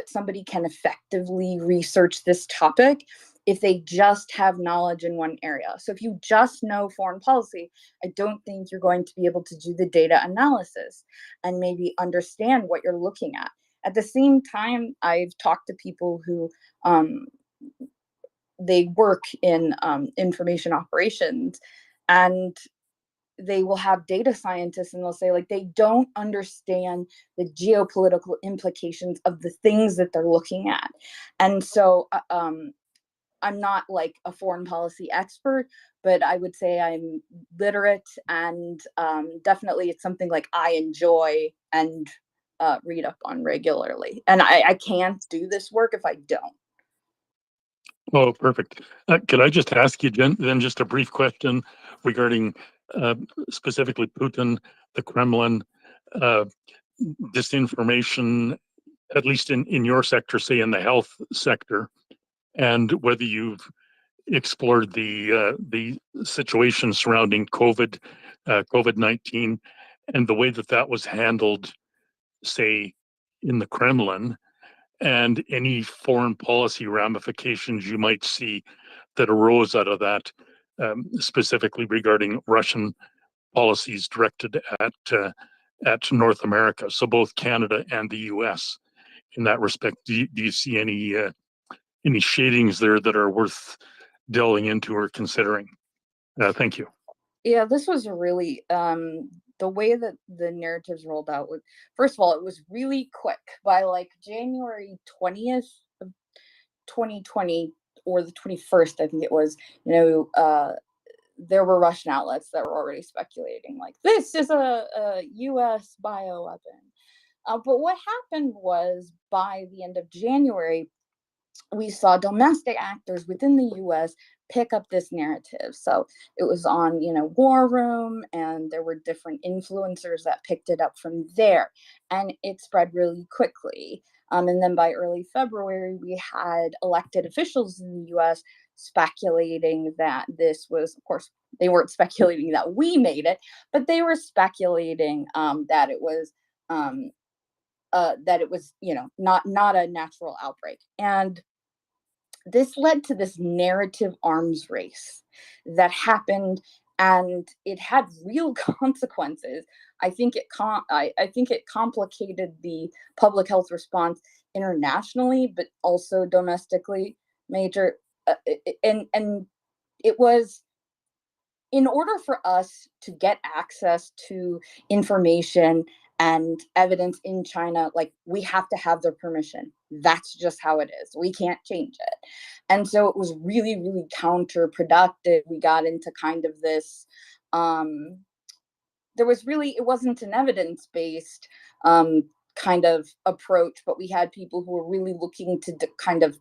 somebody can effectively research this topic if they just have knowledge in one area. So if you just know foreign policy, I don't think you're going to be able to do the data analysis and maybe understand what you're looking at. At the same time, I've talked to people who they work in information operations, and they will have data scientists, and they'll say, like, they don't understand the geopolitical implications of the things that they're looking at. And so I'm not like a foreign policy expert, but I would say I'm literate, and definitely it's something like I enjoy and read up on regularly. And I can't do this work if I don't. Oh, perfect. Could I just ask you then just a brief question regarding specifically Putin, the Kremlin, disinformation, at least in your sector, say in the health sector, and whether you've explored the situation surrounding COVID-19, and the way that was handled, say, in the Kremlin, and any foreign policy ramifications you might see that arose out of that, specifically regarding Russian policies directed at North America, so both Canada and the U.S. in that respect? Do you see any shadings there that are worth delving into or considering? Thank you. Yeah, this was really the way that the narratives rolled out was, first of all, it was really quick. By like January 20th of 2020 or the 21st, I think it was, there were Russian outlets that were already speculating like this is a US bioweapon. But what happened was by the end of January, we saw domestic actors within the US pick up this narrative. So it was on, War Room, and there were different influencers that picked it up from there. And it spread really quickly. And then by early February, we had elected officials in the US speculating that this was, of course, they weren't speculating that we made it, but they were speculating that it was not a natural outbreak. And this led to this narrative arms race that happened, and it had real consequences. I think it complicated the public health response internationally, but also domestically. And it was, in order for us to get access to information and evidence in China, like, we have to have their permission. That's just how it is. We can't change it. And so it was really, really counterproductive. We got into kind of this, it wasn't an evidence-based kind of approach, but we had people who were really looking to kind of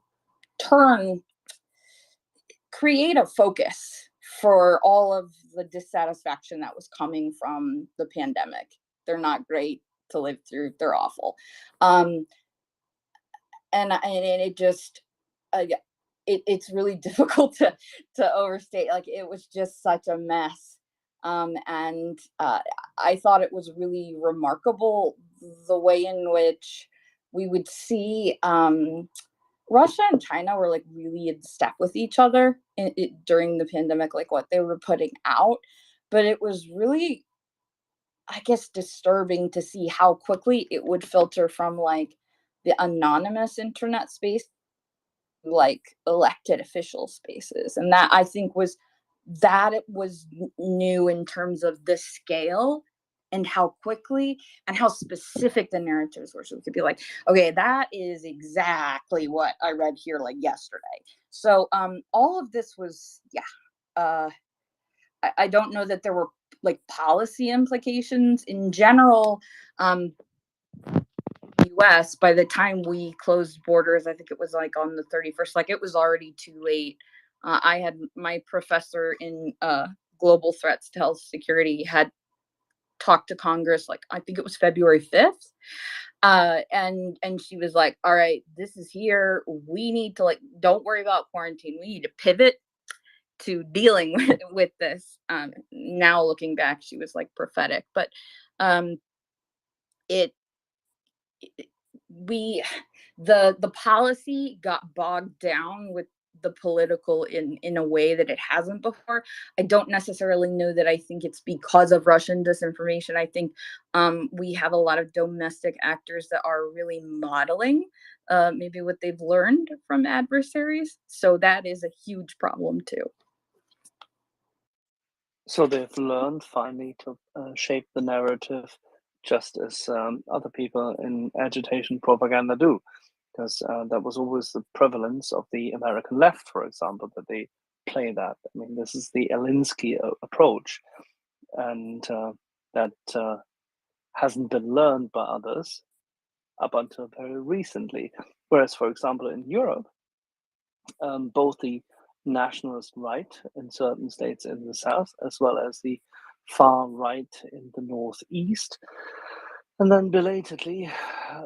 create a focus for all of the dissatisfaction that was coming from the pandemic. They're not great to live through. They're awful. And it just, it's really difficult to overstate. Like, it was just such a mess. And I thought it was really remarkable the way in which we would see Russia and China were like really in step with each other during the pandemic, like what they were putting out. But it was really, I guess, disturbing to see how quickly it would filter from like the anonymous internet space, like elected official spaces. And that, I think, it was new in terms of the scale and how quickly and how specific the narratives were. So we could be like, okay, that is exactly what I read here like yesterday. So all of this was, I don't know that there were like policy implications in general. US, by the time we closed borders, I think it was like on the 31st, like it was already too late. I had my professor in global threats to health security had talked to Congress, like I think it was February 5th. And she was like, all right, this is here. We need to, like, don't worry about quarantine. We need to pivot to dealing with this. Now looking back, she was like prophetic, but the policy got bogged down with the political in a way that it hasn't before. I don't necessarily know that I think it's because of Russian disinformation. I think we have a lot of domestic actors that are really modeling maybe what they've learned from adversaries. So that is a huge problem too. So they've learned finally to shape the narrative just as other people in agitation propaganda do. Because that was always the prevalence of the American left, for example, that they play that. I mean, this is the Alinsky approach, and that hasn't been learned by others up until very recently. Whereas, for example, in Europe, both the nationalist right in certain states in the south, as well as the far right in the northeast, and then belatedly,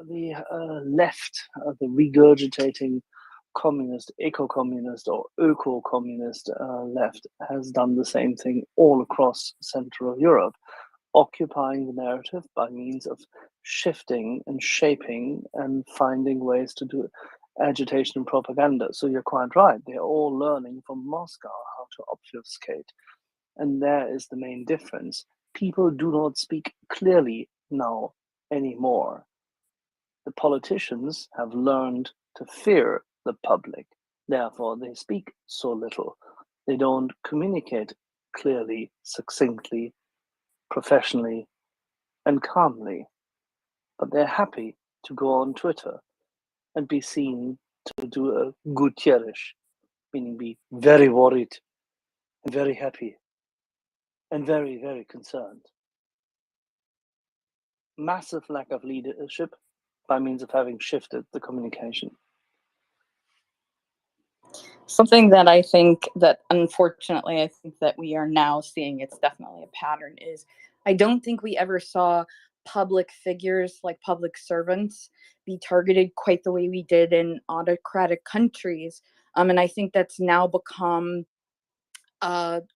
the left, the regurgitating communist, eco-communist or öko-communist left has done the same thing all across Central Europe, occupying the narrative by means of shifting and shaping and finding ways to do agitation and propaganda. So you're quite right. They're all learning from Moscow how to obfuscate. And there is the main difference. People do not speak clearly now anymore. the politicians have learned to fear the public. Therefore, they speak so little. They don't communicate clearly, succinctly, professionally, and calmly. But they're happy to go on Twitter and be seen to do a Gutierrez, meaning be very worried and very happy and very, very concerned. Massive lack of leadership by means of having shifted the communication. Something that I think that unfortunately I think that we are now seeing, it's definitely a pattern, is I don't think we ever saw public figures like public servants be targeted quite the way we did in autocratic countries. And I think that's now become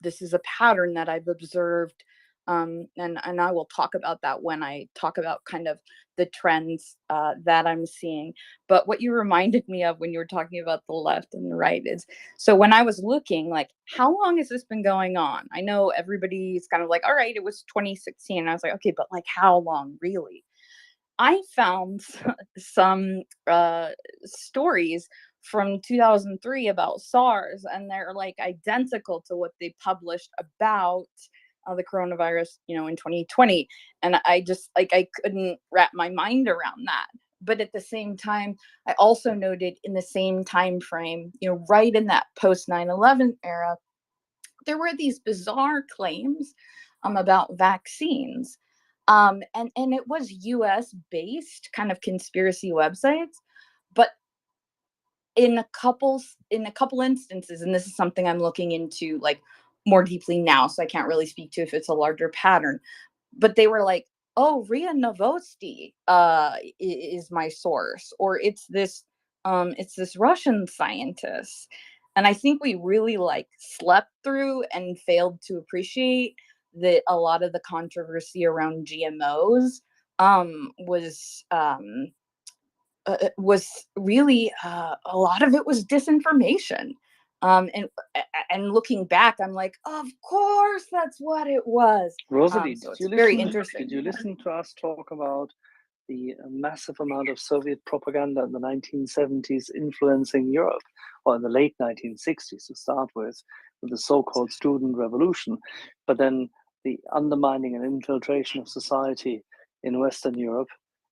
this is a pattern that I've observed, and I will talk about that when I talk about kind of the trends that I'm seeing. But what you reminded me of when you were talking about the left and the right is, so when I was looking, like, how long has this been going on? I know everybody's kind of like, all right, it was 2016. And I was like, okay, but like, how long really? I found some stories from 2003 about SARS, and they're like identical to what they published about the coronavirus, in 2020. And I just I couldn't wrap my mind around that. But at the same time, I also noted in the same time frame, right in that post 9/11 era, there were these bizarre claims about vaccines. And it was US based kind of conspiracy websites, but in a couple instances, and this is something I'm looking into like more deeply now, so I can't really speak to if it's a larger pattern, but they were like, oh, Ria Novosti is my source, or it's this Russian scientist. And I think we really like slept through and failed to appreciate that a lot of the controversy around GMOs was really a lot of it was disinformation. And looking back, I'm like, of course, that's what it was. Rosalie, So it's very interesting. Did you listen to us talk about the massive amount of Soviet propaganda in the 1970s influencing Europe, or in the late 1960s to start with the so-called student revolution, but then the undermining and infiltration of society in Western Europe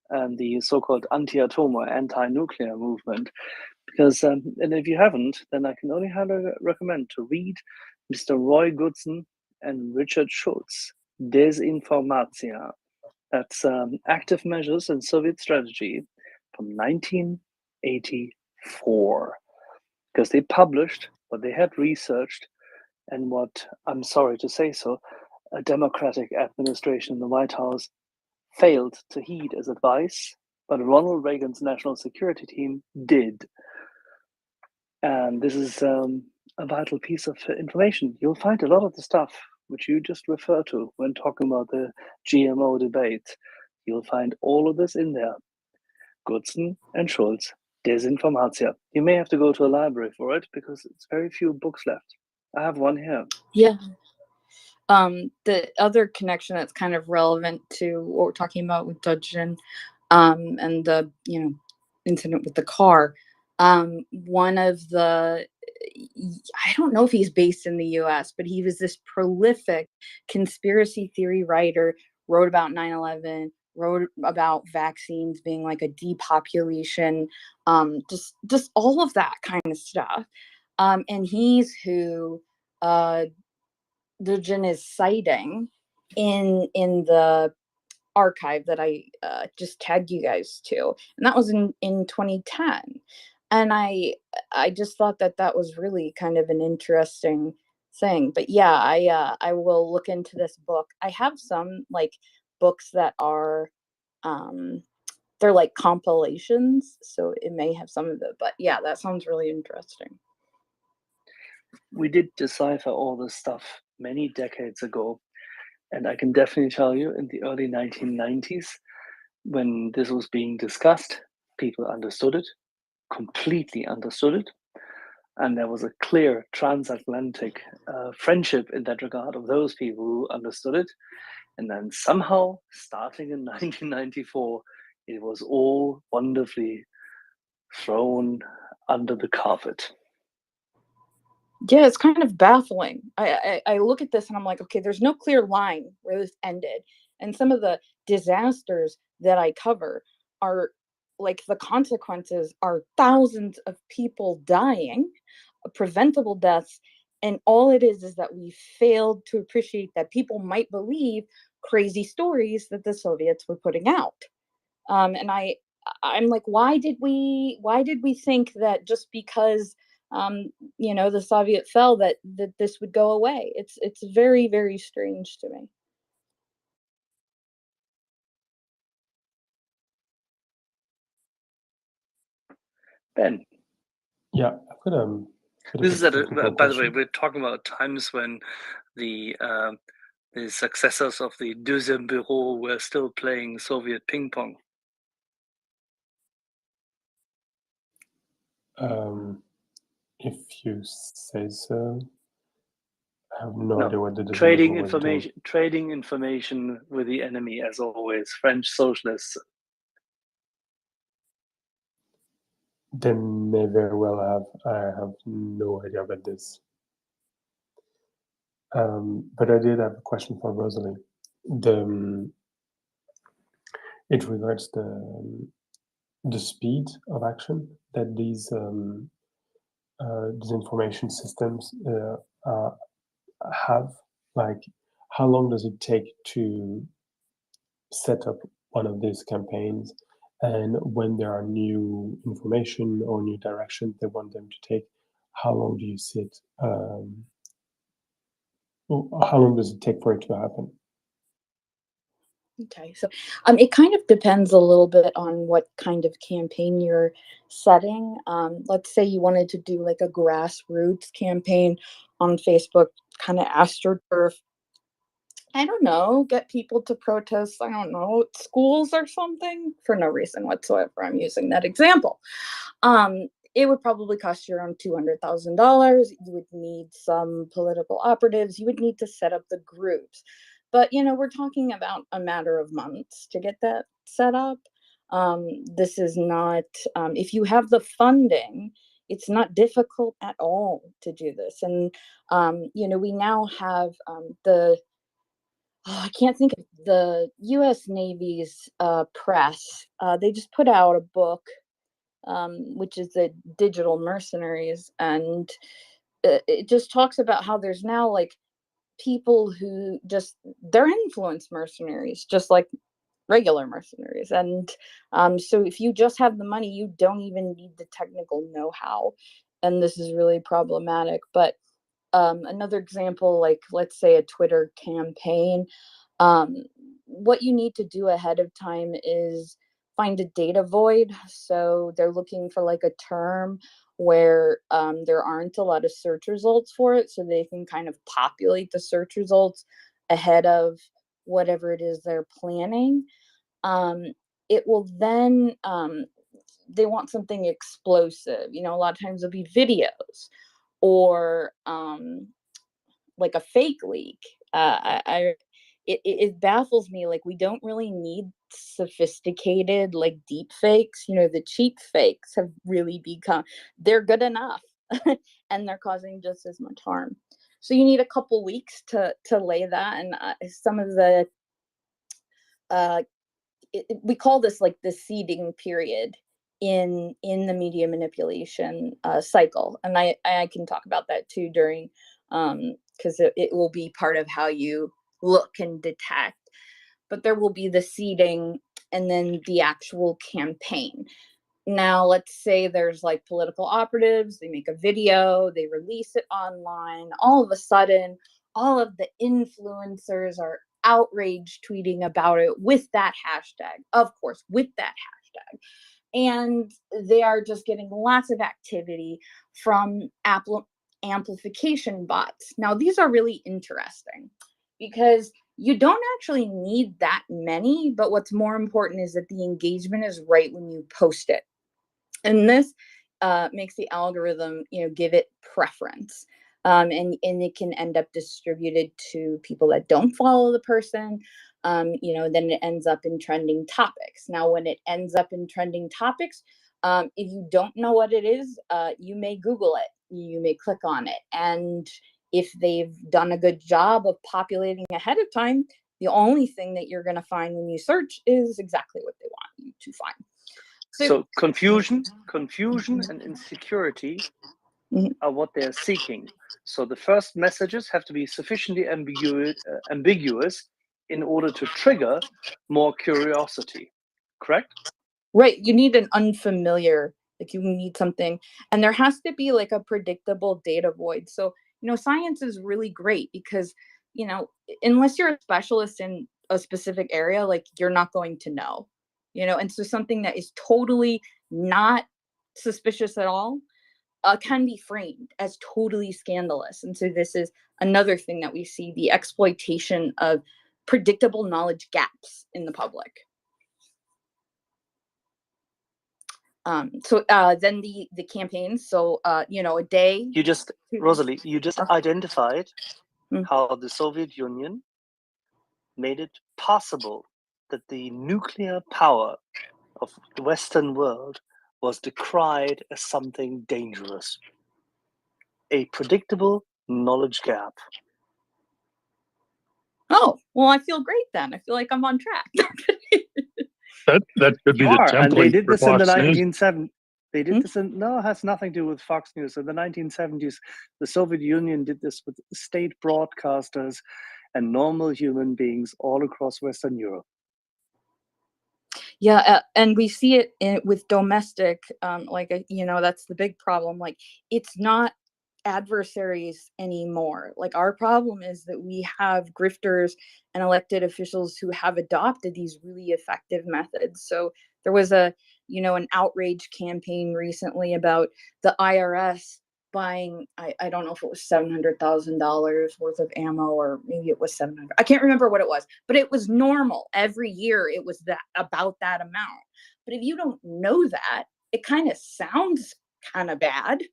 and the so-called anti-atom or anti-nuclear movement? Because, and if you haven't, then I can only highly recommend to read Mr. Roy Goodson and Richard Schultz, Desinformatia. That's Active Measures in Soviet Strategy from 1984. Because they published what they had researched and what, I'm sorry to say so, a Democratic administration in the White House failed to heed as advice, but Ronald Reagan's national security team did. And this is a vital piece of information. You'll find a lot of the stuff which you just refer to when talking about the GMO debate. You'll find all of this in there. Goodson and Schultz, Desinformatia. You may have to go to a library for it because it's very few books left. I have one here. Yeah. The other connection that's kind of relevant to what we're talking about with Dudgeon, and the incident with the car. One of the, I don't know if he's based in the US, but he was this prolific conspiracy theory writer, wrote about 9/11, wrote about vaccines being like a depopulation, just all of that kind of stuff. And he's who Dudgeon is citing in the archive that I just tagged you guys to, and that was in 2010. And I just thought that was really kind of an interesting thing. But yeah, I will look into this book. I have some like books that are they're like compilations, so it may have some of it. But yeah, that sounds really interesting. We did decipher all this stuff many decades ago. And I can definitely tell you in the early 1990s, when this was being discussed, people understood it, completely understood it. And there was a clear transatlantic friendship in that regard of those people who understood it. And then somehow, starting in 1994, it was all wonderfully thrown under the carpet. Yeah, it's kind of baffling. I look at this and I'm like, okay, there's no clear line where this ended. And some of the disasters that I cover are like, the consequences are thousands of people dying, preventable deaths. And all it is that we failed to appreciate that people might believe crazy stories that the Soviets were putting out. And I'm like, why did we think that just because the Soviet fell that this would go away? It's very, very strange to me. Ben. Yeah, I've got this is by the way, we're talking about times when the successors of the Deuxième Bureau were still playing Soviet ping pong. If you say so. I have no idea what the trading information with the enemy, as always. French socialists. They may very well have. I have no idea about this. But I did have a question for Rosalie. It regards the speed of action that these information systems have. Like, how long does it take to set up one of these campaigns? And when there are new information or new directions they want them to take, how long do you sit? How long does it take for it to happen? Okay, so it kind of depends a little bit on what kind of campaign you're setting. Let's say you wanted to do like a grassroots campaign on Facebook, kind of astroturf. I don't know, get people to protest, I don't know, at schools or something for no reason whatsoever. I'm using that example. It would probably cost you around $200,000. You would need some political operatives. You would need to set up the groups. But, we're talking about a matter of months to get that set up. This is not, if you have the funding, it's not difficult at all to do this. And, we now have I can't think of the U.S. Navy's press. They just put out a book, which is the Digital Mercenaries, and it just talks about how there's now like people who they're influence mercenaries, just like regular mercenaries. And so if you just have the money, you don't even need the technical know-how, and this is really problematic. But another example, like let's say a Twitter campaign, what you need to do ahead of time is find a data void. So they're looking for like a term where there aren't a lot of search results for it, so they can kind of populate the search results ahead of whatever it is they're planning. It will then, they want something explosive. A lot of times it'll be videos or like a fake leak. It baffles me. Like, we don't really need sophisticated like deep fakes. The cheap fakes have really they're good enough and they're causing just as much harm. So you need a couple weeks to lay that. And some of the we call this like the seeding period in the media manipulation cycle, and I can talk about that too during because it will be part of how you look and detect. But there will be the seeding and then the actual campaign. Now, let's say there's like political operatives, they make a video, they release it online. All of a sudden, all of the influencers are outraged tweeting about it with that hashtag, of course, with that hashtag. And they are just getting lots of activity from amplification bots. Now, these are really interesting because you don't actually need that many, but what's more important is that the engagement is right when you post it. And this makes the algorithm, give it preference. And it can end up distributed to people that don't follow the person. then it ends up in trending topics. Now, when it ends up in trending topics, if you don't know what it is, you may Google it, you may click on it. And if they've done a good job of populating ahead of time, the only thing that you're going to find when you search is exactly what they want you to find. So confusion and insecurity are what they're seeking. So the first messages have to be sufficiently ambiguous in order to trigger more curiosity, correct? Right. You need an unfamiliar, like you need something, and there has to be like a predictable data void. So, science is really great because, unless you're a specialist in a specific area, like you're not going to know, and so something that is totally not suspicious at all can be framed as totally scandalous. And so this is another thing that we see, the exploitation of predictable knowledge gaps in the public. So then the campaigns. So a day. Rosalie, you just identified how the Soviet Union made it possible that the nuclear power of the Western world was decried as something dangerous. A predictable knowledge gap. Oh, well, I feel great then. I feel like I'm on track. That could be the template. And they did this in the Fox News. 1970s. They did this it has nothing to do with Fox News. In the 1970s, the Soviet Union did this with state broadcasters and normal human beings all across Western Europe. Yeah, and we see it with domestic, that's the big problem. Like, it's not adversaries anymore. Like, our problem is that we have grifters and elected officials who have adopted these really effective methods. So there was an outrage campaign recently about the IRS buying, I don't know if it was $700,000 worth of ammo, or maybe it was 700. I can't remember what it was, but it was normal. Every year it was about that amount. But if you don't know that, it kind of sounds kind of bad.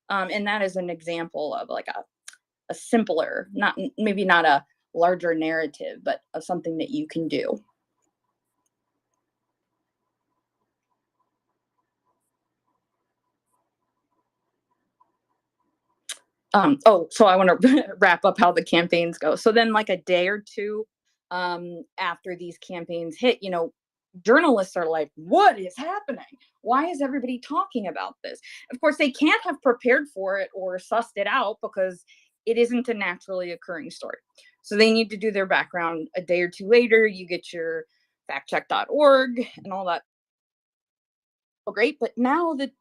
And that is an example of like a simpler, maybe not a larger narrative, but of something that you can do. So I want to wrap up how the campaigns go. So then like a day or two after these campaigns hit, journalists are like, what is happening? Why is everybody talking about this? Of course, they can't have prepared for it or sussed it out because it isn't a naturally occurring story. So they need to do their background. A day or two later, you get your factcheck.org and all that. Oh, great. But now the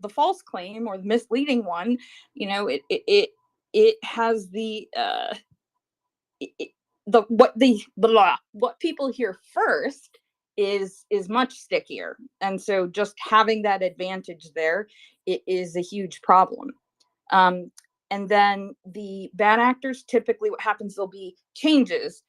false claim or the misleading one, it has what people hear first is much stickier. And so just having that advantage there, it is a huge problem. And then the bad actors, typically what happens, there'll be changes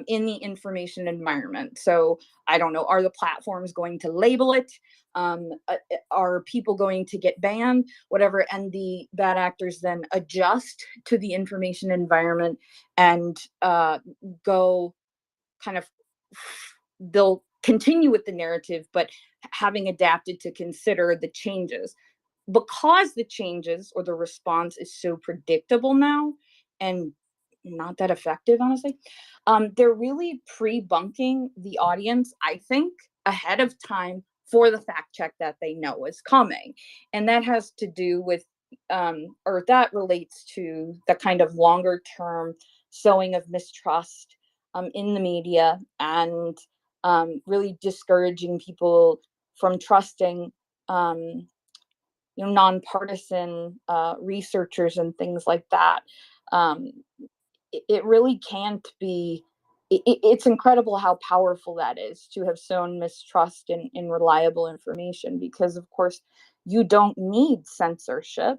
in the information environment. So I don't know, are the platforms going to label it? Are people going to get banned? Whatever. And the bad actors then adjust to the information environment and go kind of, they'll continue with the narrative, but having adapted to consider the changes. Because the changes or the response is so predictable now and not that effective, honestly, they're really pre-bunking the audience, I think, ahead of time for the fact check that they know is coming. And that has to do with, or that relates to the kind of longer term sowing of mistrust in the media and really discouraging people from trusting nonpartisan researchers and things like that. It really can't be, it's incredible how powerful that is to have sown mistrust in reliable information, because of course you don't need censorship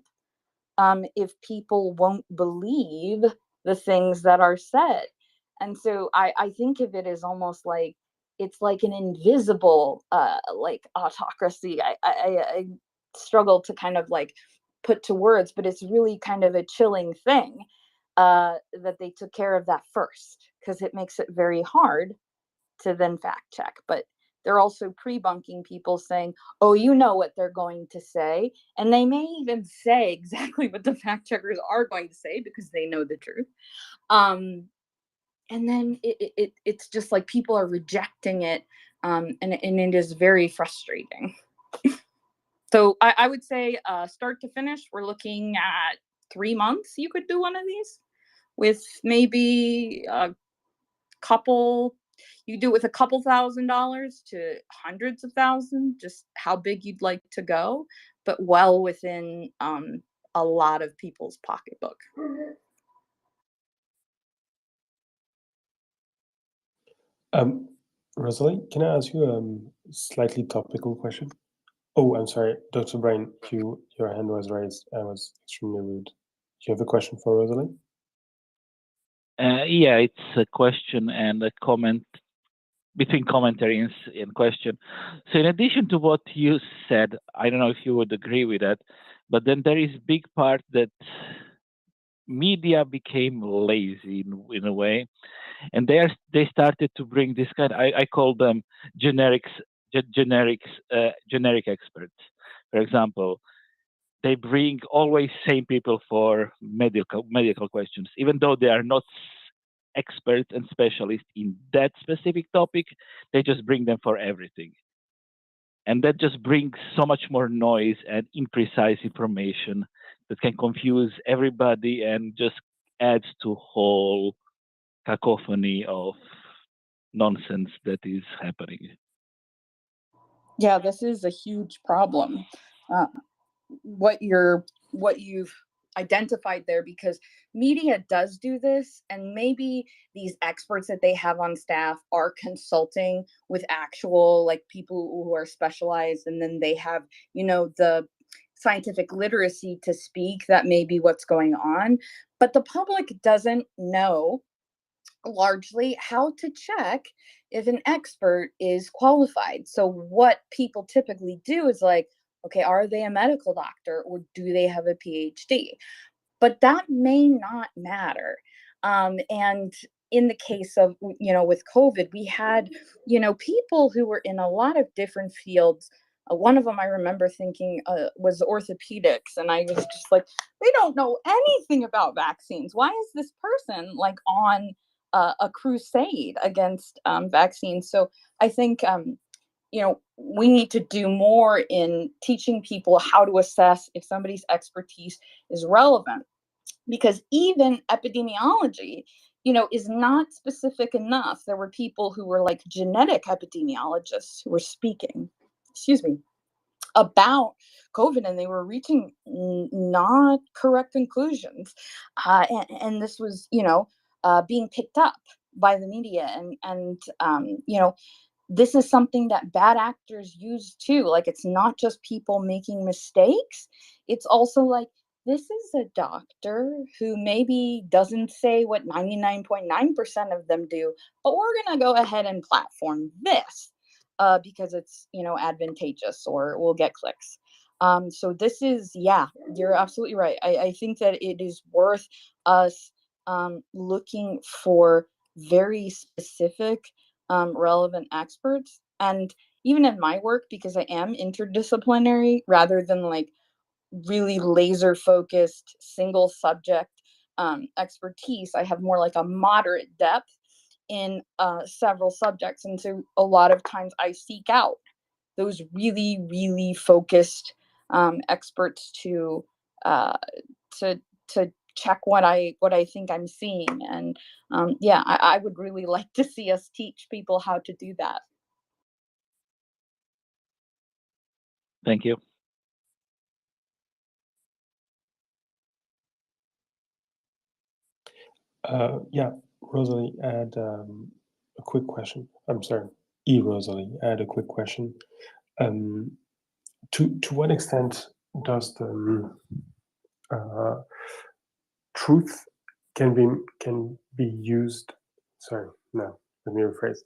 if people won't believe the things that are said. And so I think of it as almost like it's like an invisible like autocracy. I struggle to kind of like put to words, but it's really kind of a chilling thing that they took care of that first, because it makes it very hard to then fact check. But they're also pre-bunking people saying, oh, you know what they're going to say. And they may even say exactly what the fact checkers are going to say because they know the truth. And then it's just like people are rejecting it. And it is very frustrating. So I would say start to finish, we're looking at 3 months. You could do one of these with maybe a couple. You do it with a couple $1,000s to hundreds of thousands, just how big you'd like to go, but well within a lot of people's pocketbook. Rosalie, can I ask you a slightly topical question? Oh, I'm sorry, Dr. Brain, your hand was raised. I was extremely rude. Do you have a question for Rosalie? Yeah, it's a question and a comment between commentary and question. So in addition to what you said, I don't know if you would agree with that, but then there is big part that media became lazy in a way, and they started to bring this kind. I call them generic experts. For example, they bring always same people for medical questions, even though they are not experts and specialists in that specific topic. They just bring them for everything, and that just brings so much more noise and imprecise information that can confuse everybody and just adds to whole cacophony of nonsense that is happening. Yeah, this is a huge problem. What you've identified there, because media does do this, and maybe these experts that they have on staff are consulting with actual like people who are specialized, and then they have, you know, the scientific literacy to speak that may be what's going on, but the public doesn't know largely how to check if an expert is qualified. So what people typically do is like, okay, are they a medical doctor or do they have a PhD? But that may not matter. And in the case of, you know, with COVID, we had, you know, people who were in a lot of different fields. One of them I remember thinking was orthopedics. And I was just like, they don't know anything about vaccines. Why is this person like on a crusade against vaccines? So I think, you know, we need to do more in teaching people how to assess if somebody's expertise is relevant, because even epidemiology, you know, is not specific enough. There were people who were like genetic epidemiologists who were speaking, excuse me, about COVID, and they were reaching not correct conclusions. And this was, you know, being picked up by the media. And you know, this is something that bad actors use too. Like, it's not just people making mistakes. It's also like, this is a doctor who maybe doesn't say what 99.9% of them do, but we're going to go ahead and platform this because it's, you know, advantageous or we'll get clicks. So this is, yeah, you're absolutely right. I think that it is worth us looking for very specific relevant experts. And even in my work, because I am interdisciplinary rather than like really laser focused single subject expertise, I have more like a moderate depth in several subjects. And so a lot of times I seek out those really, really focused experts to check what I think I'm seeing. And yeah, I would really like to see us teach people how to do that. Thank you. Yeah, Rosalie, I had a quick question. I'm sorry, Rosalie, I had a quick question. To what extent does the truth can be used? Sorry, no, let me rephrase.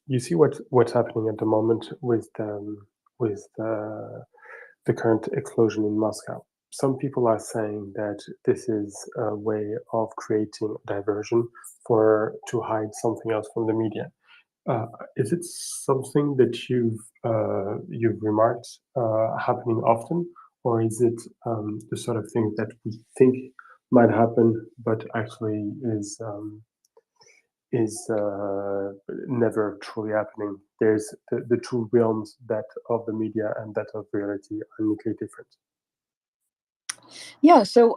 You see what's happening at the moment with the current explosion in Moscow. Some people are saying that this is a way of creating diversion to hide something else from the media. Is it something that you've remarked happening often, or is it the sort of thing that we think might happen, but actually is never truly happening? There's the two realms, that of the media and that of reality, are neatly different. Yeah, so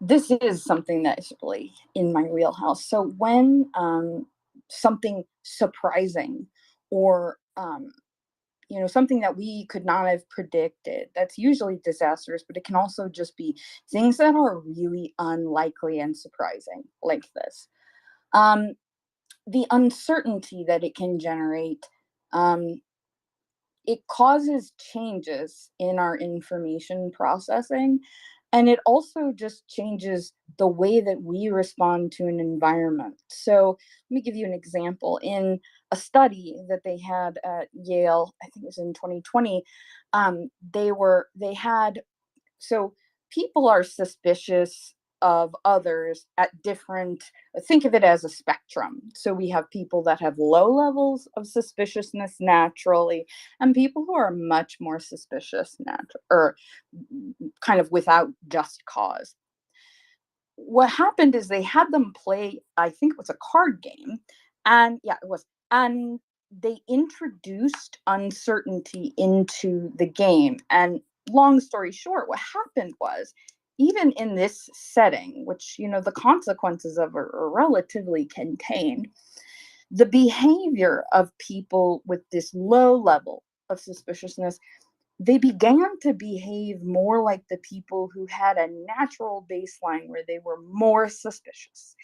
this is something that is really in my wheelhouse. So when something surprising or something that we could not have predicted, that's usually disastrous, but it can also just be things that are really unlikely and surprising, like this. The uncertainty that it can generate, it causes changes in our information processing, and it also just changes the way that we respond to an environment. So let me give you an example. In a study that they had at Yale, I think it was in 2020, so people are suspicious of others at different, think of it as a spectrum. So we have people that have low levels of suspiciousness naturally, and people who are much more suspicious or kind of without just cause. What happened is they had them play, I think it was a card game, and yeah, it was, and they introduced uncertainty into the game. And long story short, what happened was, even in this setting, which the consequences of are relatively contained, the behavior of people with this low level of suspiciousness, they began to behave more like the people who had a natural baseline where they were more suspicious.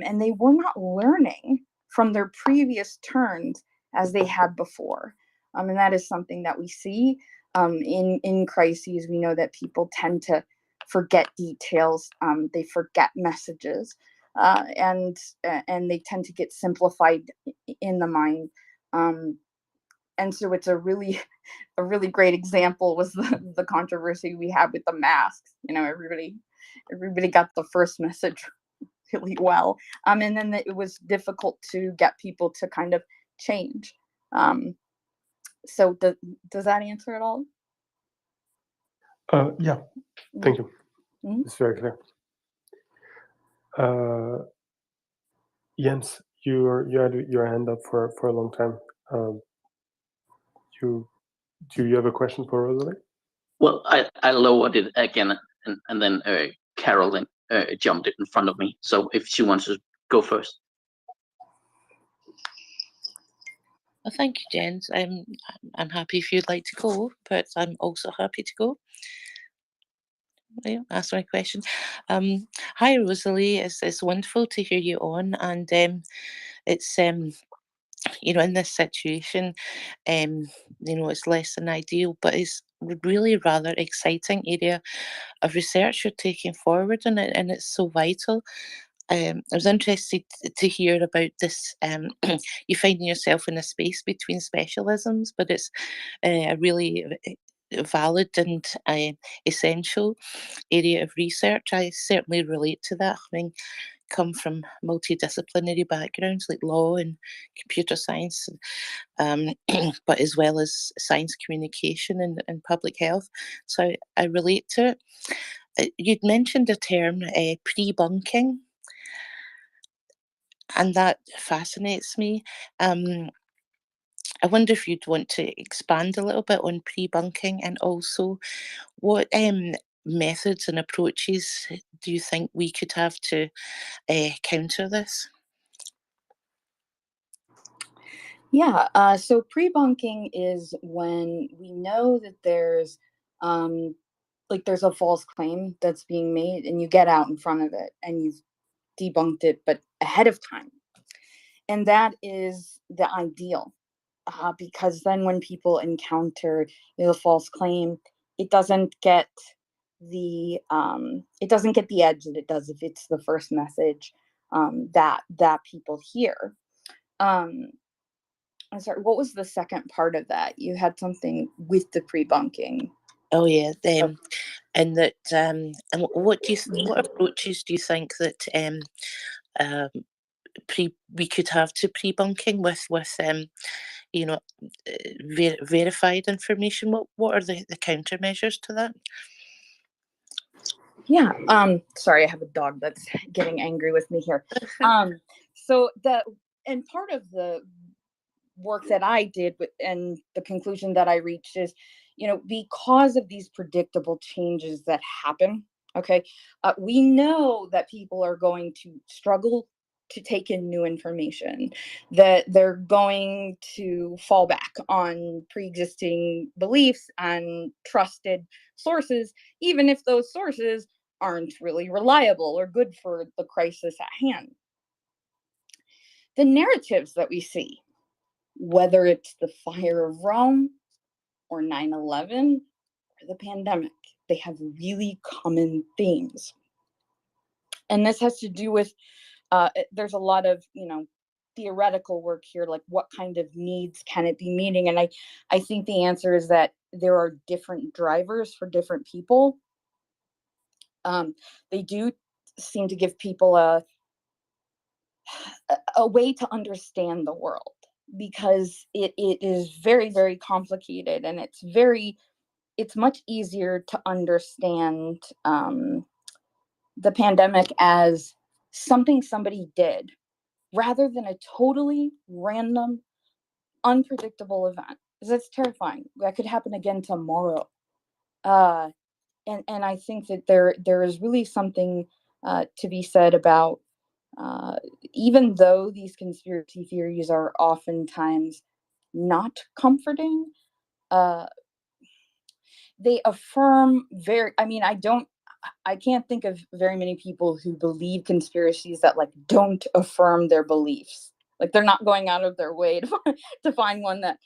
And they were not learning from their previous turns as they had before. And that is something that we see in crises. We know that people tend to forget details. They forget messages. And they tend to get simplified in the mind. And so it's a really great example was the controversy we had with the masks. Everybody got the first message really well. And then it was difficult to get people to kind of change. So does that answer it all? Yeah, thank you. Mm-hmm. It's very clear. Jens, you had your hand up for a long time. Do you have a question for Rosalie? Well, I lowered it again, and then Carolyn jumped it in front of me. So if she wants to go first. Well, thank you, Jens. I'm happy if you'd like to go, but I'm also happy to go. Ask my question. Hi, Rosalie. It's wonderful to hear you on, and it's in this situation, it's less than ideal, but it's really rather exciting area of research you're taking forward, and it's so vital. I was interested to hear about this. You finding yourself in a space between specialisms, but it's a really valid and essential area of research. I certainly relate to that, having come from multidisciplinary backgrounds like law and computer science, but as well as science communication and public health. So I relate to it. You'd mentioned the term pre-bunking, and that fascinates me. I wonder if you'd want to expand a little bit on pre-bunking, and also what methods and approaches do you think we could have to counter this? Yeah, so pre-bunking is when we know that there's a false claim that's being made, and you get out in front of it and you've debunked it, but ahead of time. And that is the ideal, because then when people encounter the false claim, it doesn't get the edge that it does if it's the first message that people hear. I'm sorry, what was the second part of that? You had something with the pre-bunking. Oh yeah, and that and what approaches do you think that we could have to pre-bunking with you know, verified information? What are the countermeasures to that? Yeah. Sorry, I have a dog that's getting angry with me here. So part of the work that I did and the conclusion that I reached is, because of these predictable changes that happen, okay, we know that people are going to struggle to take in new information, that they're going to fall back on pre-existing beliefs and trusted sources, even if those sources aren't really reliable or good for the crisis at hand. The narratives that we see, whether it's the fire of Rome or 9/11 or the pandemic, they have really common themes. And this has to do with, there's a lot of, theoretical work here, like what kind of needs can it be meeting? And I think the answer is that there are different drivers for different people. They do seem to give people a way to understand the world, because it is very, very complicated, and it's much easier to understand the pandemic as something somebody did rather than a totally random, unpredictable event. Because that's terrifying. That could happen again tomorrow. And I think that there is really something to be said about, even though these conspiracy theories are oftentimes not comforting, they affirm I can't think of very many people who believe conspiracies that don't affirm their beliefs. Like, they're not going out of their way to find one that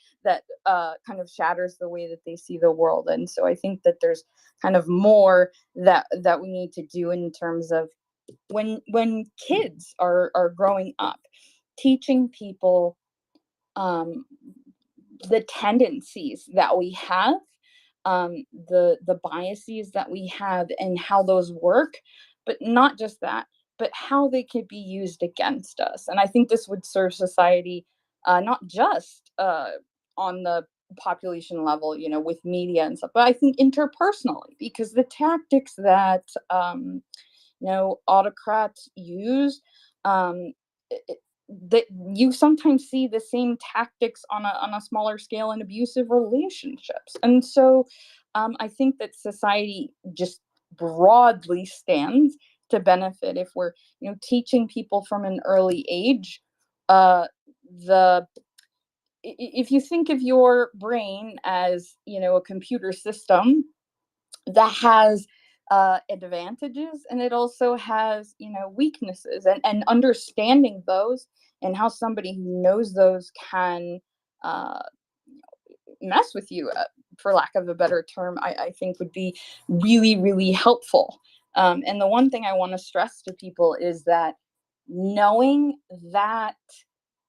kind of shatters the way that they see the world. And so I think that there's kind of more that we need to do in terms of when kids are growing up, teaching people the tendencies that we have, the biases that we have, and how those work, but not just that, but how they could be used against us. And I think this would serve society, not just on the population level, with media and stuff, but I think interpersonally, because the tactics that autocrats use, that you sometimes see the same tactics on a smaller scale in abusive relationships. And so I think that society just broadly stands to benefit if we're teaching people from an early age. If you think of your brain as a computer system that has advantages, and it also has weaknesses, and understanding those and how somebody who knows those can mess with you, for lack of a better term, I think would be really, really helpful. And the one thing I want to stress to people is that knowing that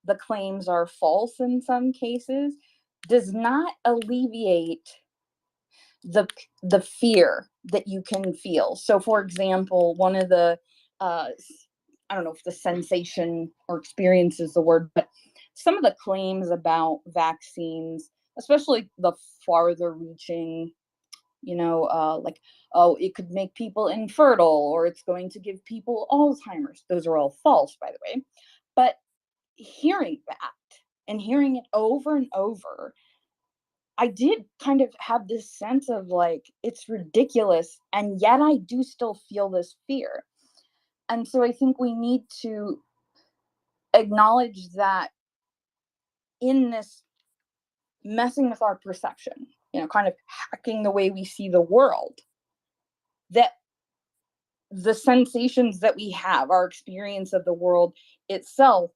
the claims are false in some cases does not alleviate the fear that you can feel. So, for example, one of the I don't know if the sensation or experience is the word, but some of the claims about vaccines, especially the farther reaching, like, oh, it could make people infertile, or it's going to give people Alzheimer's. Those are all false, by the way. But hearing that and hearing it over and over, I did kind of have this sense of it's ridiculous, and yet I do still feel this fear. And so I think we need to acknowledge that in this messing with our perception, kind of hacking the way we see the world, that the sensations that we have, our experience of the world itself,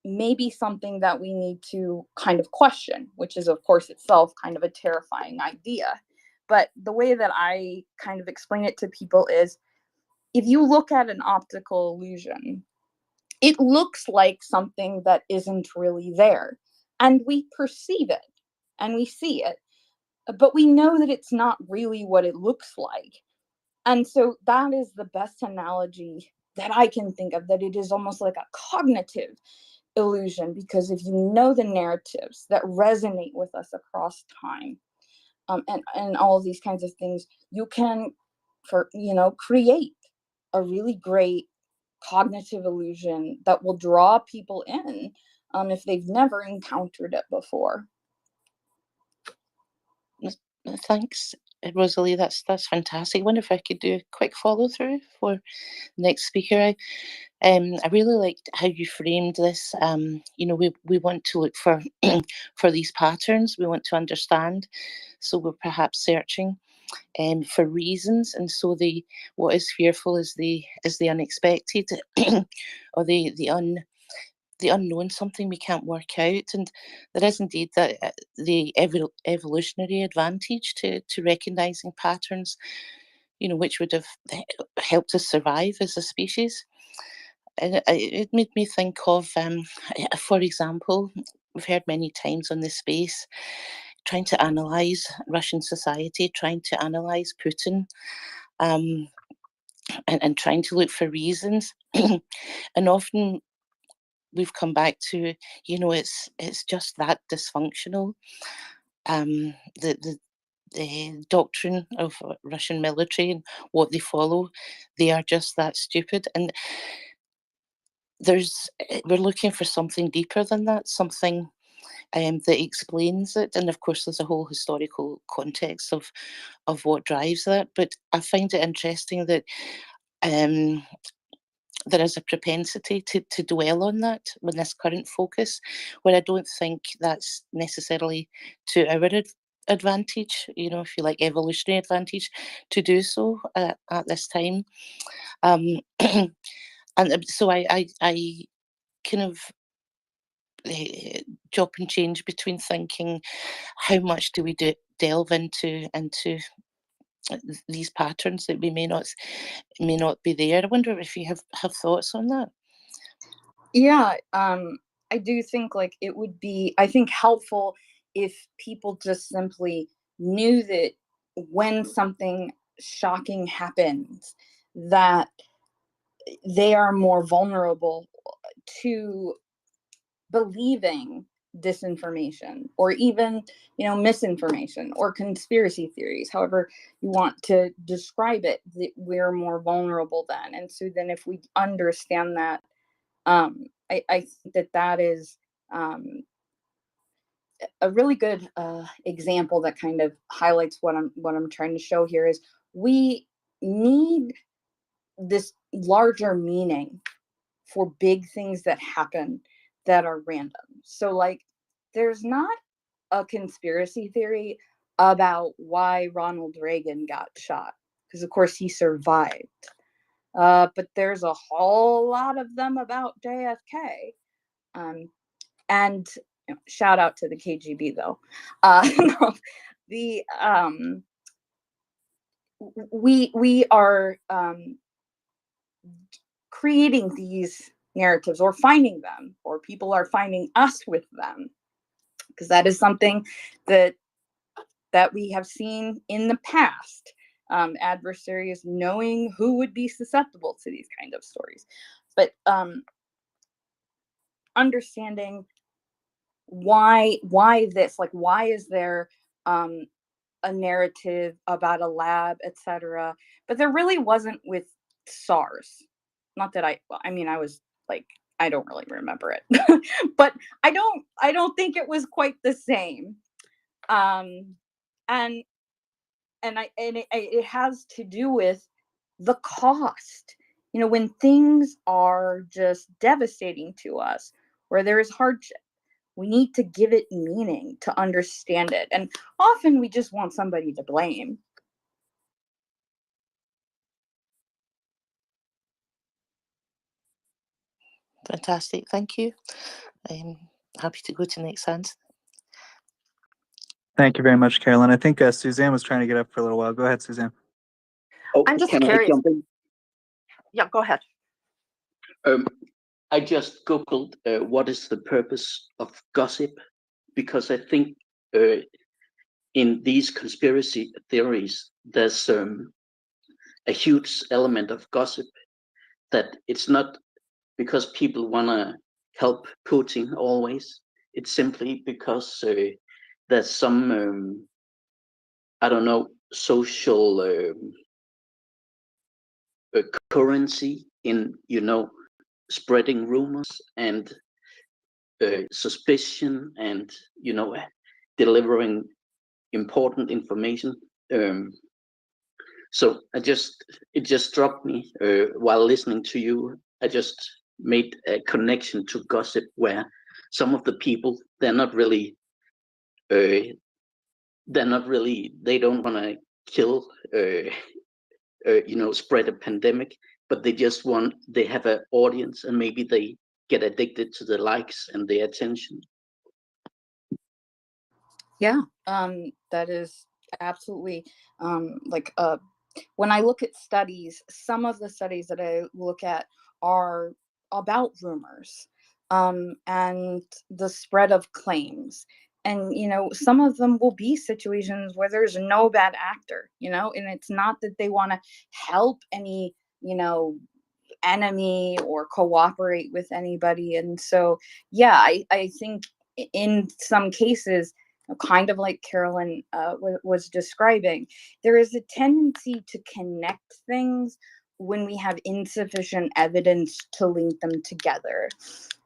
may be something that we need to kind of question, which is, of course, itself kind of a terrifying idea. But the way that I kind of explain it to people is, if you look at an optical illusion, it looks like something that isn't really there. And we perceive it and we see it, but we know that it's not really what it looks like. And so that is the best analogy that I can think of, that it is almost like a cognitive illusion, because if you know the narratives that resonate with us across time, and all of these kinds of things, you can, create a really great cognitive illusion that will draw people in, if they've never encountered it before. Thanks, Rosalie. That's fantastic. I wonder if I could do a quick follow through for the next speaker. I really liked how you framed this. We want to look for for these patterns. We want to understand. So we're perhaps searching for reasons, and so what is fearful is the unexpected, or the unknown, something we can't work out. And there is indeed the evolutionary advantage to recognizing patterns, which would have helped us survive as a species. And it made me think of, for example, we've heard many times on this space, trying to analyze Russian society, trying to analyze Putin, and trying to look for reasons. And often we've come back to, it's just that dysfunctional. The doctrine of Russian military and what they follow, they are just that stupid. And we're looking for something deeper than that, something that explains it. And of course, there's a whole historical context of what drives that. But I find it interesting that there is a propensity to dwell on that with this current focus, where I don't think that's necessarily to our advantage, if you like, evolutionary advantage to do so at this time. And so I kind of chop and change between thinking, how much do we delve into these patterns that we may not be there. I wonder if you have thoughts on that. Yeah, I do think it would be, I think, helpful if people just simply knew that when something shocking happens, that they are more vulnerable to believing disinformation, or even misinformation, or conspiracy theories, however you want to describe it, that we're more vulnerable then. And so then if we understand that, I think that is a really good example that kind of highlights what I'm trying to show here. Is we need this larger meaning for big things that happen that are random. So there's not a conspiracy theory about why Ronald Reagan got shot, because of course he survived. But there's a whole lot of them about JFK. And shout out to the KGB though. We are creating these narratives, or finding them, or people are finding us with them, because that is something that we have seen in the past. Adversaries knowing who would be susceptible to these kind of stories, but understanding why this, why is there a narrative about a lab, etc. But there really wasn't with SARS. Not that I was I don't really remember it, but I don't think it was quite the same. And it has to do with the cost. When things are just devastating to us, where there is hardship, we need to give it meaning to understand it. And often we just want somebody to blame. Fantastic, thank you. I'm happy to go to the next hand. Thank you very much, Carolyn. I think Suzanne was trying to get up for a little while. Go ahead, Suzanne. Oh, I'm just can curious. I jump in? Yeah, go ahead. I just Googled what is the purpose of gossip, because I think in these conspiracy theories, there's a huge element of gossip, that it's not because people want to help Putin always. It's simply because there's some, I don't know, social currency in, spreading rumors and suspicion and, delivering important information. So it just struck me while listening to you. I just made a connection to gossip where some of the people, they don't want to kill, spread a pandemic, but they have an audience, and maybe they get addicted to the likes and the attention. Yeah, that is absolutely when I look at studies, some of the studies that I look at are about rumors and the spread of claims. And, some of them will be situations where there's no bad actor, and it's not that they want to help any, enemy or cooperate with anybody. And so, yeah, I think in some cases, kind of like Carolyn was describing, there is a tendency to connect things when we have insufficient evidence to link them together.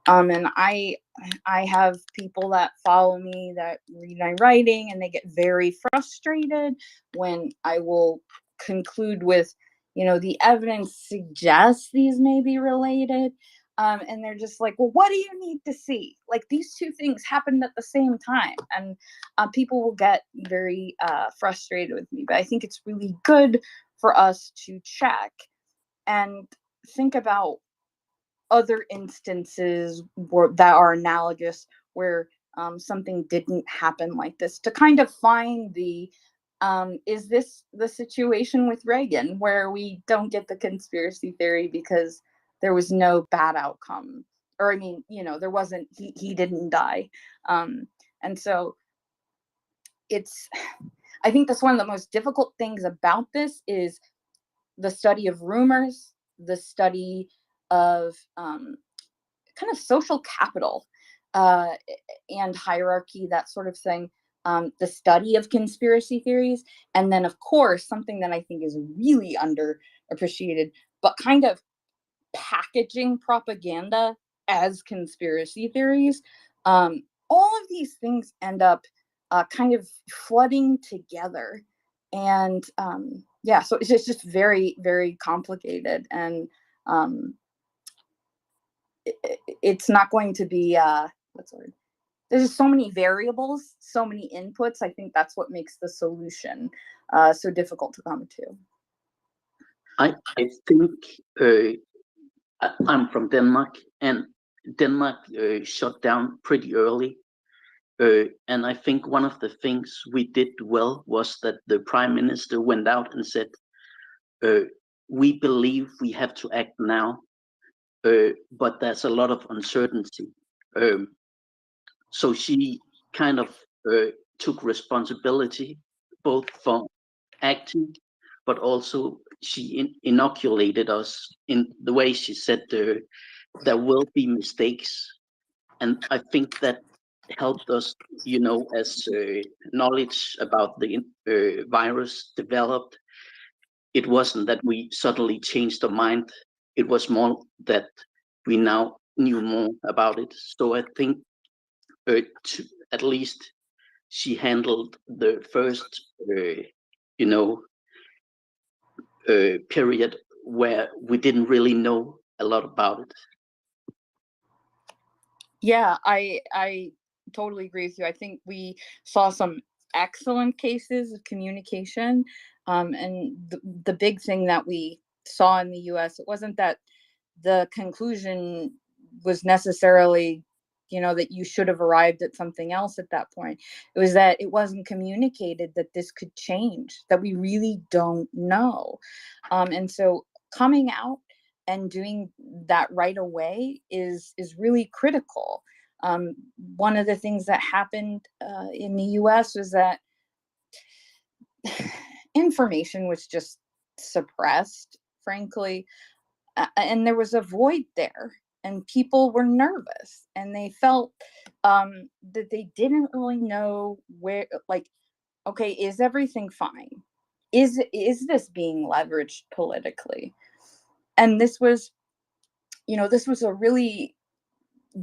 And I have people that follow me that read my writing, and they get very frustrated when I will conclude with, the evidence suggests these may be related. And they're just like, well, what do you need to see? Like, these two things happened at the same time. And people will get very frustrated with me. But I think it's really good for us to check and think about other instances that are analogous where something didn't happen like this, to kind of find is this the situation with Reagan, where we don't get the conspiracy theory because there was no bad outcome, or I mean, there wasn't, he didn't die. And so I think that's one of the most difficult things about this is the study of rumors, the study of kind of social capital and hierarchy, that sort of thing. The study of conspiracy theories, and then of course something that I think is really underappreciated, but kind of packaging propaganda as conspiracy theories. All of these things end up kind of flooding together, and yeah, so it's just very, very complicated, and it's not going to be what's the word? There's just so many variables, so many inputs. I think that's what makes the solution so difficult to come to. I think I'm from Denmark, and Denmark shut down pretty early. And I think one of the things we did well was that the prime minister went out and said, we believe we have to act now, but there's a lot of uncertainty. So she kind of took responsibility both for acting, but also she inoculated us in the way she said there will be mistakes. And I think that helped us, as knowledge about the virus developed. It wasn't that we suddenly changed our mind. It was more that we now knew more about it. So I think at least she handled the first, period where we didn't really know a lot about it. Yeah, I totally agree with you. I think we saw some excellent cases of communication, and the big thing that we saw in the U.S., it wasn't that the conclusion was necessarily, that you should have arrived at something else at that point. It was that it wasn't communicated that this could change, that we really don't know. And so coming out and doing that right away is really critical. One of the things that happened in the US was that information was just suppressed, frankly. and there was a void there, and people were nervous, and they felt that they didn't really know where, like, okay, is everything fine? Is this being leveraged politically? And this was, this was a really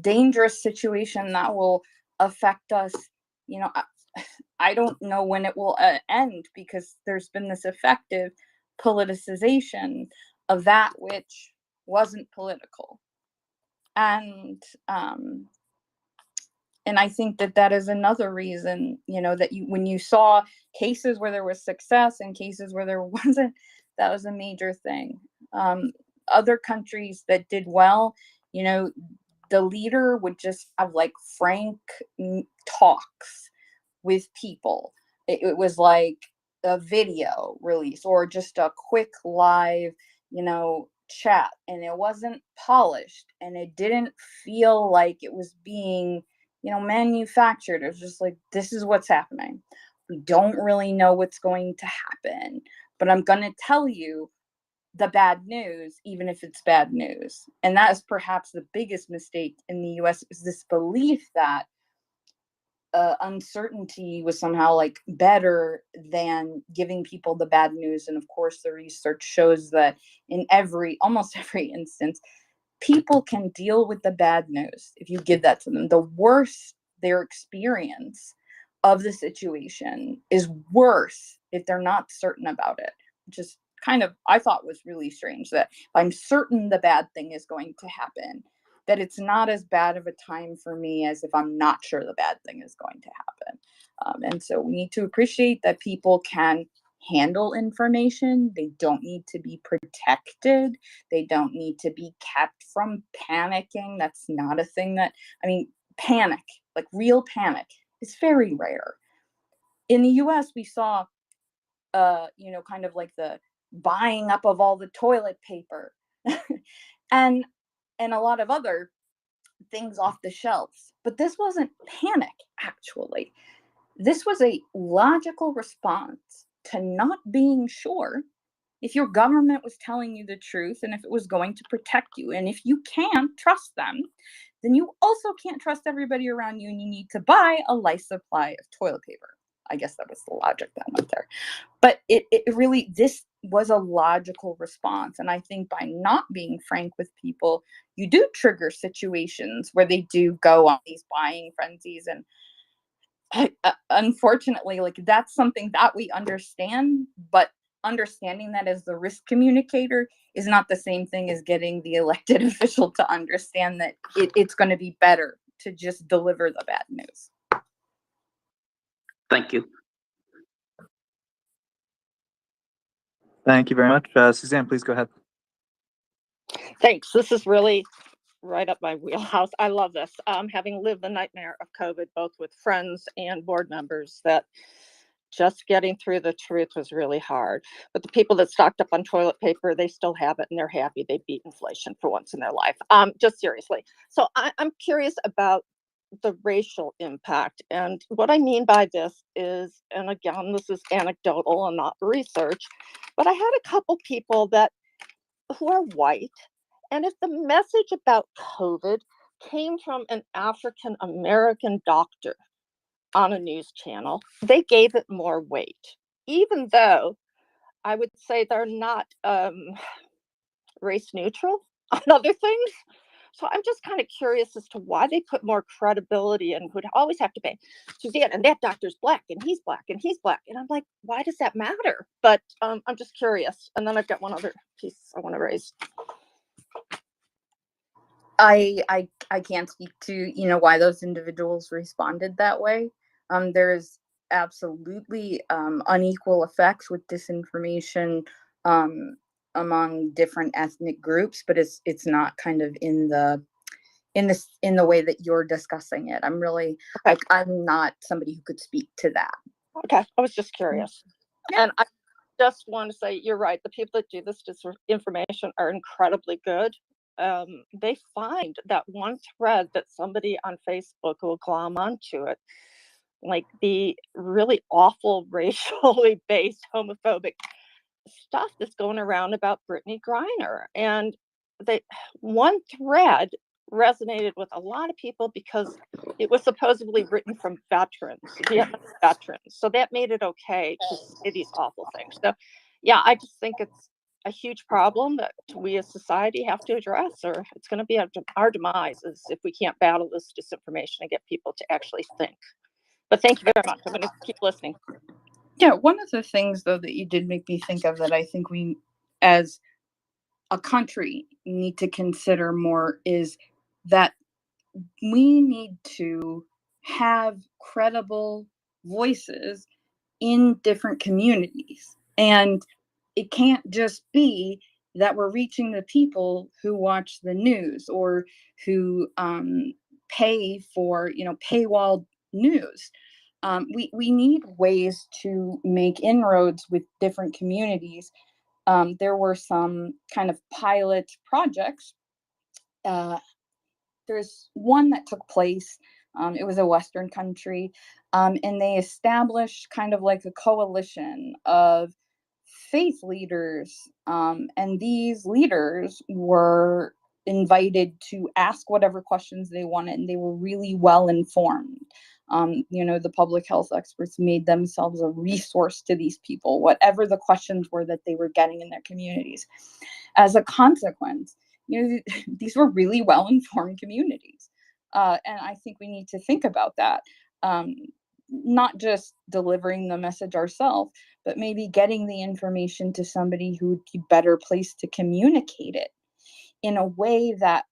dangerous situation that will affect us. I don't know when it will end, because there's been this effective politicization of that which wasn't political. And I think that is another reason, that when you saw cases where there was success and cases where there wasn't, that was a major thing. Other countries that did well, the leader would just have like frank talks with people. It was like a video release or just a quick live, chat, and it wasn't polished, and it didn't feel like it was being, manufactured. It was just like, this is what's happening. We don't really know what's going to happen, but I'm going to tell you the bad news, even if it's bad news. And that is perhaps the biggest mistake in the US, is this belief that uncertainty was somehow like better than giving people the bad news. And of course, the research shows that in almost every instance, people can deal with the bad news if you give that to them. The worse their experience of the situation is worse if they're not certain about it, which is kind of, I thought, was really strange, that if I'm certain the bad thing is going to happen, that it's not as bad of a time for me as if I'm not sure the bad thing is going to happen. And so we need to appreciate that people can handle information. They don't need to be protected. They don't need to be kept from panicking. That's not a thing panic, like real panic, is very rare. In the US, we saw, kind of like the buying up of all the toilet paper and a lot of other things off the shelves. But this wasn't panic, actually. This was a logical response to not being sure if your government was telling you the truth and if it was going to protect you. And if you can't trust them, then you also can't trust everybody around you, and you need to buy a life supply of toilet paper. I guess that was the logic that went there. But it really, this was a logical response. And I think by not being frank with people, you do trigger situations where they do go on these buying frenzies. And unfortunately, like, that's something that we understand, but understanding that as the risk communicator is not the same thing as getting the elected official to understand that it's going to be better to just deliver the bad news. Thank you. Thank you very much. Suzanne, please go ahead. Thanks. This is really right up my wheelhouse. I love this. Having lived the nightmare of COVID, both with friends and board members, that just getting through the truth was really hard. But the people that stocked up on toilet paper, they still have it, and they're happy they beat inflation for once in their life. Just seriously. So I'm curious about the racial impact. And what I mean by this is, and again, this is anecdotal and not research, but I had a couple people who are white, and if the message about COVID came from an African American doctor on a news channel, they gave it more weight, even though I would say they're not race neutral on other things. So I'm just kind of curious as to why they put more credibility and would always have to pay Suzanne, and that doctor's black, and he's black, and he's black. And I'm like, why does that matter? But I'm just curious. And then I've got one other piece I want to raise. I can't speak to, why those individuals responded that way. There's absolutely unequal effects with disinformation among different ethnic groups, but it's not kind of in the way that you're discussing it. I'm really, okay. I'm not somebody who could speak to that. Okay, I was just curious. Yeah. And I just want to say, you're right. The people that do this disinformation are incredibly good. They find that one thread that somebody on Facebook will glom onto it, like the really awful racially based homophobic stuff that's going around about Brittany Griner. And one thread resonated with a lot of people because it was supposedly written from Vietnam veterans. So that made it okay to say these awful things. So yeah, I just think it's a huge problem that we as society have to address, or it's going to be our demise is if we can't battle this disinformation and get people to actually think. But thank you very much. I'm going to keep listening. Yeah, one of the things though that you did make me think of that I think we as a country need to consider more is that we need to have credible voices in different communities. And it can't just be that we're reaching the people who watch the news or who pay for, paywall news. We need ways to make inroads with different communities. There were some kind of pilot projects. There's one that took place. It was a Western country, and they established kind of like a coalition of faith leaders. And these leaders were invited to ask whatever questions they wanted, and they were really well informed. The public health experts made themselves a resource to these people, whatever the questions were that they were getting in their communities. As a consequence, these were really well-informed communities. And I think we need to think about that. Not just delivering the message ourselves, but maybe getting the information to somebody who would be better placed to communicate it in a way that,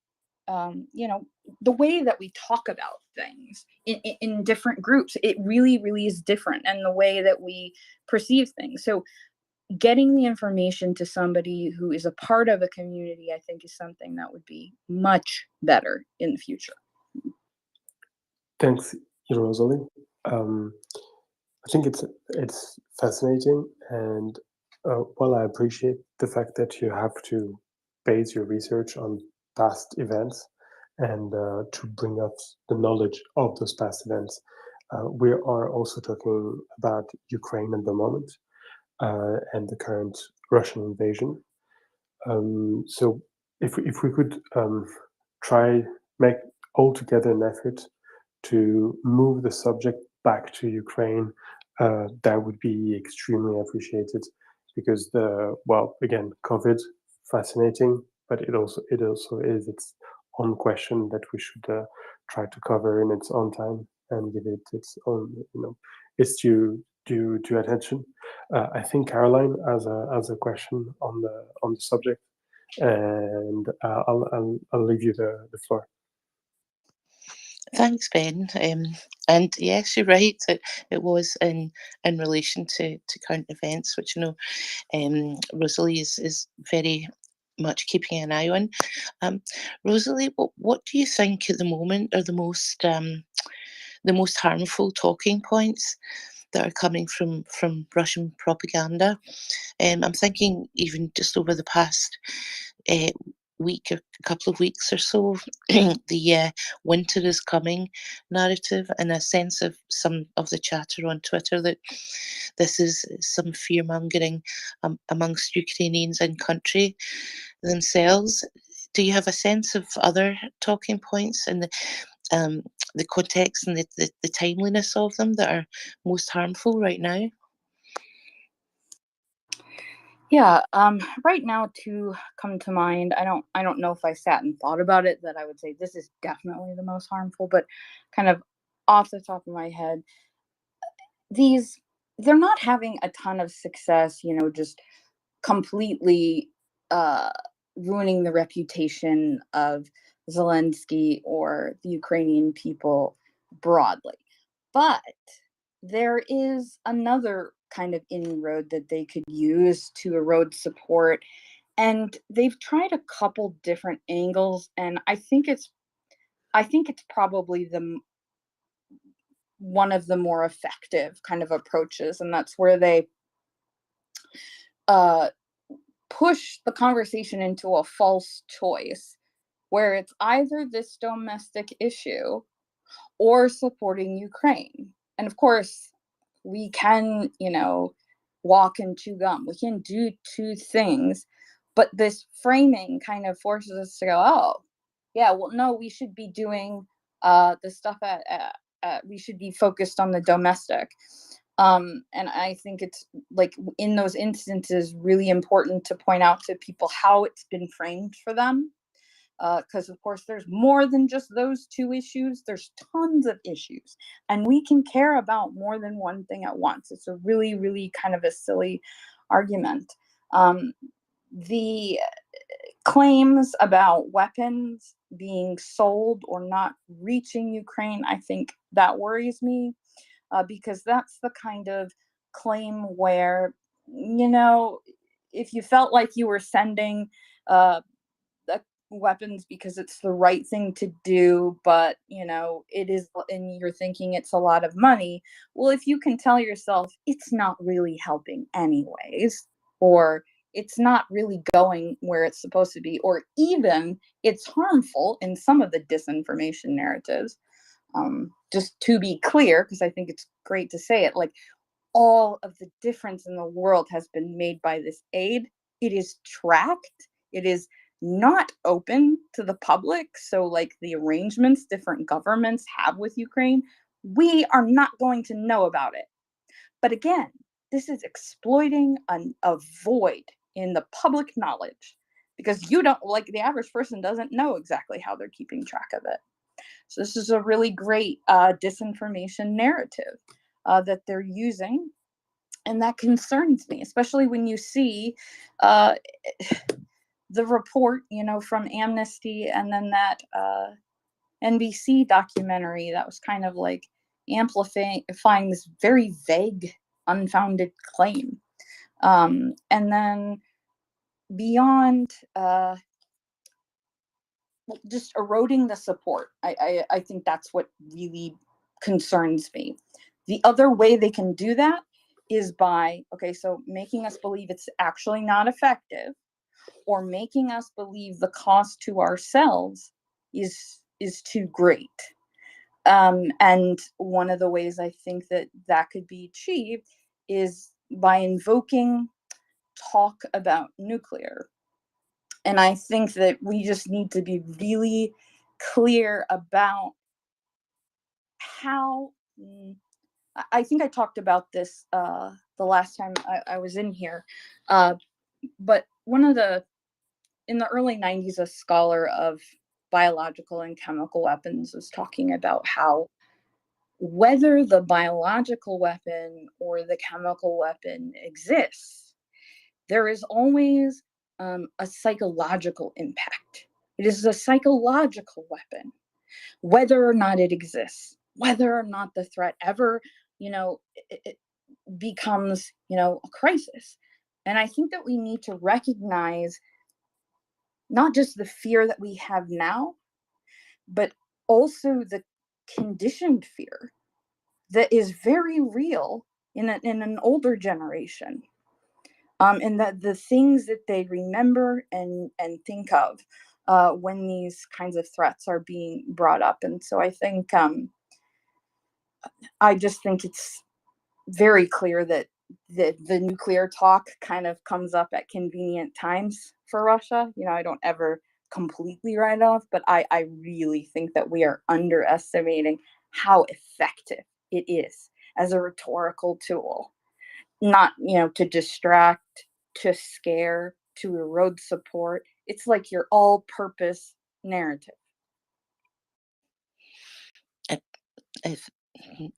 the way that we talk about things in different groups, it really, really is different. And the way that we perceive things. So getting the information to somebody who is a part of a community, I think, is something that would be much better in the future. Thanks, Rosalie. I think it's fascinating, and while I appreciate the fact that you have to base your research on past events and to bring up the knowledge of those past events, we are also talking about Ukraine at the moment and the current Russian invasion. So if we could make altogether an effort to move the subject back to Ukraine, that would be extremely appreciated, because again, COVID, fascinating, but it also is its own question that we should try to cover in its own time and give it its own, its due attention. I think Caroline has a question on the subject, and I'll leave you the floor. Thanks, Ben. And yes, you're right. It was in relation to current events, which Rosalie is very much keeping an eye on. Rosalie, what do you think at the moment are the most harmful talking points that are coming from Russian propaganda? I'm thinking even just over the past week or a couple of weeks or so, the winter is coming narrative, and a sense of some of the chatter on Twitter that this is some fear mongering amongst Ukrainians in country themselves. Do you have a sense of other talking points and the context and the timeliness of them that are most harmful right now? Yeah, right now to come to mind, I don't know if I sat and thought about it that I would say this is definitely the most harmful, but kind of off the top of my head, they're not having a ton of success, just completely ruining the reputation of Zelensky or the Ukrainian people broadly. But there is another kind of inroad that they could use to erode support. And they've tried a couple different angles, and I think it's probably one of the more effective kind of approaches, and that's where they push the conversation into a false choice, where it's either this domestic issue or supporting Ukraine. And of course, we can, walk and chew gum. We can do two things, But this framing kind of forces us to go, oh, yeah, well, no, we should be doing the stuff we should be focused on the domestic. And I think it's like in those instances really important to point out to people how it's been framed for them. Because of course there's more than just those two issues. There's tons of issues, and we can care about more than one thing at once. It's a really, really kind of a silly argument. The claims about weapons being sold or not reaching Ukraine, I think that worries me, because that's the kind of claim where, you know, if you felt like you were sending weapons because it's the right thing to do, but you know it is, and you're thinking it's a lot of money, well, if you can tell yourself it's not really helping anyways, or it's not really going where it's supposed to be, or even it's harmful in some of the disinformation narratives, just to be clear, because I think it's great to say it, like all of the difference in the world has been made by this aid. It is tracked. It is not open to the public. So like the arrangements different governments have with Ukraine, we are not going to know about it. But again, this is exploiting a void in the public knowledge, because you don't, like the average person doesn't know exactly how they're keeping track of it. So this is a really great disinformation narrative that they're using. And that concerns me, especially when you see the report, you know, from Amnesty, and then that NBC documentary that was kind of like amplifying this very vague, unfounded claim. And then beyond just eroding the support, I think that's what really concerns me. The other way they can do that is by, okay, so making us believe it's actually not effective, or making us believe the cost to ourselves is too great. And one of the ways I think that could be achieved is by invoking talk about nuclear. And I think that we just need to be really clear about how, I think I talked about this the last time I was in here, but in the early 90s, a scholar of biological and chemical weapons was talking about how whether the biological weapon or the chemical weapon exists, there is always a psychological impact. It is a psychological weapon, whether or not it exists, whether or not the threat ever, it becomes, a crisis. And I think that we need to recognize not just the fear that we have now, but also the conditioned fear that is very real in an older generation. And that the things that they remember and think of when these kinds of threats are being brought up. And so I think, I just think it's very clear that the nuclear talk kind of comes up at convenient times for Russia. I don't ever completely write off, but I really think that we are underestimating how effective it is as a rhetorical tool. Not, to distract, to scare, to erode support. It's like your all-purpose narrative.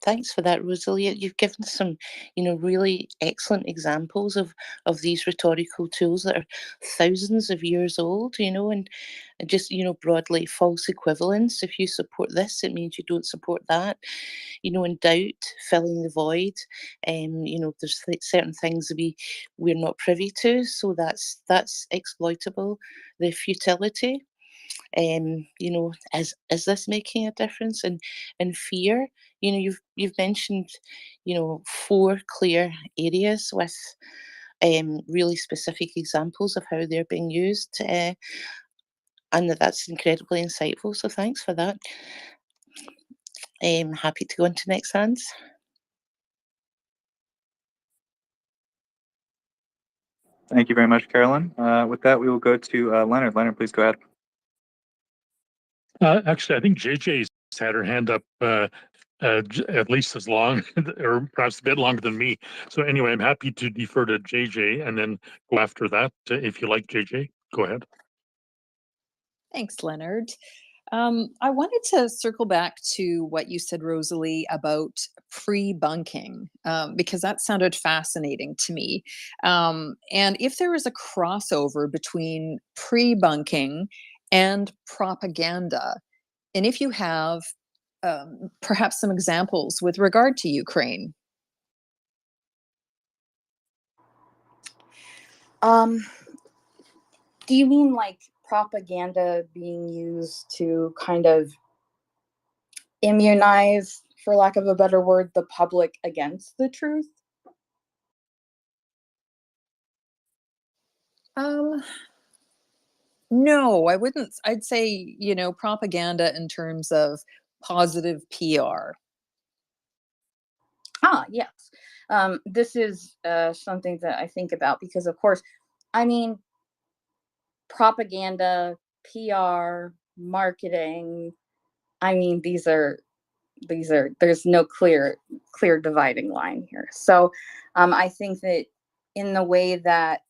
Thanks for that, Rosalia. You've given some, really excellent examples of these rhetorical tools that are thousands of years old, and just, broadly false equivalence. If you support this, it means you don't support that. In doubt, filling the void. There's certain things we're not privy to, so that's exploitable. The futility. Is this making a difference? And fear, you've mentioned, 4 clear areas with really specific examples of how they're being used, and that's incredibly insightful. So thanks for that. Happy to go into next hands. Thank you very much, Carolyn. With that, we will go to Leonard. Leonard, please go ahead. Actually, I think JJ's had her hand up at least as long, or perhaps a bit longer than me. So anyway, I'm happy to defer to JJ and then go after that. If you like, JJ, go ahead. Thanks, Leonard. I wanted to circle back to what you said, Rosalie, about pre-bunking, because that sounded fascinating to me. And if there is a crossover between pre-bunking and propaganda, and if you have perhaps some examples with regard to Ukraine. Do you mean like propaganda being used to kind of immunize, for lack of a better word, the public against the truth? No, I wouldn't. I'd say, propaganda in terms of positive PR. Yes. This is something that I think about because, of course, I mean, propaganda, PR, marketing, I mean, there's no clear dividing line here. So I think that in the way that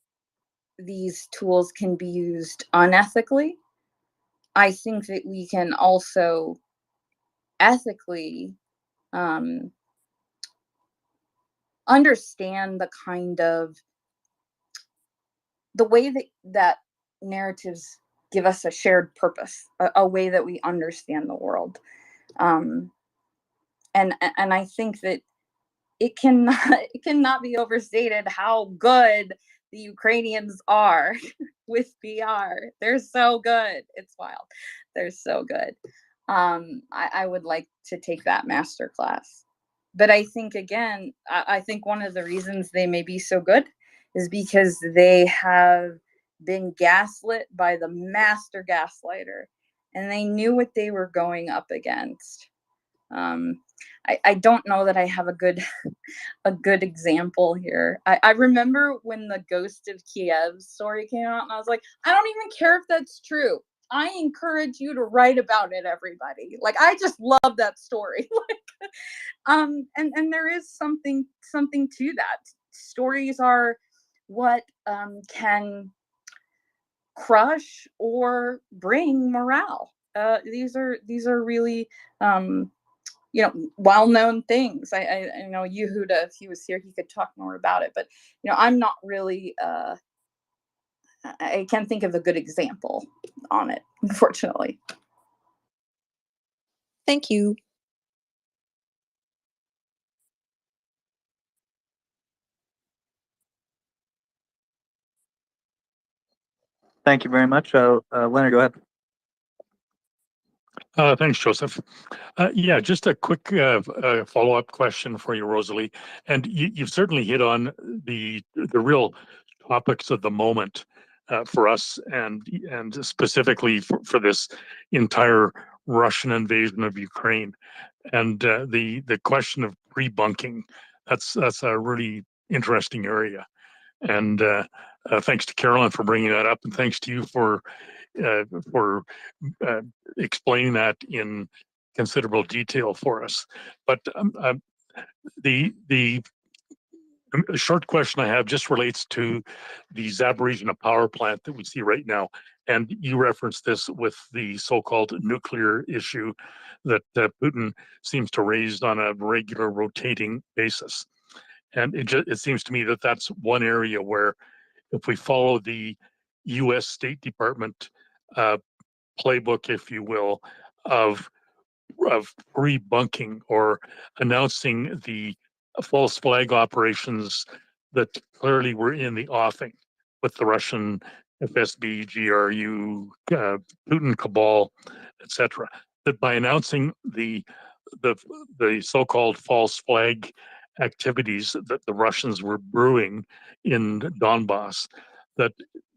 these tools can be used unethically, I think that we can also ethically understand the way that narratives give us a shared purpose, a way that we understand the world. And I think that it cannot be overstated how good the Ukrainians are with PR. They're so good. It's wild. They're so good. I would like to take that master class. But I think, again, I think one of the reasons they may be so good is because they have been gaslit by the master gaslighter, and they knew what they were going up against. I don't know that I have a good example here. I remember when the Ghost of Kiev story came out, and I was like, I don't even care if that's true. I encourage you to write about it, everybody. Like, I just love that story. And there is something to that. Stories are what can crush or bring morale. These are really well-known things. I know Yehuda, if he was here, he could talk more about it. But I'm not really. I can't think of a good example on it, unfortunately. Thank you. Thank you very much. Leonard, go ahead. Thanks, Joseph. Yeah, just a quick follow-up question for you, Rosalie. And you've certainly hit on the real topics of the moment for us, and specifically for this entire Russian invasion of Ukraine, and the question of pre-bunking. That's a really interesting area. And thanks to Carolyn for bringing that up, and thanks to you for explaining that in considerable detail for us. But the short question I have just relates to the Zaporizhzhia power plant that we see right now. And you referenced this with the so-called nuclear issue that Putin seems to raise on a regular rotating basis. And it seems to me that that's one area where, if we follow the U.S. State Department playbook, if you will, of pre-bunking or announcing the false flag operations that clearly were in the offing with the Russian FSB, GRU, Putin cabal, etc. That by announcing the so-called false flag activities that the Russians were brewing in Donbass, that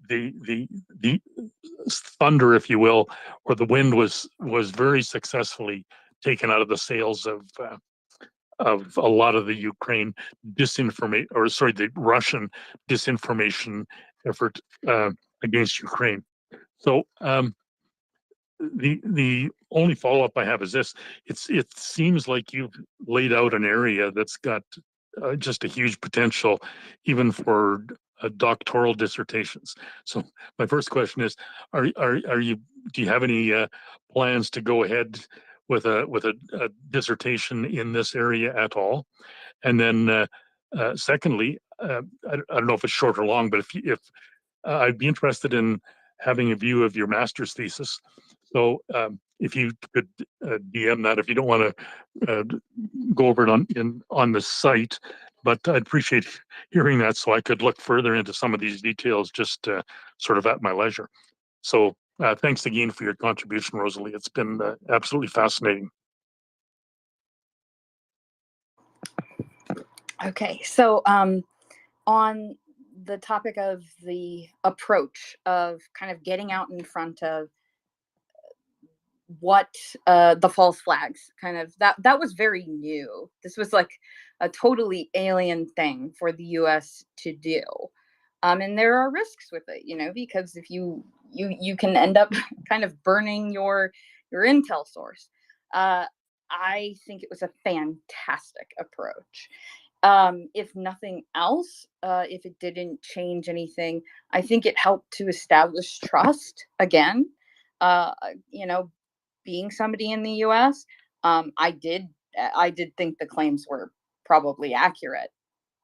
the thunder, if you will, or the wind was very successfully taken out of the sails of a lot of the Ukraine disinformation, or sorry, the Russian disinformation effort against Ukraine. So the only follow-up I have is this: it seems like you've laid out an area that's got just a huge potential, even for doctoral dissertations. So my first question is: are you do you have any plans to go ahead with a dissertation in this area at all? And then secondly, I don't know if it's short or long, but if I'd be interested in having a view of your master's thesis. So if you could DM that, if you don't want to go over it on the site, but I'd appreciate hearing that so I could look further into some of these details just sort of at my leisure. So thanks again for your contribution, Rosalie. It's been absolutely fascinating. Okay, so on the topic of the approach of kind of getting out in front of what the false flags, kind of that was very new. This was like a totally alien thing for the US to do. And there are risks with it, you know, because if you can end up kind of burning your intel source. I think it was a fantastic approach. If nothing else, if it didn't change anything, I think it helped to establish trust again. You know, being somebody in the US, I did think the claims were probably accurate,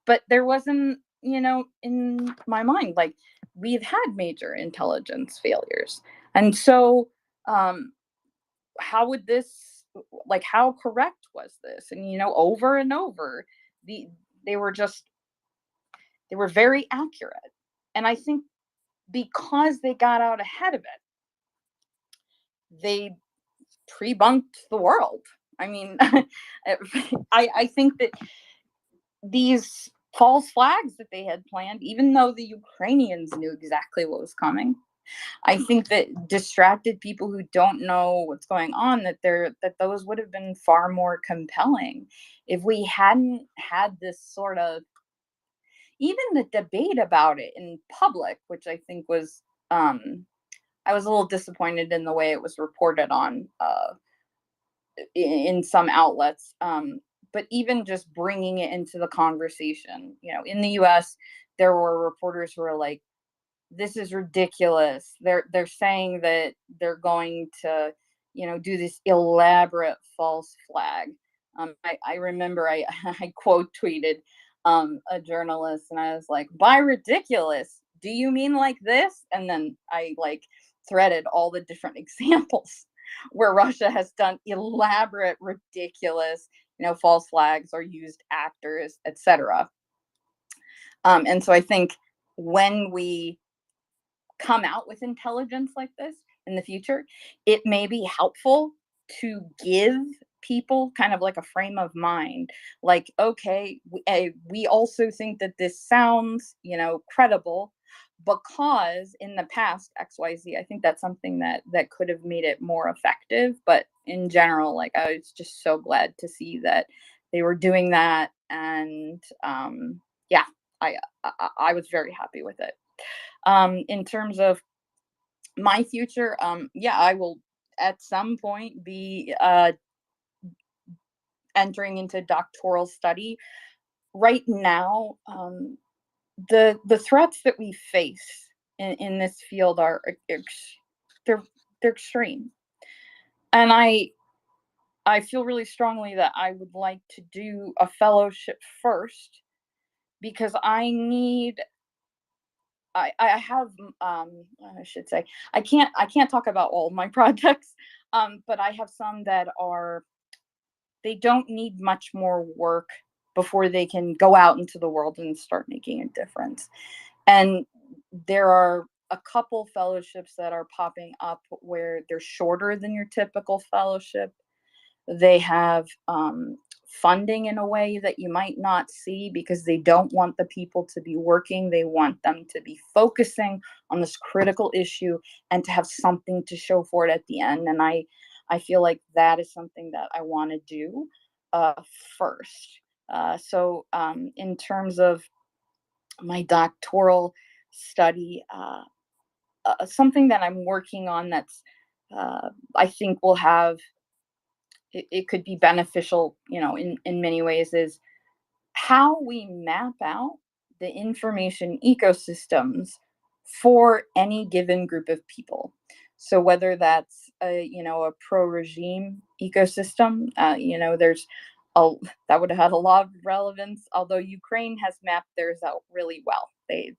but there wasn't, you know, in my mind, like, we've had major intelligence failures. And so how would this, like, how correct was this? And, you know, over and over, they were very accurate. And I think because they got out ahead of it, they pre-bunked the world. I mean, I think that these false flags that they had planned, even though the Ukrainians knew exactly what was coming, I think that distracted people who don't know what's going on, that those would have been far more compelling if we hadn't had this sort of, even the debate about it in public, which I think was, I was a little disappointed in the way it was reported on in some outlets. But even just bringing it into the conversation, you know, in the US, there were reporters who were like, this is ridiculous. They're saying that they're going to, you know, do this elaborate false flag. I remember I quote tweeted a journalist, and I was like, by ridiculous, do you mean like this? And then I like threaded all the different examples where Russia has done elaborate, ridiculous, you know, false flags or used actors, etc. And so I think when we come out with intelligence like this in the future, it may be helpful to give people kind of like a frame of mind, like, okay, we also think that this sounds, you know, credible because in the past XYZ. I think that's something that could have made it more effective. But in general, like, I was just so glad to see that they were doing that. And yeah, I was very happy with it. In terms of my future, yeah, I will at some point be entering into doctoral study. Right now, the threats that we face in this field are they're extreme, and I feel really strongly that I would like to do a fellowship first, because I have I should say, I can't talk about all my projects, but I have some that they don't need much more work before they can go out into the world and start making a difference. And there are a couple fellowships that are popping up where they're shorter than your typical fellowship. They have funding in a way that you might not see, because they don't want the people to be working. They want them to be focusing on this critical issue and to have something to show for it at the end. And I feel like that is something that I want to do first. So in terms of my doctoral study, something that I'm working on that's I think will have it could be beneficial, in many ways, is how we map out the information ecosystems for any given group of people. So whether that's a pro-regime ecosystem, there's that would have had a lot of relevance, although Ukraine has mapped theirs out really well.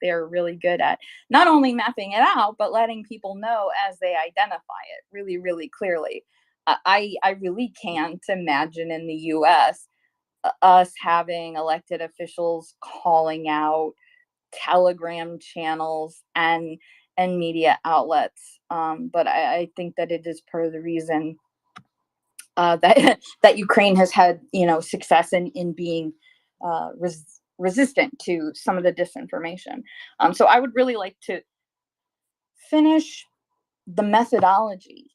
They're really good at not only mapping it out, but letting people know as they identify it really, really clearly. I really can't imagine in the US us having elected officials calling out Telegram channels and media outlets. But I think that it is part of the reason that Ukraine has had success in being resistant to some of the disinformation. So I would really like to finish the methodology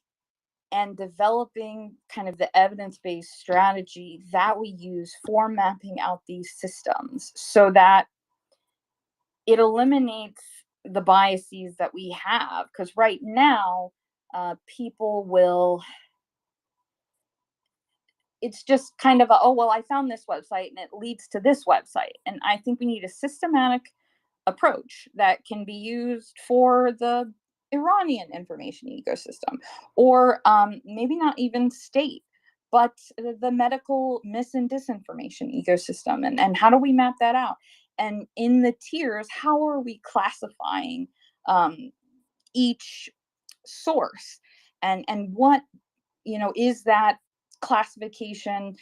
and developing kind of the evidence-based strategy that we use for mapping out these systems so that it eliminates the biases that we have. Because right now, people will, it's just kind of oh, well, I found this website and it leads to this website. And I think we need a systematic approach that can be used for the Iranian information ecosystem, or maybe not even state, but the medical mis and disinformation ecosystem. And how do we map that out? And in the tiers, how are we classifying each source? And what, is that classification?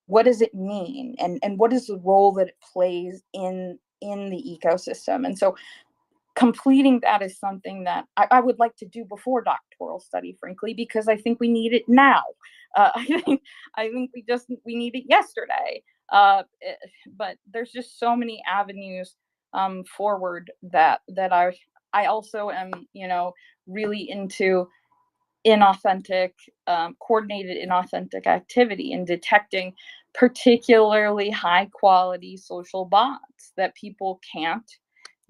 What does it mean? And what is the role that it plays in the ecosystem? And so completing that is something that I would like to do before doctoral study, frankly, because I think we need it now. I think we need it yesterday. But there's just so many avenues forward that I also am, really into coordinated inauthentic activity and detecting particularly high quality social bots that people can't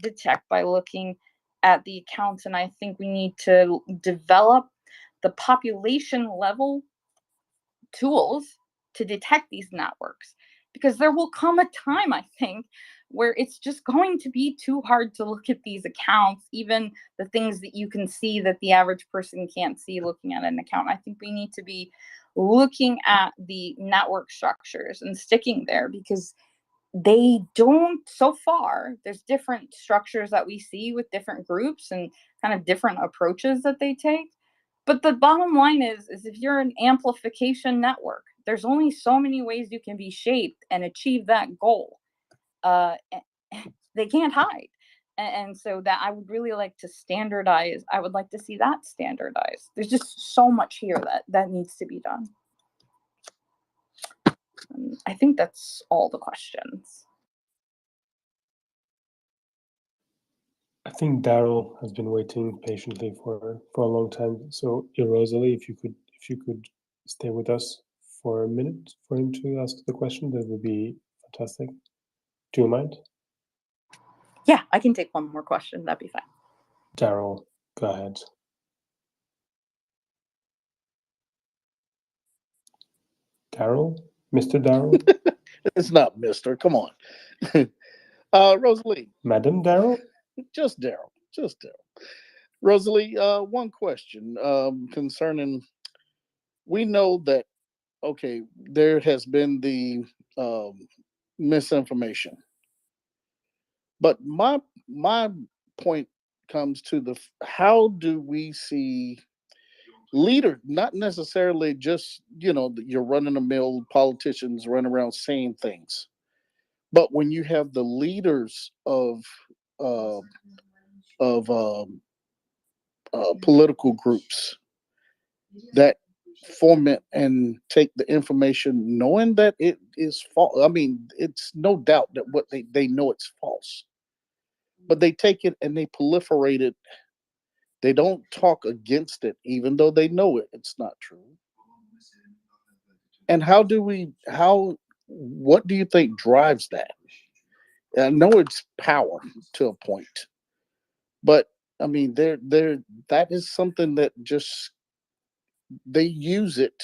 detect by looking at the accounts. And I think we need to develop the population level tools to detect these networks, because there will come a time, I think, where it's just going to be too hard to look at these accounts, even the things that you can see that the average person can't see looking at an account. I think we need to be looking at the network structures and sticking there, because they don't, so far, there's different structures that we see with different groups and kind of different approaches that they take. But the bottom line is if you're an amplification network, there's only so many ways you can be shaped and achieve that goal. They can't hide. And so that I would really like to standardize. I would like to see that standardized. There's just so much here that needs to be done. I think that's all the questions. I think Daryl has been waiting patiently for a long time. So, Rosalie, if you could stay with us for a minute for him to ask the question, that would be fantastic. Do you mind? Yeah, I can take one more question. That'd be fine. Daryl, go ahead. Daryl? Mr. Daryl? It's not Mr. Come on. Rosalie. Madam Daryl? Just Daryl. Rosalie, one question concerning, we know that, okay, there has been the misinformation. But my point comes to how do we see leader, not necessarily just, you're running a mill politicians run around saying things, but when you have the leaders of political groups that foment and take the information knowing that it is false. I mean, it's no doubt that what they know it's false, but they take it and they proliferate it. They don't talk against it, even though they know it's not true. And what do you think drives that? I know it's power to a point, But I mean, that is something that just they use it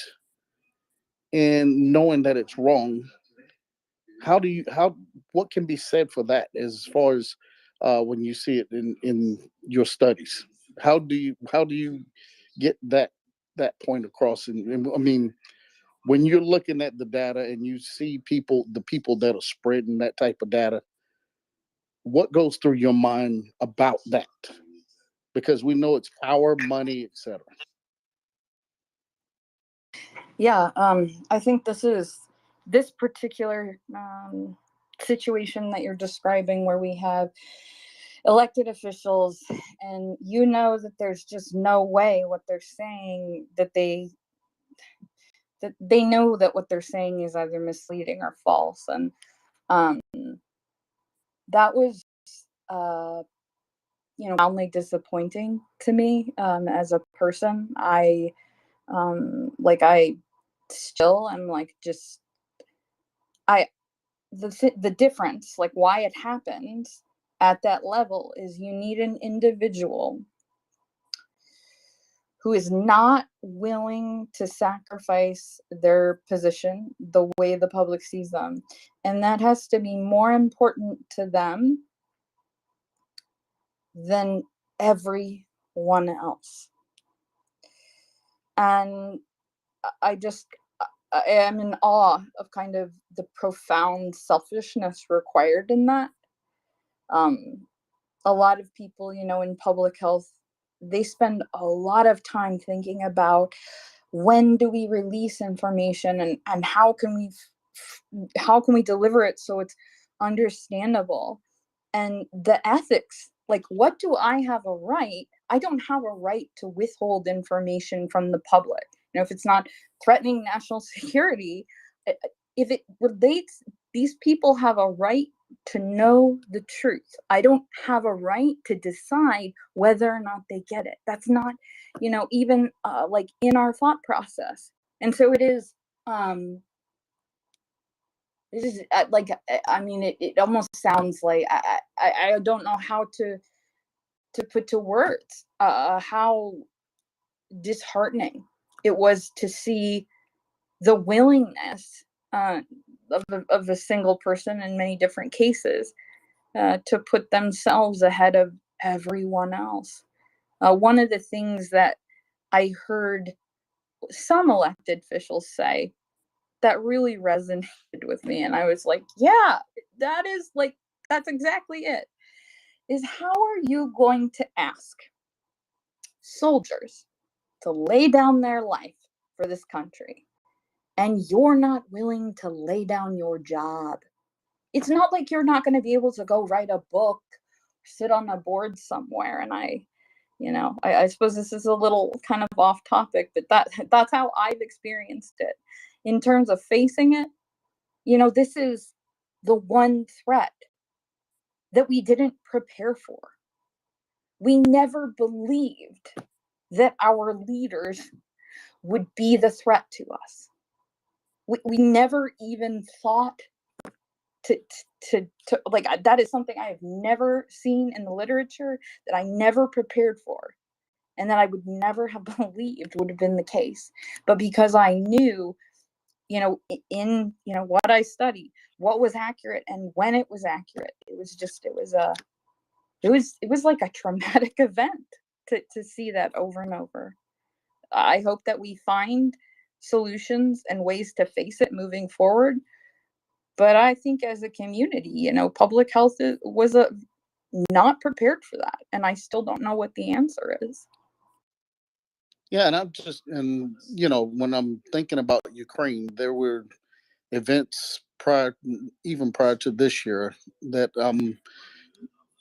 in knowing that it's wrong. How what can be said for that as far as when you see it in your studies? How do you get that point across? And I mean, when you're looking at the data and you see the people that are spreading that type of data, what goes through your mind about that? Because we know it's power, money, etc. Yeah, I think this particular situation that you're describing, where we have elected officials, and you know that there's just no way what they're saying, that they know that what they're saying is either misleading or false, and um, that was mildly disappointing to me as a person. I still am like, just the difference, like why it happens at that level, is you need an individual who is not willing to sacrifice their position the way the public sees them. And that has to be more important to them than everyone else. And I am in awe of kind of the profound selfishness required in that. A lot of people, in public health, they spend a lot of time thinking about when do we release information, and how can we deliver it so it's understandable, and the ethics, like, what do I have a right? I don't have a right to withhold information from the public. If it's not threatening national security, if it relates, these people have a right to know the truth. I don't have a right to decide whether or not they get it. That's not, even like in our thought process. And so it is, this is like, I mean, it almost sounds like, I don't know how to put to words how disheartening it was to see the willingness of a single person in many different cases to put themselves ahead of everyone else. One of the things that I heard some elected officials say that really resonated with me, and I was like, yeah, that's exactly it, is how are you going to ask soldiers to lay down their life for this country, and you're not willing to lay down your job? It's not like you're not going to be able to go write a book, sit on a board somewhere. And I suppose this is a little kind of off topic, but that's how I've experienced it in terms of facing it. This is the one threat that we didn't prepare for. We never believed that our leaders would be the threat to us. We never even thought to like, that is something I have never seen in the literature, that I never prepared for, and that I would never have believed would have been the case. But because I knew, in what I studied, what was accurate and when it was accurate, it was like a traumatic event to see that over and over. I hope that we find solutions and ways to face it moving forward. But I think as a community, public health was not prepared for that. And I still don't know what the answer is. Yeah, and when I'm thinking about Ukraine, there were events even prior to this year, that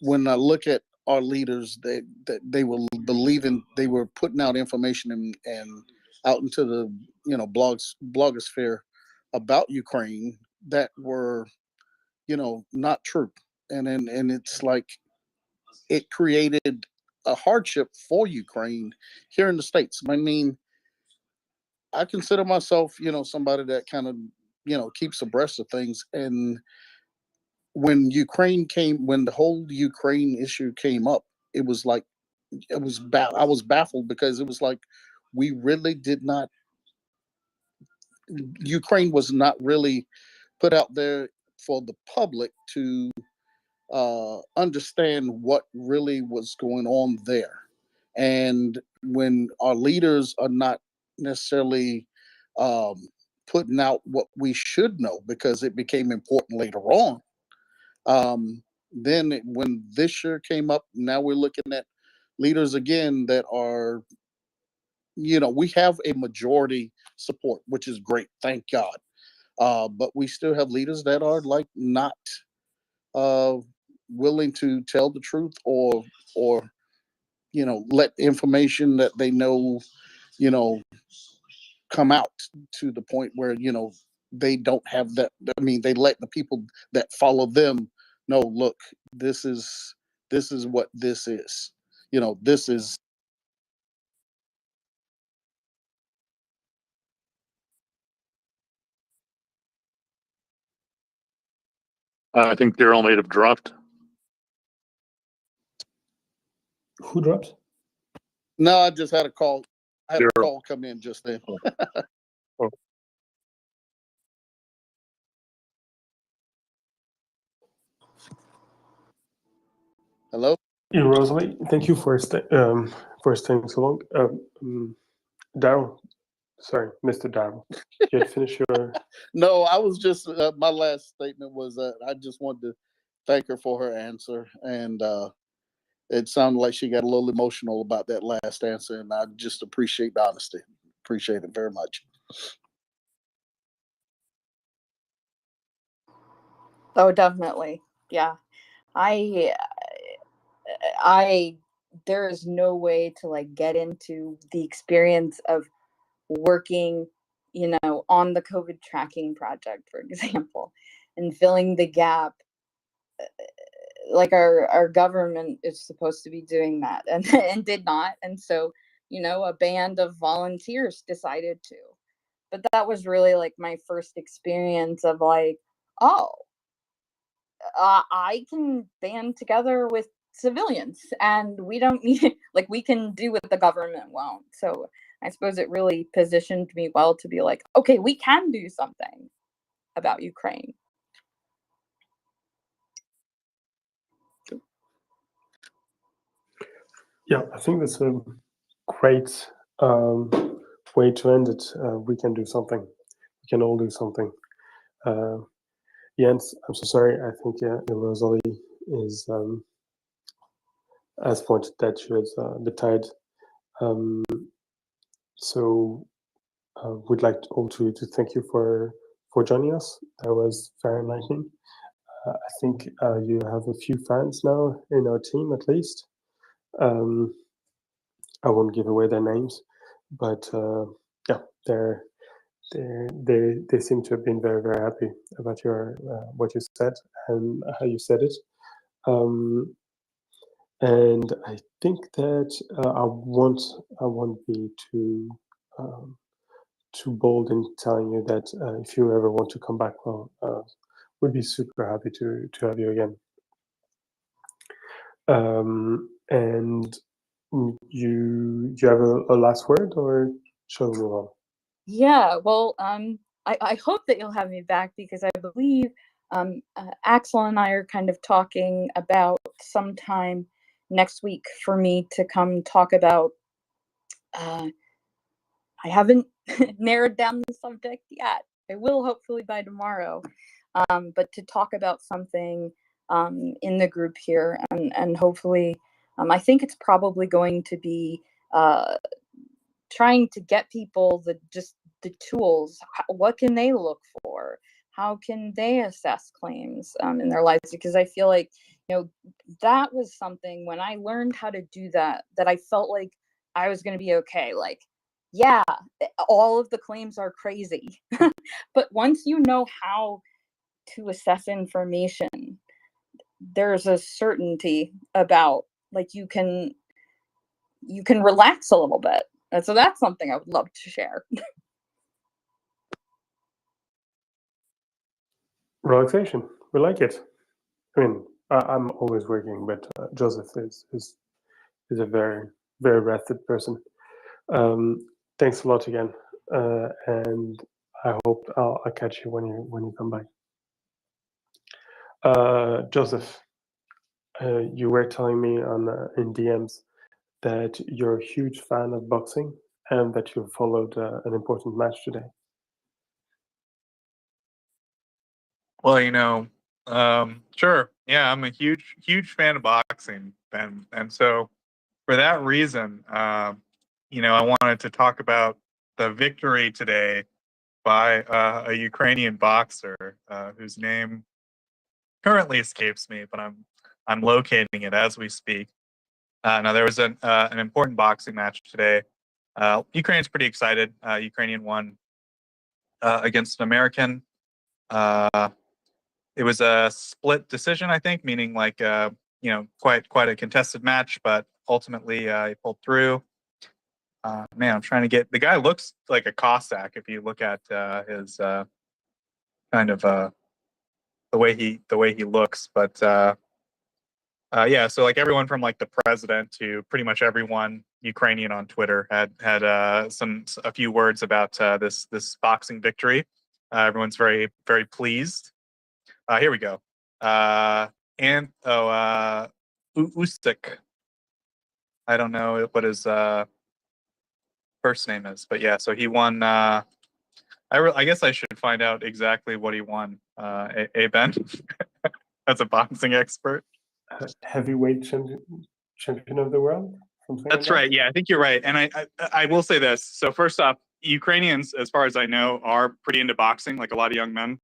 when I look at our leaders, that they were believing, they were putting out information and out into the blogosphere about Ukraine that were not true, and it's like it created a hardship for Ukraine here in the States. I mean, I consider myself somebody that kind of keeps abreast of things, and when the whole Ukraine issue came up, it was like I was baffled because it was like we really did not. Ukraine was not really put out there for the public to understand what really was going on there. And when our leaders are not necessarily putting out what we should know because it became important later on, when this year came up, now we're looking at leaders again that are, we have a majority support, which is great, thank God. But we still have leaders that are like not willing to tell the truth or let information that they know you know come out to the point where they don't have that. I mean, they let the people that follow them know, look, this is what this is. This is. I think Daryl might have dropped. Who dropped? No, I just had a call. I had a Daryl. call come in just then. Oh. Hello? Yeah, Rosalie, thank you for staying so long. Daryl, sorry, Mr. Daryl, you had finished your. No, I was just my last statement was that I just wanted to thank her for her answer, and it sounded like she got a little emotional about that last answer, and I just appreciate the honesty. Appreciate it very much. Oh, definitely. Yeah. I there is no way to like get into the experience of working, on the COVID tracking project, for example, and filling the gap. Like our government is supposed to be doing that and did not. And so, a band of volunteers decided to. But that was really like my first experience of like, oh, I can band together with civilians and we don't need like we can do what the government won't. So I suppose it really positioned me well to be like, okay, we can do something about Ukraine. Yeah, I think that's a great way to end it. We can do something. We can all do something. Jens, I'm so sorry. I think Rosalie is has pointed that she was the tide. So we'd like all to thank you for joining us. That was very enlightening. I think you have a few fans now in our team, at least. I won't give away their names, but yeah, they seem to have been very, very happy about your what you said and how you said it. And I think that I won't be too bold in telling you that if you ever want to come back, well, we'd be super happy to have you again. And you have a last word, or shall we move on? Yeah, well, I hope that you'll have me back because I believe Axel and I are kind of talking about sometime next week for me to come talk about. I haven't narrowed down the subject yet. I will hopefully by tomorrow, but to talk about something in the group here, and hopefully, I think it's probably going to be trying to get people the tools. What can they look for? How can they assess claims in their lives? Because I feel like that was something when I learned how to do that I felt like I was going to be okay. Like, yeah, all of the claims are crazy, but once you know how to assess information, there's a certainty about like you can relax a little bit. And so that's something I would love to share. Relaxation, we like it. I mean, I'm always working, but Joseph is He's a very, very rested person. Thanks a lot again, and I hope I'll catch you when you come back. Joseph, you were telling me in DMs that you're a huge fan of boxing and that you followed an important match today. Well, sure. Yeah, I'm a huge fan of boxing, and so for that reason, I wanted to talk about the victory today by a Ukrainian boxer whose name currently escapes me, but I'm locating it as we speak. Now there was an important boxing match today. Ukraine's pretty excited. Ukrainian won against an American. It was a split decision, I think, meaning like quite a contested match, but ultimately he pulled through. Man, I'm trying to get the guy looks like a Cossack if you look at his kind of the way he looks, but yeah, so like everyone from like the president to pretty much everyone Ukrainian on Twitter had a few words about this boxing victory. Everyone's very pleased. Here we go. Ustik. I don't know what his first name is, but yeah, so he won. I guess I should find out exactly what he won. Ben, as a boxing expert. Heavyweight champion of the world? That's right. Yeah, I think you're right. And I will say this. So first off, Ukrainians, as far as I know, are pretty into boxing, like a lot of young men.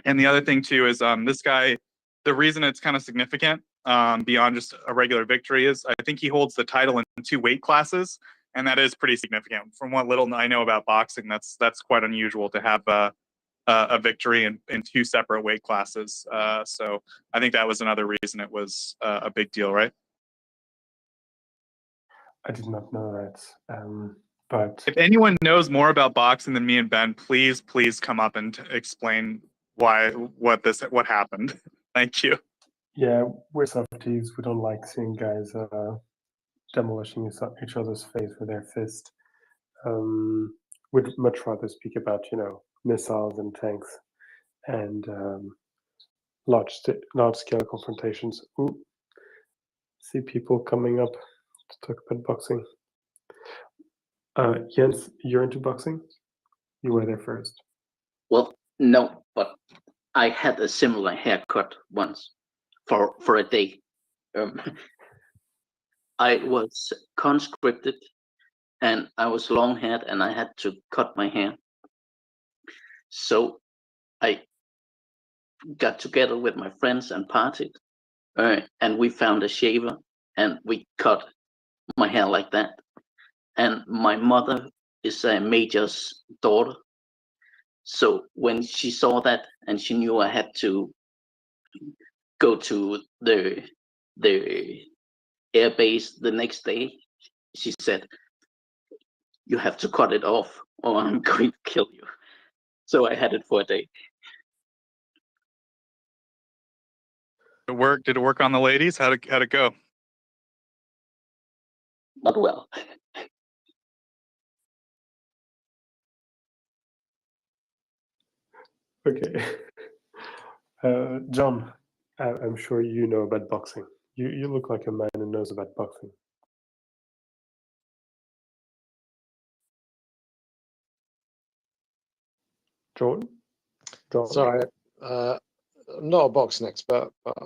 And the other thing too is this guy, the reason it's kind of significant beyond just a regular victory is I think he holds the title in 2 weight classes, and that is pretty significant. From what little I know about boxing, that's quite unusual to have a victory in 2 separate weight classes. So I think that was another reason it was a big deal, right? I did not know that. But if anyone knows more about boxing than me and Ben, please come up and explain what happened. Thank you. Yeah, we're softies. We don't like seeing guys demolishing each other's face with their fist. We'd much rather speak about missiles and tanks and large scale confrontations. Ooh, see people coming up to talk about boxing. Jens, you're into boxing? You were there first. Well, no, but I had a similar haircut once for a day. I was conscripted and I was long haired and I had to cut my hair. So I got together with my friends and partied, and we found a shaver and we cut my hair like that. And my mother is a major's daughter. So when she saw that and she knew I had to go to the air base the next day, she said, "You have to cut it off or I'm going to kill you." So I had it for a day. Did it work on the ladies? How'd it go? Not well. Okay. John, I'm sure you know about boxing. You look like a man who knows about boxing. John? Sorry, I'm not a boxing expert, but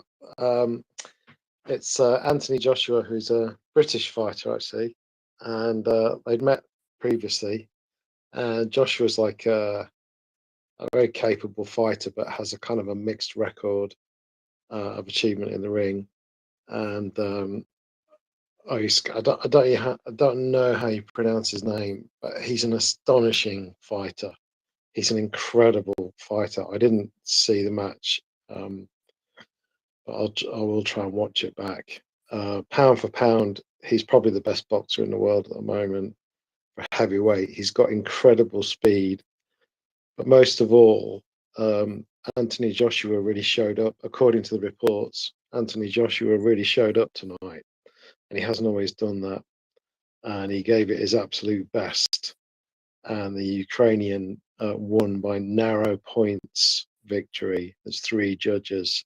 it's Anthony Joshua, who's a British fighter, actually. And they'd met previously. And Joshua's like a very capable fighter, but has a kind of a mixed record of achievement in the ring. And I don't know how you pronounce his name, but he's an astonishing fighter. He's an incredible fighter. I didn't see the match, but I will try and watch it back. Pound for pound, he's probably the best boxer in the world at the moment for heavyweight. He's got incredible speed, but most of all, Anthony Joshua really showed up. According to the reports, Anthony Joshua really showed up tonight. and he hasn't always done that. And he gave it his absolute best. And the Ukrainian won by narrow points victory. There's 3 judges.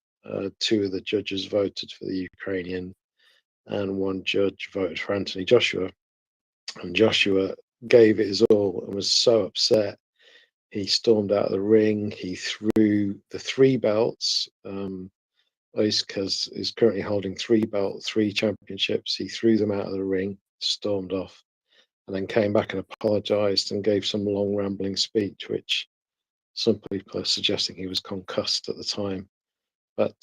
2 of the judges voted for the Ukrainian, and 1 judge voted for Anthony Joshua. And Joshua gave it his all and was so upset. He stormed out of the ring. He threw the 3 belts. Usyk is currently holding 3 championships. He threw them out of the ring, stormed off, and then came back and apologized and gave some long rambling speech, which some people are suggesting he was concussed at the time. But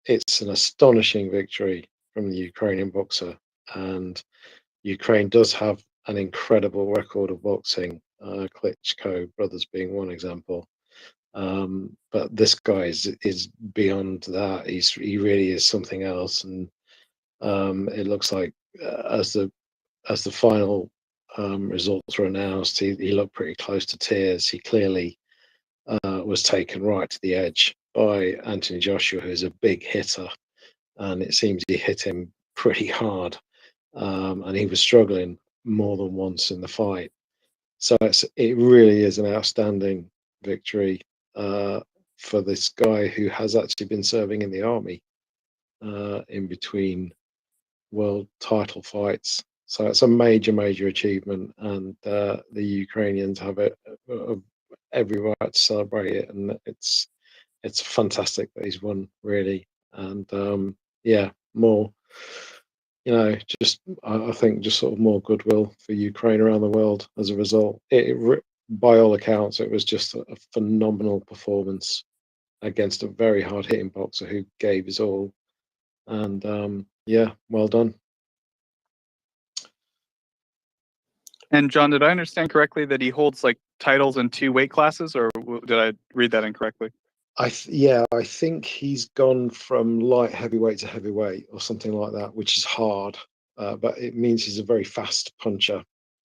it's an astonishing victory from the Ukrainian boxer, and Ukraine does have an incredible record of boxing, Klitschko brothers being one example. But this guy is beyond that. He really is something else, and it looks like as the final results were announced, he looked pretty close to tears. He clearly was taken right to the edge by Anthony Joshua, who's a big hitter, and it seems he hit him pretty hard, and he was struggling more than once in the fight. So it really is an outstanding victory for this guy who has actually been serving in the army in between world title fights. So it's a major achievement, and the Ukrainians have every right to celebrate it, and it's fantastic that he's won, really. And yeah, more, just I think just sort of more goodwill for Ukraine around the world as a result. By all accounts, it was just a phenomenal performance against a very hard hitting boxer who gave his all, and yeah, well done. And John, did I understand correctly that he holds like titles in 2 weight classes, or did I read that incorrectly? I think he's gone from light heavyweight to heavyweight or something like that, which is hard, but it means he's a very fast puncher,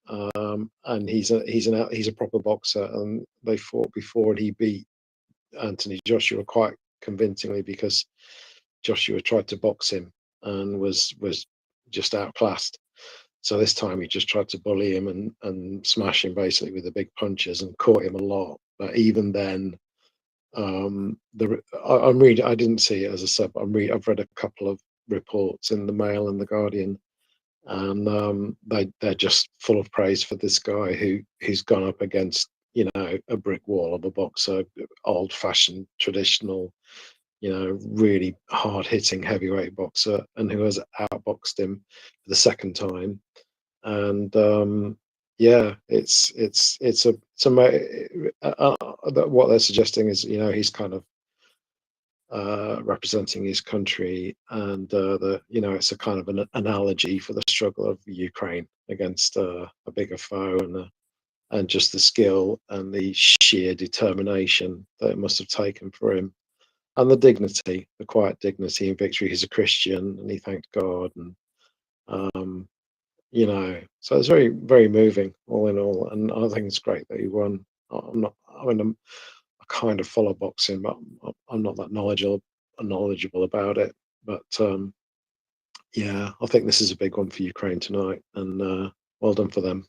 and he's a proper boxer. And they fought before, and he beat Anthony Joshua quite convincingly because Joshua tried to box him and was just outclassed. So this time he just tried to bully him and smash him basically with the big punches and caught him a lot. But even then, I didn't see it as a sub. I've read a couple of reports in the Mail and the Guardian, and they're just full of praise for this guy who's gone up against a brick wall of a boxer, old fashioned, traditional, really hard hitting heavyweight boxer, and who has outboxed him for the second time. And yeah, what they're suggesting is he's kind of representing his country, and it's a kind of an analogy for the struggle of Ukraine against a bigger foe, and just the skill and the sheer determination that it must have taken for him, and the dignity, the quiet dignity and victory. He's a Christian, and he thanked God, and so it's very moving all in all, and I think it's great that he won. I kind of follow boxing, but I'm not that knowledgeable about it. But yeah, I think this is a big one for Ukraine tonight, and well done for them.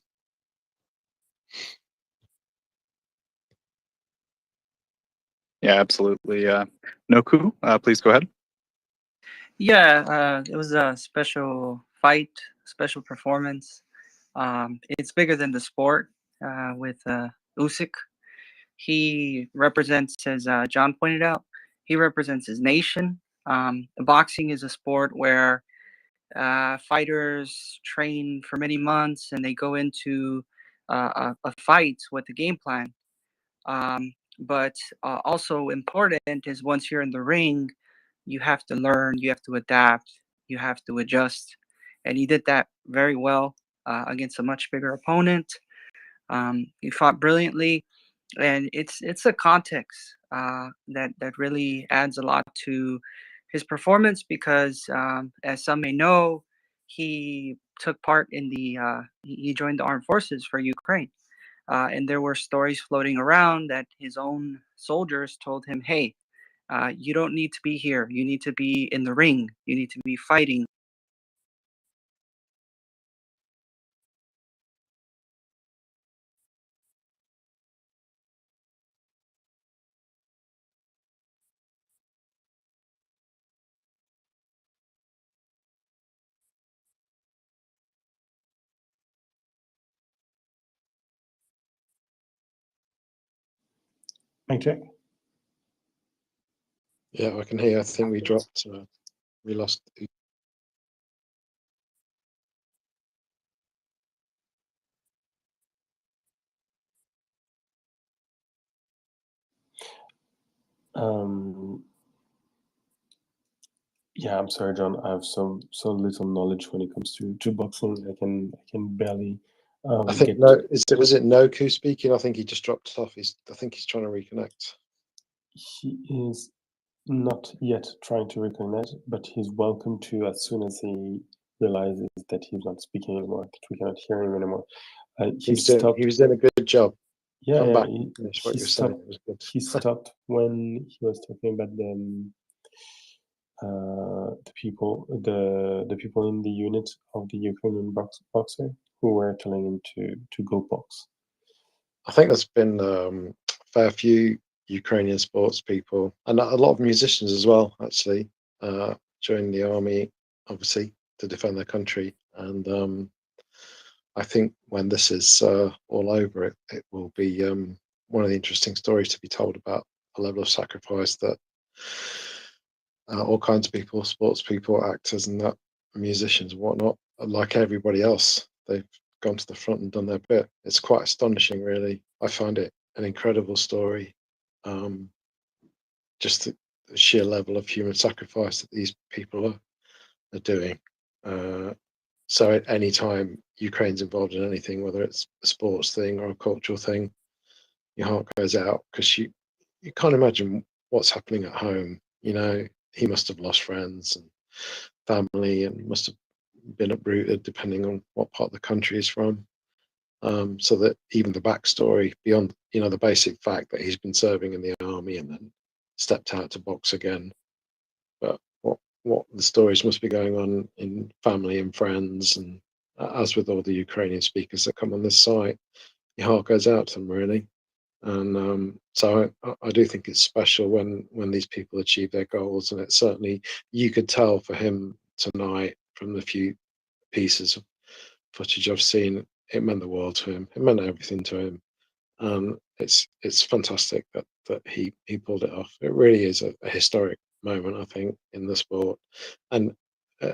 Yeah, absolutely. Noku, please go ahead. Yeah, it was a special fight, special performance. It's bigger than the sport with Usyk. He represents, as John pointed out, he represents his nation. Boxing is a sport where fighters train for many months and they go into a fight with a game plan. But also important is once you're in the ring, you have to learn, you have to adapt, you have to adjust. And he did that very well against a much bigger opponent. He fought brilliantly, and it's a context that really adds a lot to his performance because, as some may know, he took part in he joined the armed forces for Ukraine. And there were stories floating around that his own soldiers told him, hey, you don't need to be here. You need to be in the ring. You need to be fighting. Mic check. Yeah, I can hear. I think we dropped. We lost. Yeah, I'm sorry, John. I have so little knowledge when it comes to boxing. I can barely I think get. no. Was it Noku speaking? I think he just dropped off. I think he's trying to reconnect. He is not yet trying to reconnect, but he's welcome to as soon as he realizes that he's not speaking anymore, that we cannot hear him anymore. He stopped. He was doing a good job. Yeah, Come yeah. back and finish what He you were saying. stopped. It was good. He stopped when he was talking about the people in the unit of the Ukrainian boxer who were telling him to go box. I think there's been a fair few Ukrainian sports people and a lot of musicians as well, actually, joined the army, obviously, to defend their country. And I think when this is all over, it will be one of the interesting stories to be told about the level of sacrifice that all kinds of people, sports people, actors, and that musicians and whatnot, like everybody else, they've gone to the front and done their bit. It's quite astonishing, really. I find it an incredible story. Just the sheer level of human sacrifice that these people are doing. So at any time Ukraine's involved in anything, whether it's a sports thing or a cultural thing, your heart goes out because you can't imagine what's happening at home. You know, he must have lost friends and family and must have been uprooted depending on what part of the country he's from. So that even the backstory beyond, you know, the basic fact that he's been serving in the army and then stepped out to box again. But what the stories must be going on in family and friends, and as with all the Ukrainian speakers that come on this site, your heart goes out to them, really. And so I do think it's special when these people achieve their goals, and it certainly, you could tell for him tonight from the few pieces of footage I've seen, it meant the world to him. It meant everything to him. It's fantastic that he pulled it off. It really is a historic moment, I think, in the sport, and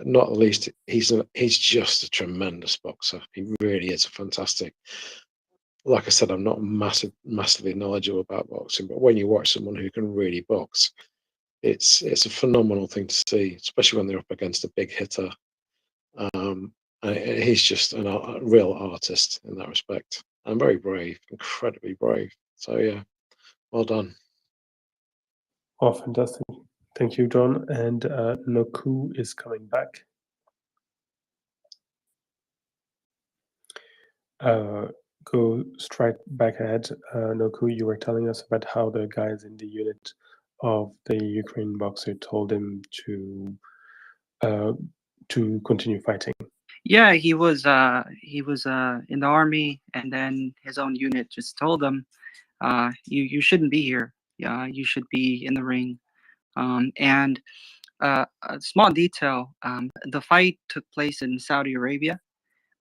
not the least, he's just a tremendous boxer. He really is a fantastic. Like I said, I'm not massively knowledgeable about boxing, but when you watch someone who can really box, it's a phenomenal thing to see, especially when they're up against a big hitter. He's just a real artist in that respect, and very brave, incredibly brave. So yeah, well done. Oh, fantastic! Thank you, John. And Noku is coming back. Go straight back ahead. Noku, you were telling us about how the guys in the unit of the Ukrainian boxer told him to continue fighting. Yeah, he was in the army, and then his own unit just told him, you shouldn't be here. Yeah, you should be in the ring. And a small detail: the fight took place in Saudi Arabia,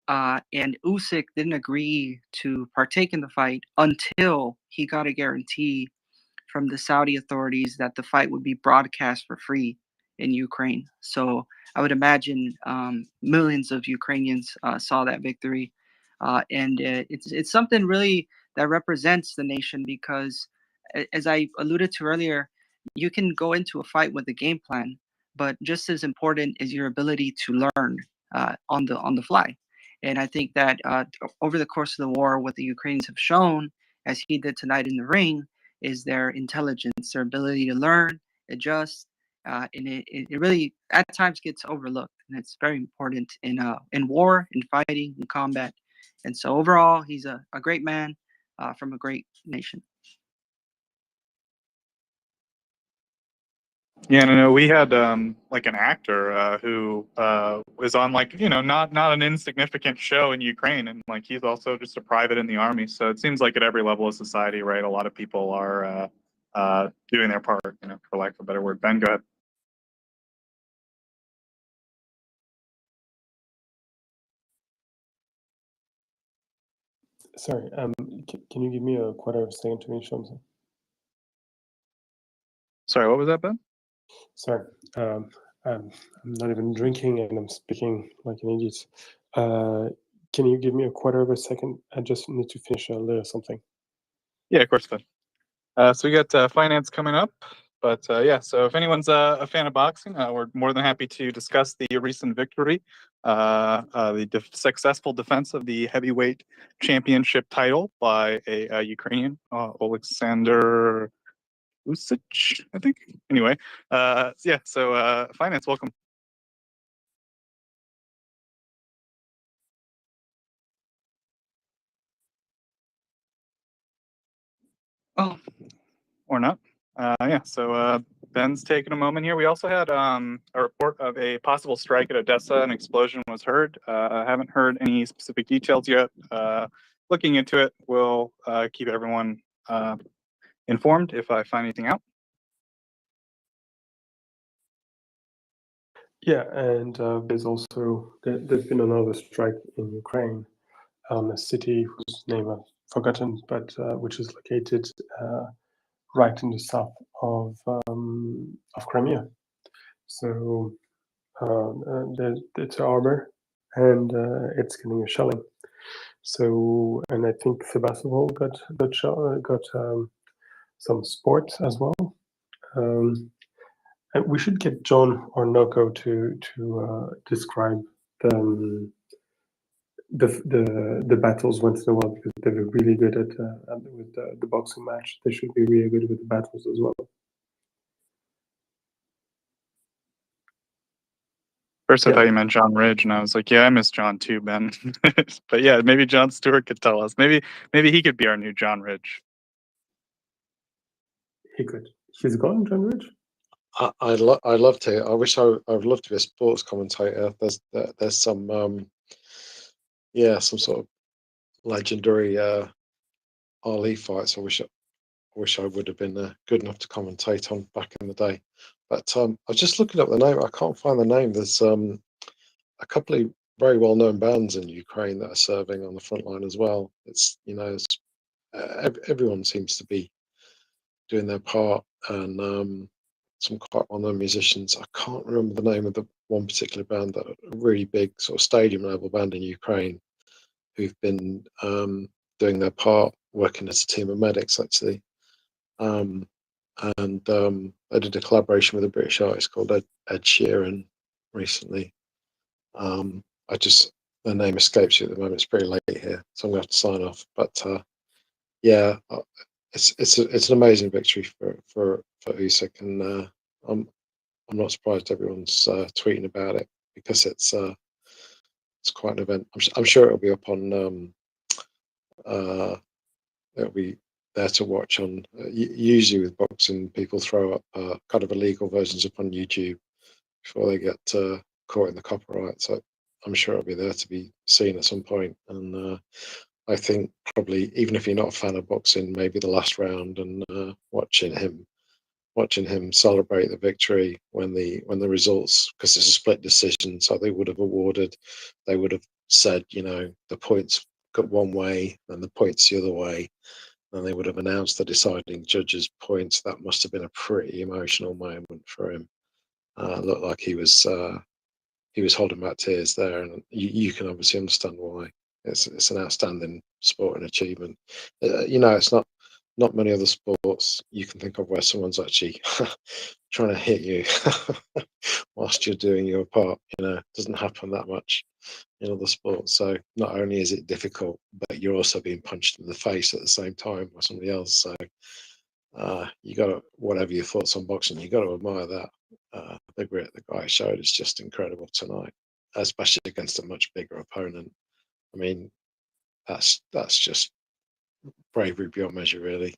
and Usyk didn't agree to partake in the fight until he got a guarantee from the Saudi authorities that the fight would be broadcast for free in Ukraine. So I would imagine millions of Ukrainians saw that victory, and it's something really that represents the nation because, as I alluded to earlier, you can go into a fight with a game plan, but just as important is your ability to learn on the fly. And I think that over the course of the war, what the Ukrainians have shown, as he did tonight in the ring, is their intelligence, their ability to learn, adjust, and it really at times gets overlooked, and it's very important in war, in fighting, in combat. And so overall, he's a great man from a great nation. Yeah, no, we had like an actor who was on like, you know, not an insignificant show in Ukraine, and like he's also just a private in the army. So it seems like at every level of society, right, a lot of people are doing their part, you know, for lack of a better word. Ben, go ahead. Sorry, can you give me a quarter of a second to finish something? Sorry, what was that, Ben? Sorry, I'm not even drinking and I'm speaking like an idiot. Can you give me a quarter of a second? I just need to finish a little something. Yeah, of course, Ben. So we got finance coming up, but yeah. So if anyone's a fan of boxing, we're more than happy to discuss the recent victory, the successful defense of the heavyweight championship title by a Ukrainian, Alexander Usyk, I think. Anyway, yeah. So finance, welcome. Oh, or not. Yeah, so Ben's taking a moment here. We also had a report of a possible strike at Odessa. An explosion was heard. I haven't heard any specific details yet. Looking into it, we'll keep everyone informed if I find anything out. Yeah, and there's been another strike in Ukraine, a city whose name I've forgotten, but which is located right in the south of Crimea. So it's a harbor, and it's getting a shelling. So, and I think Sebastopol got some sports as well. And we should get John or Noko to describe the battles once in a while, because they were really good at with the boxing match. They should be really good with the battles as well. First, I thought you meant John Ridge, and I was like, yeah, I miss John too, Ben. But yeah, maybe John Stewart could tell us. Maybe he could be our new John Ridge. He could. He's gone, John Ridge. I'd love to. I wish I'd love to be a sports commentator. There's some some sort of legendary Ali fights. I wish I would have been good enough to commentate on back in the day. But I was just looking up the name. I can't find the name. There's a couple of very well-known bands in Ukraine that are serving on the front line as well. It's everyone seems to be doing their part, and some quite well-known musicians. I can't remember the name of the one particular band, that a really big sort of stadium level band in Ukraine, who've been doing their part, working as a team of medics actually. And I did a collaboration with a British artist called Ed Sheeran recently. The name escapes you at the moment. It's pretty late here, so I'm going to have to sign off. But yeah, it's an amazing victory for Usyk, and I'm not surprised everyone's tweeting about it, because it's quite an event. I'm sure it'll be up on it'll be there to watch on. Usually with boxing, people throw up kind of illegal versions up on YouTube before they get caught in the copyright. So I'm sure it'll be there to be seen at some point. And I think probably, even if you're not a fan of boxing, maybe the last round, and watching him celebrate the victory when the results, because it's a split decision, so they would have said, the points got one way and the points the other way, and they would have announced the deciding judges' points. That must have been a pretty emotional moment for him. Looked like he was holding back tears there, and you can obviously understand why. It's an outstanding sporting achievement. It's not many other sports you can think of where someone's actually trying to hit you whilst you're doing your part. It doesn't happen that much in other sports. So not only is it difficult, but you're also being punched in the face at the same time by somebody else. So you got to, whatever your thoughts on boxing, you got to admire that. The grit the guy showed is just incredible tonight, especially against a much bigger opponent. I mean, that's just bravery beyond measure, really.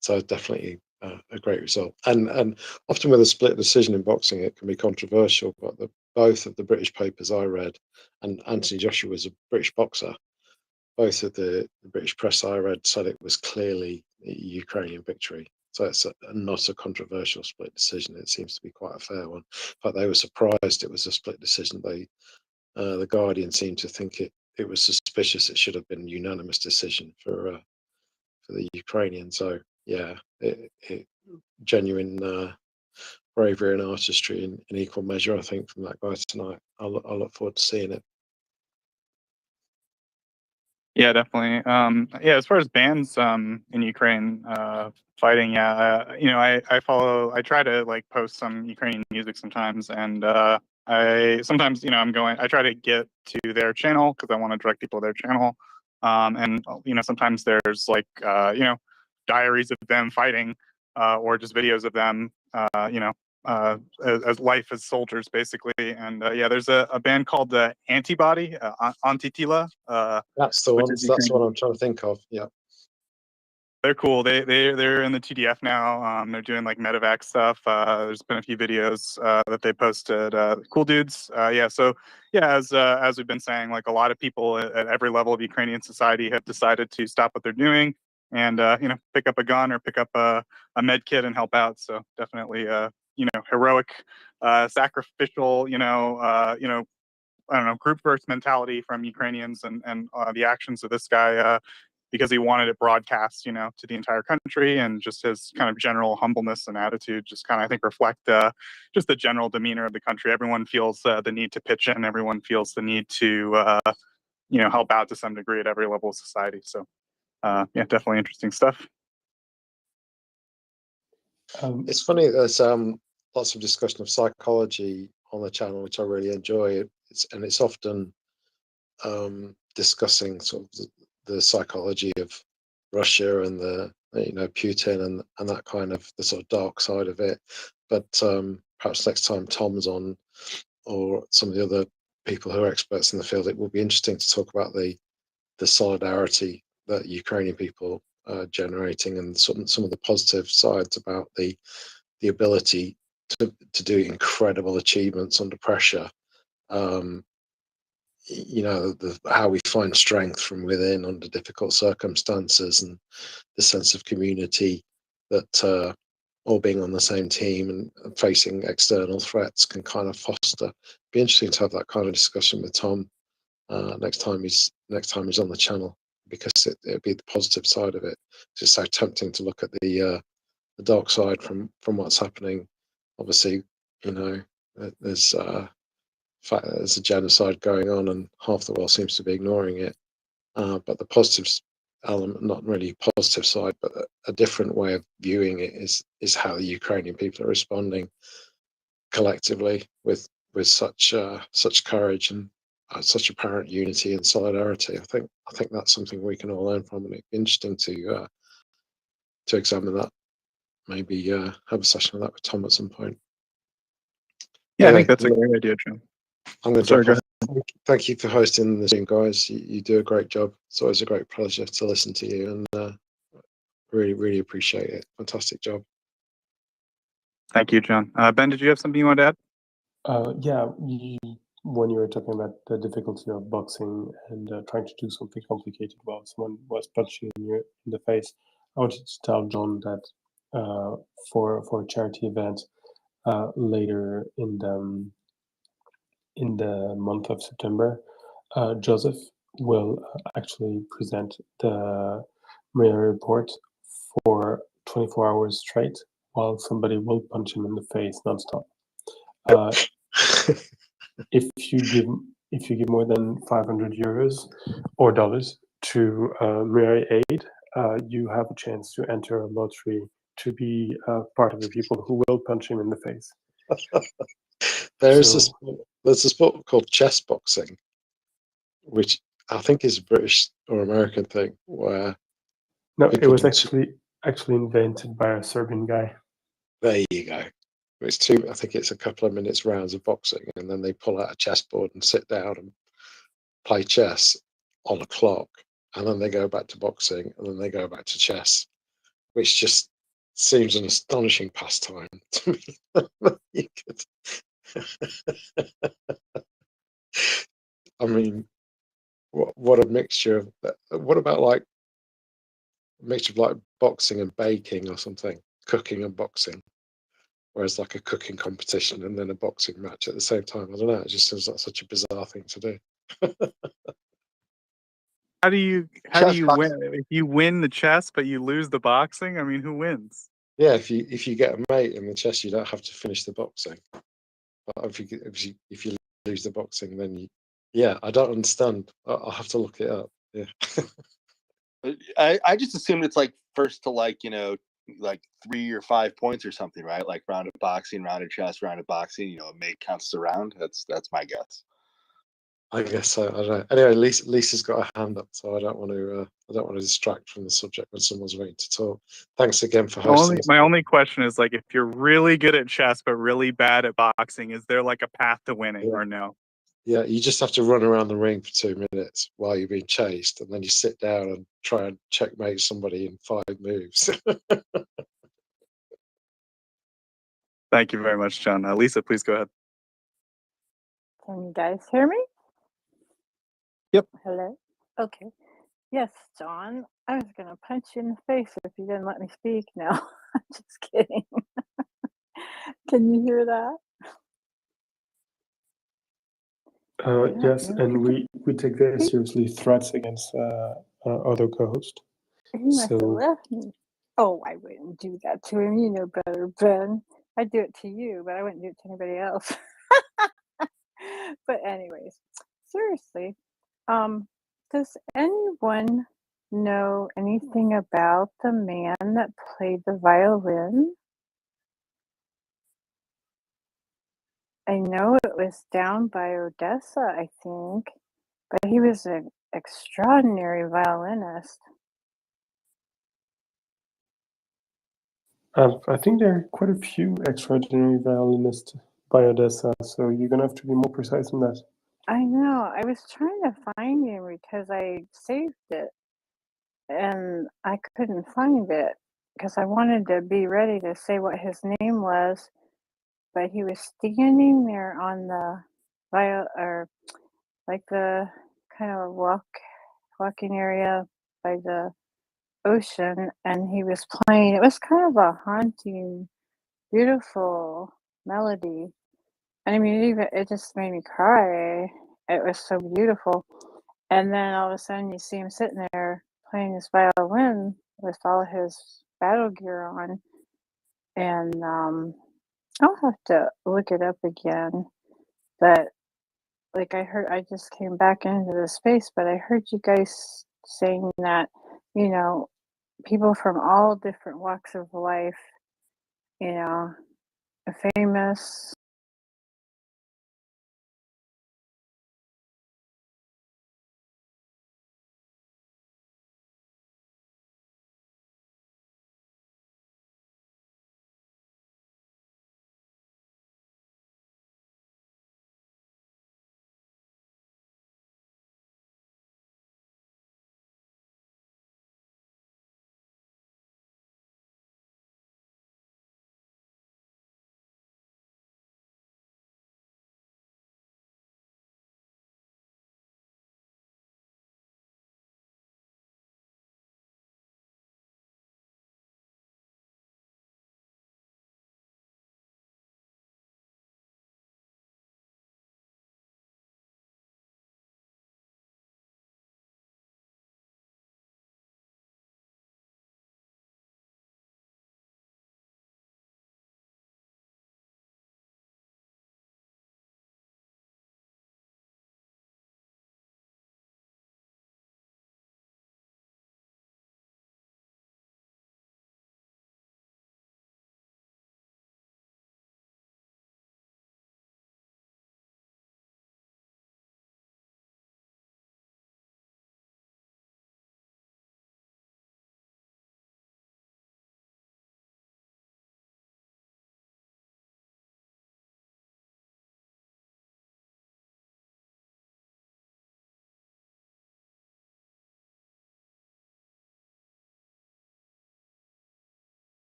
So definitely a great result. And often with a split decision in boxing, it can be controversial. But both of the British papers I read, and Anthony Joshua was a British boxer, both of the British press I read said it was clearly a Ukrainian victory. So it's not a controversial split decision. It seems to be quite a fair one. But they were surprised it was a split decision. The Guardian seemed to think it was suspicious. It should have been a unanimous decision for the Ukrainian. So yeah, genuine bravery and artistry in equal measure, I think, from that guy tonight. I'll look forward to seeing it. Yeah, definitely. Yeah, as far as bands in Ukraine fighting, yeah, you know, I try to like post some Ukrainian music sometimes, and I sometimes, you know, I try to get to their channel because I want to direct people to their channel. And you know, sometimes there's like you know, diaries of them fighting, or just videos of them, you know, as life as soldiers, basically. And yeah, there's a band called the Antibody, Antitila. That's the Which one. is That's what Ukrainian. I'm trying to think of. Yeah. They're cool. They're in the TDF now. They're doing like medevac stuff. There's been a few videos that they posted. Cool dudes. Yeah. So yeah, as we've been saying, like a lot of people at every level of Ukrainian society have decided to stop what they're doing and you know, pick up a gun or pick up a med kit and help out. So definitely you know, heroic, sacrificial, you know, I don't know, group first mentality from Ukrainians, and the actions of this guy, because he wanted it broadcast, you know, to the entire country, and just his kind of general humbleness and attitude just kind of, I think, reflect just the general demeanor of the country. Everyone feels the need to pitch in. Everyone feels the need to, you know, help out to some degree at every level of society. So, yeah, definitely interesting stuff. It's funny. There's lots of discussion of psychology on the channel, which I really enjoy. It's often discussing sort of the psychology of Russia and the, you know, Putin and that kind of the sort of dark side of it. But perhaps next time Tom's on, or some of the other people who are experts in the field, it will be interesting to talk about the solidarity that Ukrainian people are generating, and some of the positive sides about the ability to do incredible achievements under pressure. You know, how we find strength from within under difficult circumstances, and the sense of community that all being on the same team and facing external threats can kind of foster. Be interesting to have that kind of discussion with Tom next time he's on the channel, because it'd be the positive side of it. It's just so tempting to look at the dark side from what's happening. Obviously, you know, there's there's a genocide going on, and half the world seems to be ignoring it. But the positive element, not really positive side, but a different way of viewing it is how the Ukrainian people are responding collectively with such courage and such apparent unity and solidarity. I think that's something we can all learn from, and it'd be interesting to examine that. Maybe have a session on that with Tom at some point. Yeah, Anyway, I think that's a great idea, Jim. I'm going to Sorry, drop go off. Thank you for hosting the stream, guys. You do a great job. It's always a great pleasure to listen to you, and really appreciate it. Fantastic job. Thank you, John. Ben, did you have something you wanted to add? Yeah, when you were talking about the difficulty of boxing and trying to do something complicated while someone was punching you in the face, I wanted to tell John that for a charity event later in the month of September, Joseph will actually present the MryiaReport for 24 hours straight, while somebody will punch him in the face nonstop. If you give more than 500 euros or dollars to Mirai Aid, you have a chance to enter a lottery to be part of the people who will punch him in the face. There's a sport called chess boxing, which I think is a British or American thing, where no, it people was do actually invented by a Serbian guy. There you go. It's I think it's a couple of minutes rounds of boxing, and then they pull out a chessboard and sit down and play chess on a clock, and then they go back to boxing, and then they go back to chess, which just seems an astonishing pastime to me. I mean, what a mixture of that. What about like a mixture of like boxing and baking or something, cooking and boxing? Whereas like a cooking competition and then a boxing match at the same time. I don't know. It just seems like such a bizarre thing to do. How do you win? If you win the chess but you lose the boxing, I mean, who wins? Yeah, if you get a mate in the chess, you don't have to finish the boxing. But if you lose the boxing, then yeah, I don't understand. I'll have to look it up. Yeah. I just assumed it's like first to like 3 or 5 points or something, right? Like round of boxing, round of chess, round of boxing. A mate counts as a round. That's my guess. I guess so. I don't know. Anyway, Lisa's got her hand up, so I don't want to distract from the subject when someone's ready to talk. Thanks again for hosting. My only question is, like, if you're really good at chess but really bad at boxing, is there like a path to winning or no? Yeah, you just have to run around the ring for 2 minutes while you're being chased, and then you sit down and try and checkmate somebody in 5 moves. Thank you very much, John. Lisa, please go ahead. Can you guys hear me? Yep. Hello? Okay. Yes, John. I was going to punch you in the face if you didn't let me speak now. I'm just kidding. Can you hear that? Yes, and we take very seriously threats against other co-hosts. He must have So left me. Oh, I wouldn't do that to him. You know better, Ben. I'd do it to you, but I wouldn't do it to anybody else. But anyways, seriously, does anyone know anything about the man that played the violin? I know it was down by Odessa, I think, but he was an extraordinary violinist. I think there are quite a few extraordinary violinists by Odessa, so you're gonna have to be more precise on that. I know. I was trying to find him because I saved it and I couldn't find it because I wanted to be ready to say what his name was, but he was standing there on the or like the kind of walking area by the ocean, and he was playing. It was kind of a haunting, beautiful melody. I mean, it just made me cry. It was so beautiful. And then all of a sudden, you see him sitting there playing his violin with all his battle gear on. And I'll have to look it up again. But like I just came back into the space, but I heard you guys saying that, people from all different walks of life, famous